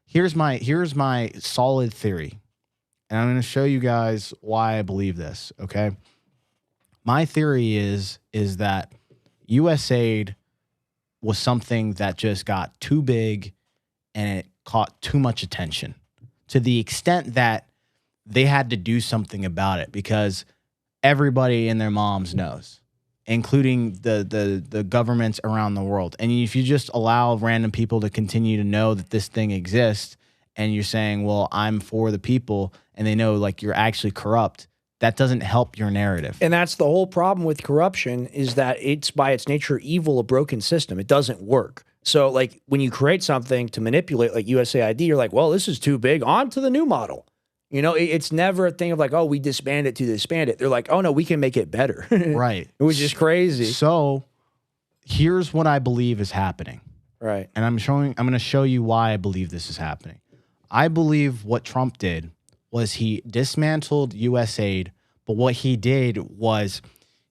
Here's my solid theory. And I'm going to show you guys why I believe this, okay? My theory is that USAID was something that just got too big and it caught too much attention to the extent that they had to do something about it because everybody and their moms knows, including the governments around the world. And if you just allow random people to continue to know that this thing exists and you're saying, well, I'm for the people, and they know like you're actually corrupt, that doesn't help your narrative. And that's the whole problem with corruption, is that it's by its nature evil, a broken system. It doesn't work. So like when you create something to manipulate like USAID, you're like, well, this is too big, on to the new model. You know, it's never a thing of like, oh, we disband it to disband it. They're like, oh no, we can make it better. Right. Which is crazy. So here's what I believe is happening. Right. And I'm going to show you why I believe this is happening. I believe what Trump did was he dismantled USAID, but what he did was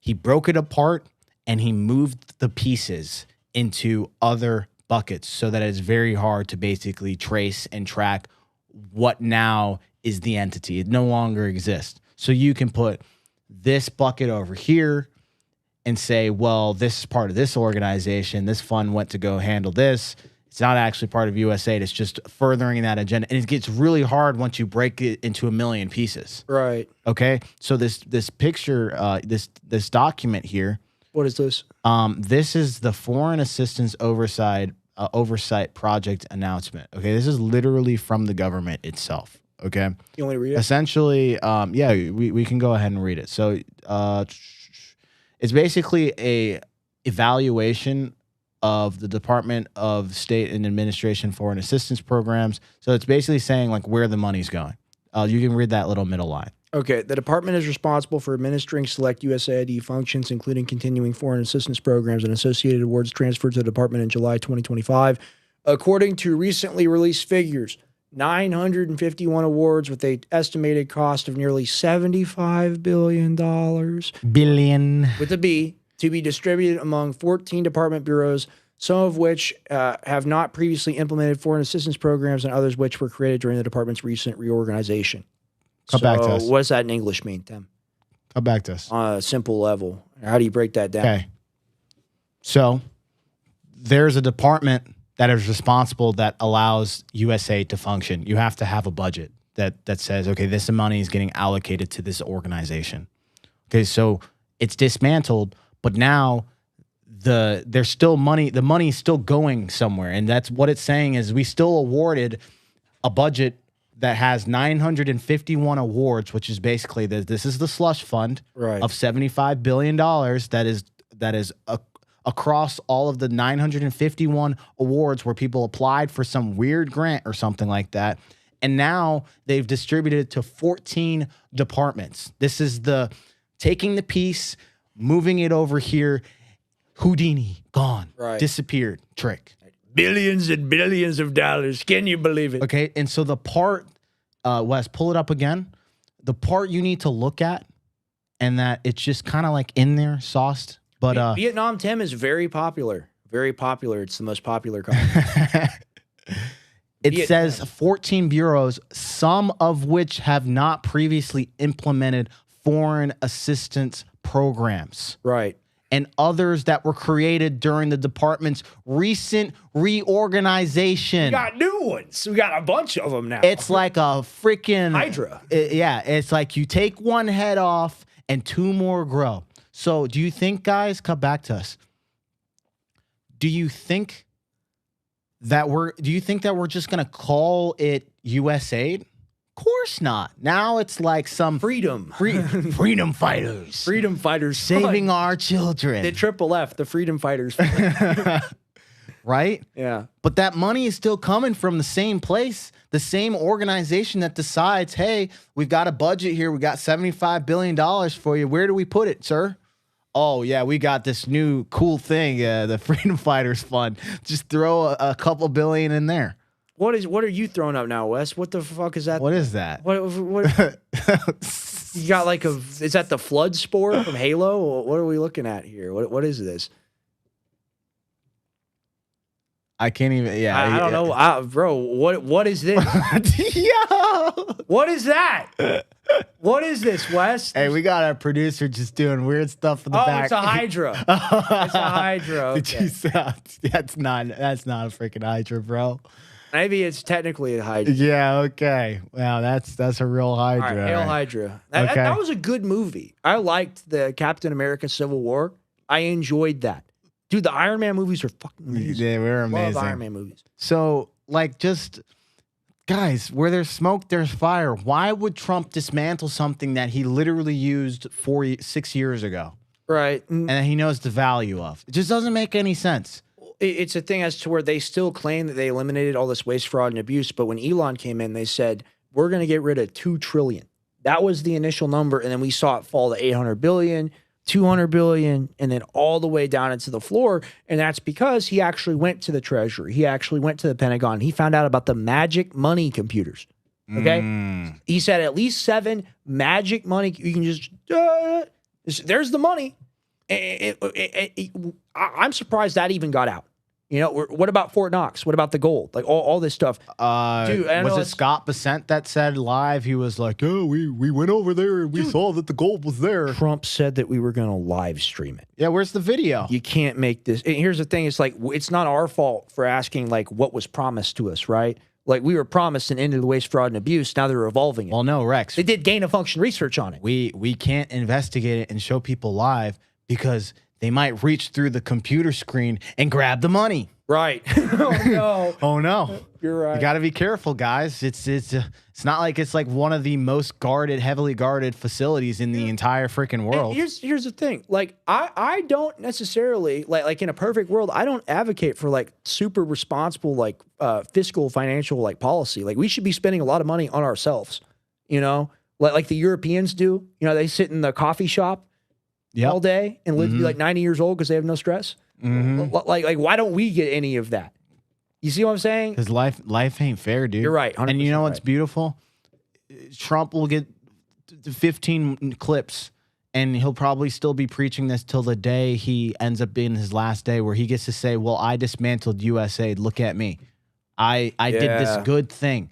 he broke it apart and he moved the pieces into other buckets so that it's very hard to basically trace and track what now is the entity. It no longer exists. So you can put this bucket over here and say, well, this is part of this organization. This fund went to go handle this. It's not actually part of USAID. It's just furthering that agenda. And it gets really hard once you break it into a million pieces. Right. Okay. So this picture, this document here. What is this? This is the Foreign Assistance Oversight Project announcement. Okay. This is literally from the government itself. Okay. You want me to read it? Essentially, yeah, we can go ahead and read it. So it's basically a evaluation of the Department of State and Administration Foreign Assistance Programs. So it's basically saying like where the money's going. You can read that little middle line. Okay. The department is responsible for administering select USAID functions, including continuing foreign assistance programs and associated awards transferred to the department in July 2025. According to recently released figures, 951 awards with an estimated cost of nearly $75 billion. Billion. With a B, to be distributed among 14 department bureaus, some of which have not previously implemented foreign assistance programs and others which were created during the department's recent reorganization. Come back to us. What does that in English mean, Tim? Come back to us. On a simple level. How do you break that down? Okay. So there's a department that is responsible that allows USAID to function. You have to have a budget that says, okay, this money is getting allocated to this organization. Okay, so it's dismantled, but now there's still money. The money is still going somewhere, and that's what it's saying is we still awarded a budget that has 951 awards, which is basically this is the slush fund of $75 billion that is across all of the 951 awards where people applied for some weird grant or something like that. And now they've distributed it to 14 departments. This is the taking the piece, moving it over here. Houdini, gone, disappeared, trick. Billions and billions of dollars. Can you believe it? Okay, and so the part, Wes, pull it up again. The part you need to look at, and that it's just kind of like in there, sauced. But Vietnam, Tim, is very popular. Very popular. It's the most popular country. It says 14 bureaus, some of which have not previously implemented foreign assistance programs. Right. And others that were created during the department's recent reorganization. We got new ones. We got a bunch of them now. It's like a freaking Hydra. Yeah, it's like you take one head off and two more grow. So do you think, guys, come back to us. Do you think that we're just gonna call it USAID? Of course not. Now it's like some freedom fighters. Freedom fighters saving our children. The Triple F, the freedom fighters. Right? Yeah. But that money is still coming from the same place, the same organization that decides, hey, we've got a budget here. We got $75 billion for you. Where do we put it, sir? Oh, yeah, we got this new cool thing, the Freedom Fighters Fund. Just throw a couple billion in there. What are you throwing up now, Wes? What the fuck is that? What is that? What you got is that the flood spore from Halo? What are we looking at here? What is this? I can't even. Yeah, I don't know, bro. What is this? Yo, what is that? What is this, Wes? Hey, we got our producer just doing weird stuff in the back. Oh, it's a Hydra. It's a Hydra. Okay. Did you say that's not a freaking Hydra, bro? Maybe it's technically a Hydra. Yeah. Okay. Wow, that's a real Hydra. All right, Hail Hydra. That was a good movie. I liked the Captain America Civil War. I enjoyed that. Dude, the Iron Man movies are fucking amazing. They were amazing. Love Iron Man movies. So, like, just guys, where there's smoke, there's fire. Why would Trump dismantle something that he literally used 6 years ago? Right. And that he knows the value of. It just doesn't make any sense. It's a thing as to where they still claim that they eliminated all this waste, fraud, and abuse. But when Elon came in, they said, we're going to get rid of $2 trillion. That was the initial number. And then we saw it fall to $800 billion, 200 billion, and then all the way down into the floor. And that's because he actually went to the Treasury. He actually went to the Pentagon. He found out about the magic money computers. Okay. He said at least 7 magic money. You can just, there's the money. I'm surprised that even got out. You know, what about Fort Knox? What about the gold? Like all this stuff. Dude, was it Scott Bessent that said live? He was like, "Oh, we went over there and we saw that the gold was there." Trump said that we were going to live stream it. Yeah, where's the video? You can't make this. And here's the thing: it's like it's not our fault for asking like what was promised to us, right? Like we were promised an end to the waste, fraud, and abuse. Now they're evolving it. Well, no, Rex. They did gain of function research on it. We can't investigate it and show people live because they might reach through the computer screen and grab the money. Right. Oh no. Oh no. You're right. You got to be careful, guys. It's not like it's like one of the most guarded, heavily guarded facilities in the entire freaking world. And here's the thing. Like I don't necessarily like in a perfect world, I don't advocate for like super responsible like fiscal financial like policy. Like we should be spending a lot of money on ourselves, you know? Like the Europeans do. You know, they sit in the coffee shop all day and live to be like 90 years old because they have no stress. Like why don't we get any of that? You see what I'm saying? Because life ain't fair, dude. You're right. And you know what's beautiful? Trump will get 15 clips, and he'll probably still be preaching this till the day he ends up being his last day, where he gets to say, "Well, I dismantled USAID. Look at me. I did this good thing."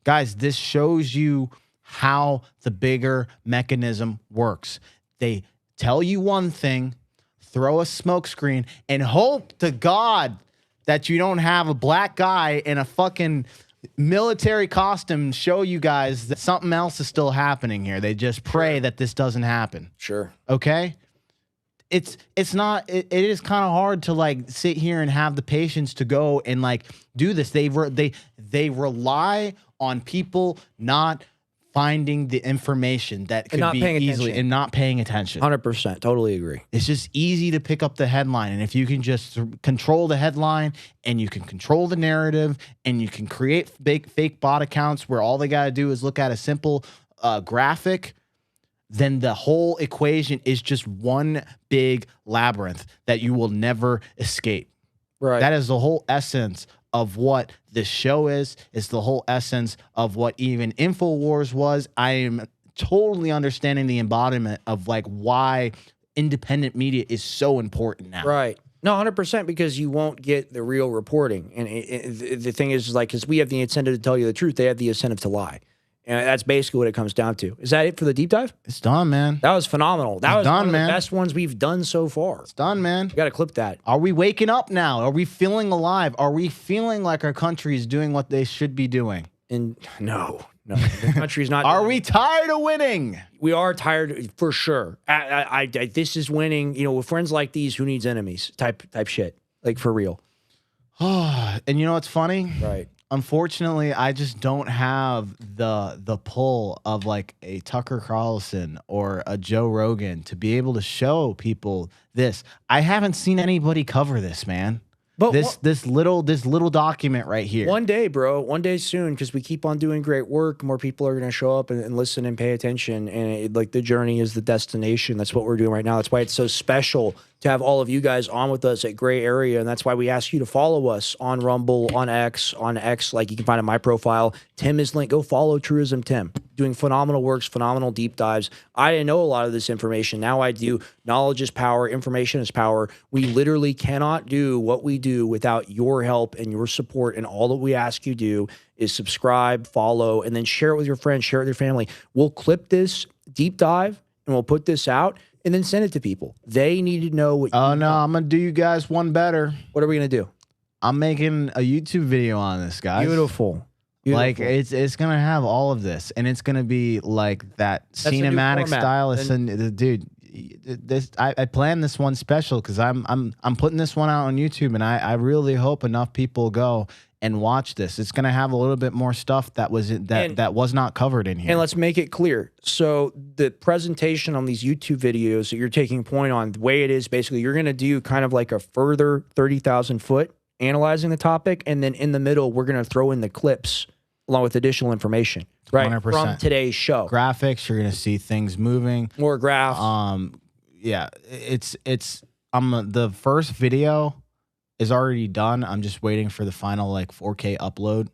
Guys, this shows you how the bigger mechanism works. They tell you one thing, throw a smokescreen, and hope to God that you don't have a black guy in a fucking military costume show you guys that something else is still happening here. They just pray that this doesn't happen. Sure. Okay? It is kind of hard to like sit here and have the patience to go and like do this. They rely on people not finding the information that could be easily and not paying attention. 100%. Totally agree. It's just easy to pick up the headline. And if you can just control the headline and you can control the narrative and you can create fake bot accounts where all they got to do is look at a simple graphic, then the whole equation is just one big labyrinth that you will never escape. Right. That is the whole essence of what this show is. It's the whole essence of what even InfoWars was. I am totally understanding the embodiment of like why independent media is so important now. Right. No, 100%, because you won't get the real reporting. And the thing is like, because we have the incentive to tell you the truth, they have the incentive to lie. And that's basically what it comes down to. Is that it for the deep dive? It's done, man. That was phenomenal. That was one of man. the best ones we've done so far. It's done, man. You got to clip that. Are we waking up now? Are we feeling alive? Are we feeling like our country is doing what they should be doing? And no, the country's not. Are we tired of winning? We are tired for sure. This is winning. You know, with friends like these, who needs enemies? Type shit. Like for real. And you know what's funny? Right. Unfortunately, I just don't have the pull of like a Tucker Carlson or a Joe Rogan to be able to show people this. I haven't seen anybody cover this, man. But this little document right here. One day, bro. One day soon, because we keep on doing great work. More people are going to show up and listen and pay attention. And like the journey is the destination. That's what we're doing right now. That's why it's so special to have all of you guys on with us at Gray Area. And that's why we ask you to follow us on Rumble, on X, like you can find in my profile. Tim is linked. Go follow Truism Tim. Doing phenomenal works, phenomenal deep dives. I didn't know a lot of this information. Now I do. Knowledge is power. Information is power. We literally cannot do what we do without your help and your support. And all that we ask you to do is subscribe, follow, and then share it with your friends, share it with your family. We'll clip this deep dive and we'll put this out and then send it to people. They need to know what I'm going to do you guys one better. What are we going to do? I'm making a YouTube video on this, guys. Beautiful. Like it's gonna have all of this, and it's gonna be like that cinematic style. And dude, I planned this one special because I'm putting this one out on YouTube, and I really hope enough people go and watch this. It's gonna have a little bit more stuff that was not covered in here. And let's make it clear. So the presentation on these YouTube videos that you're taking point on, the way it is basically, you're gonna do kind of like a further 30,000 foot analyzing the topic, and then in the middle we're gonna throw in the clips along with additional information, right? 100%. From today's show. Graphics, you're going to see things moving. More graphs. Yeah, the first video is already done. I'm just waiting for the final like 4K upload.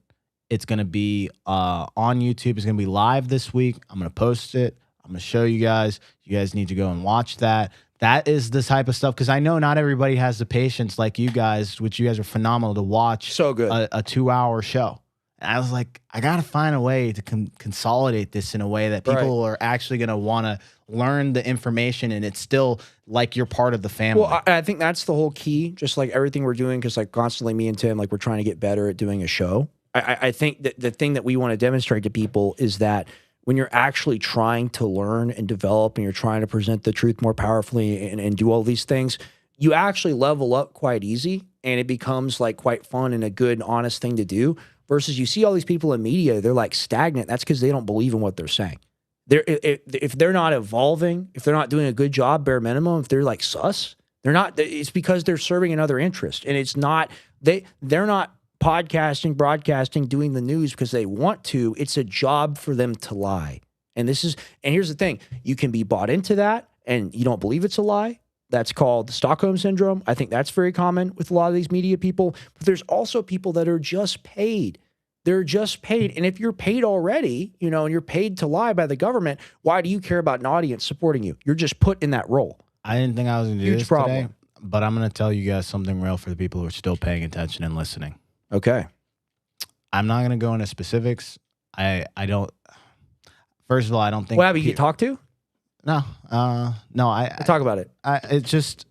It's gonna be on YouTube. It's gonna be live this week. I'm gonna post it. I'm gonna show you guys. You guys need to go and watch that. That is the type of stuff, because I know not everybody has the patience like you guys, which you guys are phenomenal to watch. So good. A 2-hour show. And I was like, I gotta find a way to consolidate this in a way that people are actually gonna want to learn the information, and it's still like you're part of the family. Well, I think that's the whole key. Just like everything we're doing, because like constantly me and Tim, like we're trying to get better at doing a show. I think that the thing that we want to demonstrate to people is that when you're actually trying to learn and develop, and you're trying to present the truth more powerfully and do all these things, you actually level up quite easy, and it becomes like quite fun and a good, honest thing to do. Versus you see all these people in media, they're like stagnant. That's because they don't believe in what they're saying. If they're not evolving, if they're not doing a good job, bare minimum, if they're like sus, they're not. It's because they're serving another interest, and it's not they're not podcasting, broadcasting, doing the news because they want to. It's a job for them to lie. And here's the thing. You can be bought into that and you don't believe it's a lie. That's called the Stockholm Syndrome. I think that's very common with a lot of these media people. But there's also people that are just paid. They're just paid. And if you're paid already, and you're paid to lie by the government, why do you care about an audience supporting you? You're just put in that role. I didn't think I was going to do this today, but I'm going to tell you guys something real for the people who are still paying attention and listening. Okay. I'm not going to go into specifics. I don't. First of all, I don't think. Well, you get talked to? No. No. We'll talk about it. It's just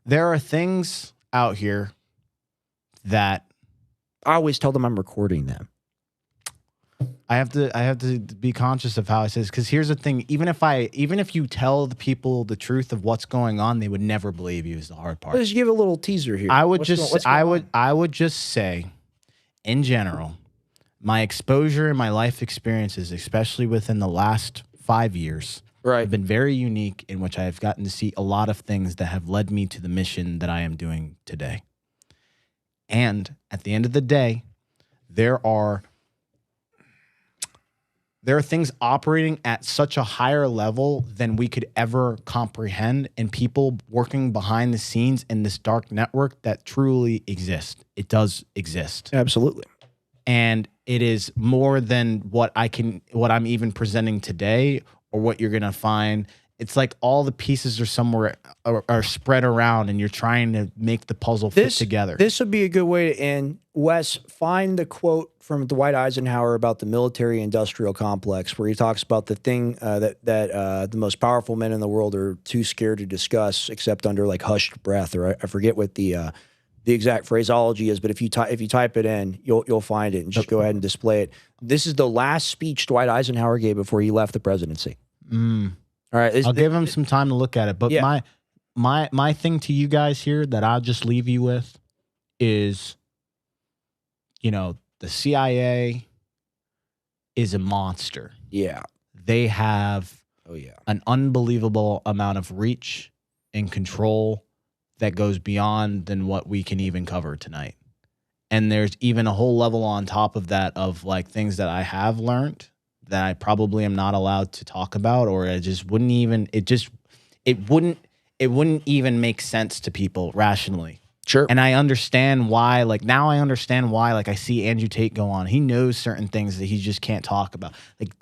there are things out here that I always tell them I'm recording them. I have to be conscious of how I say this, because here's the thing. Even if you tell the people the truth of what's going on, they would never believe you. Is the hard part. Let's give a little teaser here. I would just say, in general, my exposure and my life experiences, especially within the last 5 years, have been very unique, in which I have gotten to see a lot of things that have led me to the mission that I am doing today. And at the end of the day, there are things operating at such a higher level than we could ever comprehend, and people working behind the scenes in this dark network that truly exist. It does exist. Absolutely. And it is more than what I'm even presenting today, or what you're going to find. It's like all the pieces are somewhere are spread around, and you're trying to make the puzzle fit together. This would be a good way to end. Wes, find the quote from Dwight Eisenhower about the military-industrial complex, where he talks about the thing that the most powerful men in the world are too scared to discuss, except under like hushed breath, or I forget what the exact phraseology is. But if you type it in, you'll find it, and just go ahead and display it. This is the last speech Dwight Eisenhower gave before he left the presidency. All right, I'll give him some time to look at it. But my thing to you guys here that I'll just leave you with is, the CIA is a monster. Yeah. They have an unbelievable amount of reach and control that goes beyond than what we can even cover tonight. And there's even a whole level on top of that of like things that I have learned that I probably am not allowed to talk about, or it just wouldn't even it wouldn't even make sense to people rationally. Sure. And I understand why, like now I understand why, like I see Andrew Tate go on. He knows certain things that he just can't talk about. Like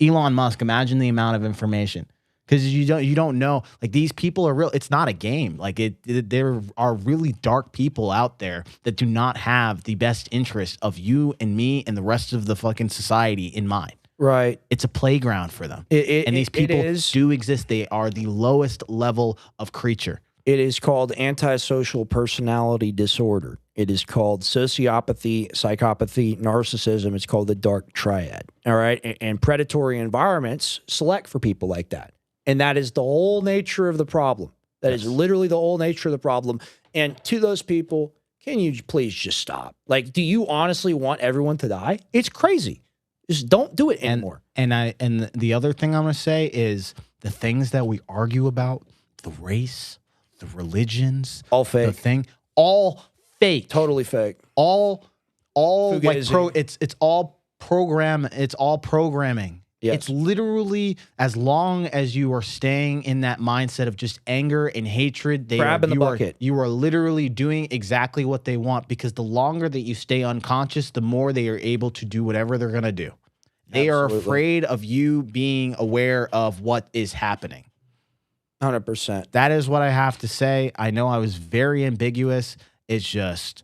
Elon Musk, imagine the amount of information. Because you don't know, like these people are real. It's not a game. Like there are really dark people out there that do not have the best interest of you and me and the rest of the fucking society in mind. Right. It's a playground for them. And these people do exist. They are the lowest level of creature. It is called antisocial personality disorder. It is called sociopathy, psychopathy, narcissism. It's called the dark triad. All right. And predatory environments select for people like that. And that is the whole nature of the problem. That is literally the whole nature of the problem. And to those people, can you please just stop? Like, do you honestly want everyone to die? It's crazy. Just don't do it anymore. And the other thing I'm going to say is the things that we argue about, the race, the religions, all fake. The thing, all fake. Totally fake. All Fugazi. like it's all program. It's all programming. Yes. It's literally, as long as you are staying in that mindset of just anger and hatred, Crab in the bucket. You are literally doing exactly what they want, because the longer that you stay unconscious, the more they are able to do whatever they're going to do. They are afraid of you being aware of what is happening. 100%. That is what I have to say. I know I was very ambiguous. It's just,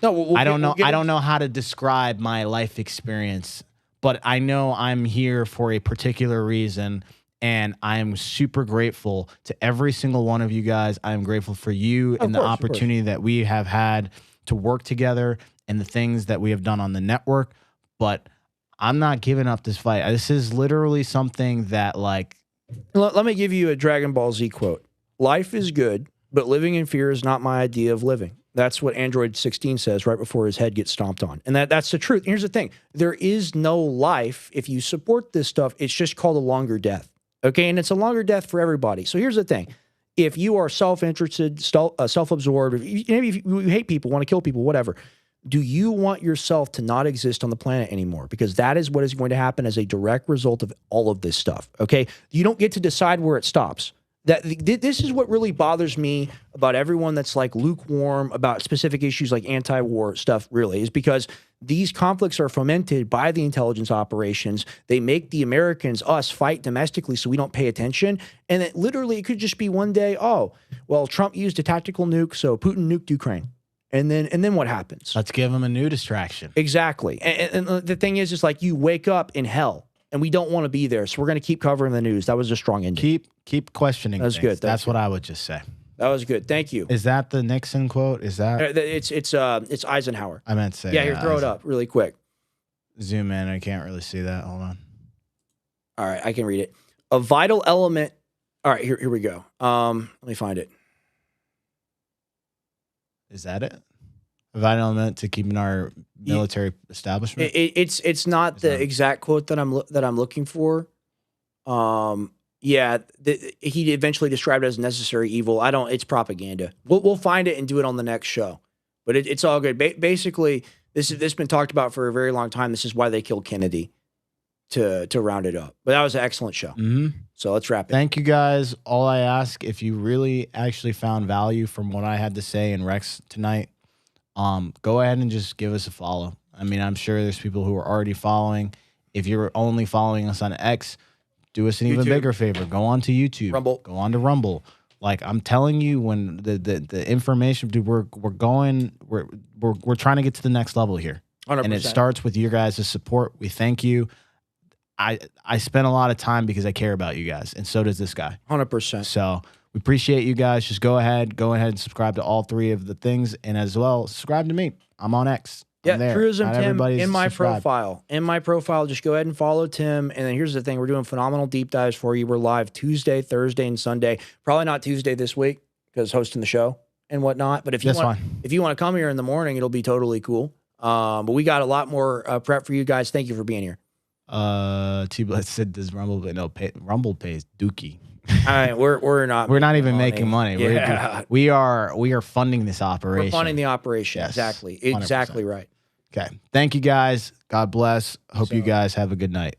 I don't know how to describe my life experience, but I know I'm here for a particular reason, and I am super grateful to every single one of you guys. I am grateful for you and the opportunity that we have had to work together and the things that we have done on the network. But I'm not giving up this fight. This is literally something that, like... Let me give you a Dragon Ball Z quote. Life is good, but living in fear is not my idea of living. That's what Android 16 says right before his head gets stomped on. And that's the truth. Here's the thing. There is no life if you support this stuff. It's just called a longer death. Okay? And it's a longer death for everybody. So here's the thing. If you are self-interested, self-absorbed, maybe if you hate people, want to kill people, whatever, do you want yourself to not exist on the planet anymore? Because that is what is going to happen as a direct result of all of this stuff. Okay? You don't get to decide where it stops. This is what really bothers me about everyone that's like lukewarm about specific issues like anti-war stuff, really, is because these conflicts are fomented by the intelligence operations. They make the Americans, us, fight domestically so we don't pay attention. And it literally could just be one day, oh, well, Trump used a tactical nuke, so Putin nuked Ukraine. And then what happens? Let's give him a new distraction. Exactly. And the thing is like you wake up in hell. And we don't want to be there, so we're going to keep covering the news. That was a strong ending. Keep questioning. That was things. good. That's what I would just say. That was good. Thank you. Is that the Nixon quote? Is that? It's Eisenhower. I meant to say. Yeah, here, throw it up really quick. Zoom in. I can't really see that. Hold on. All right, I can read it. A vital element. All right, here we go. Let me find it. Is that it? A vital element to keeping our military establishment. It's not the exact quote that I'm looking for. Yeah, he eventually described it as necessary evil. It's propaganda. We'll find it and do it on the next show. But it's all good. Basically, this has been talked about for a very long time. This is why they killed Kennedy, to round it up. But that was an excellent show. Mm-hmm. So let's wrap it. Thank you guys. All I ask, if you really actually found value from what I had to say in Rex tonight, go ahead and just give us a follow. I mean, I'm sure there's people who are already following. If you're only following us on X, do us an even bigger favor. Go on to YouTube. Rumble. Go on to Rumble. Like, I'm telling you, when the information, dude, we're trying to get to the next level here. 100%. And it starts with your guys' support. We thank you. I spent a lot of time because I care about you guys, and so does this guy. 100%. So we appreciate you guys. Just go ahead and subscribe to all three of the things, and as well, subscribe to me. I'm on X. Yeah, Truism Tim in my profile. In my profile, just go ahead and follow Tim. And then here's the thing. We're doing phenomenal deep dives for you. We're live Tuesday, Thursday, and Sunday. Probably not Tuesday this week because hosting the show and whatnot. But if you want to come here in the morning, it'll be totally cool. But we got a lot more prep for you guys. Thank you for being here. T-Blitz said does Rumble, but no, Rumble pays dookie. All right, we're not even making money. Yeah. We are funding this operation. We're funding the operation. Yes, exactly 100%. Right. Okay. Thank you guys. God bless. Hope you guys have a good night.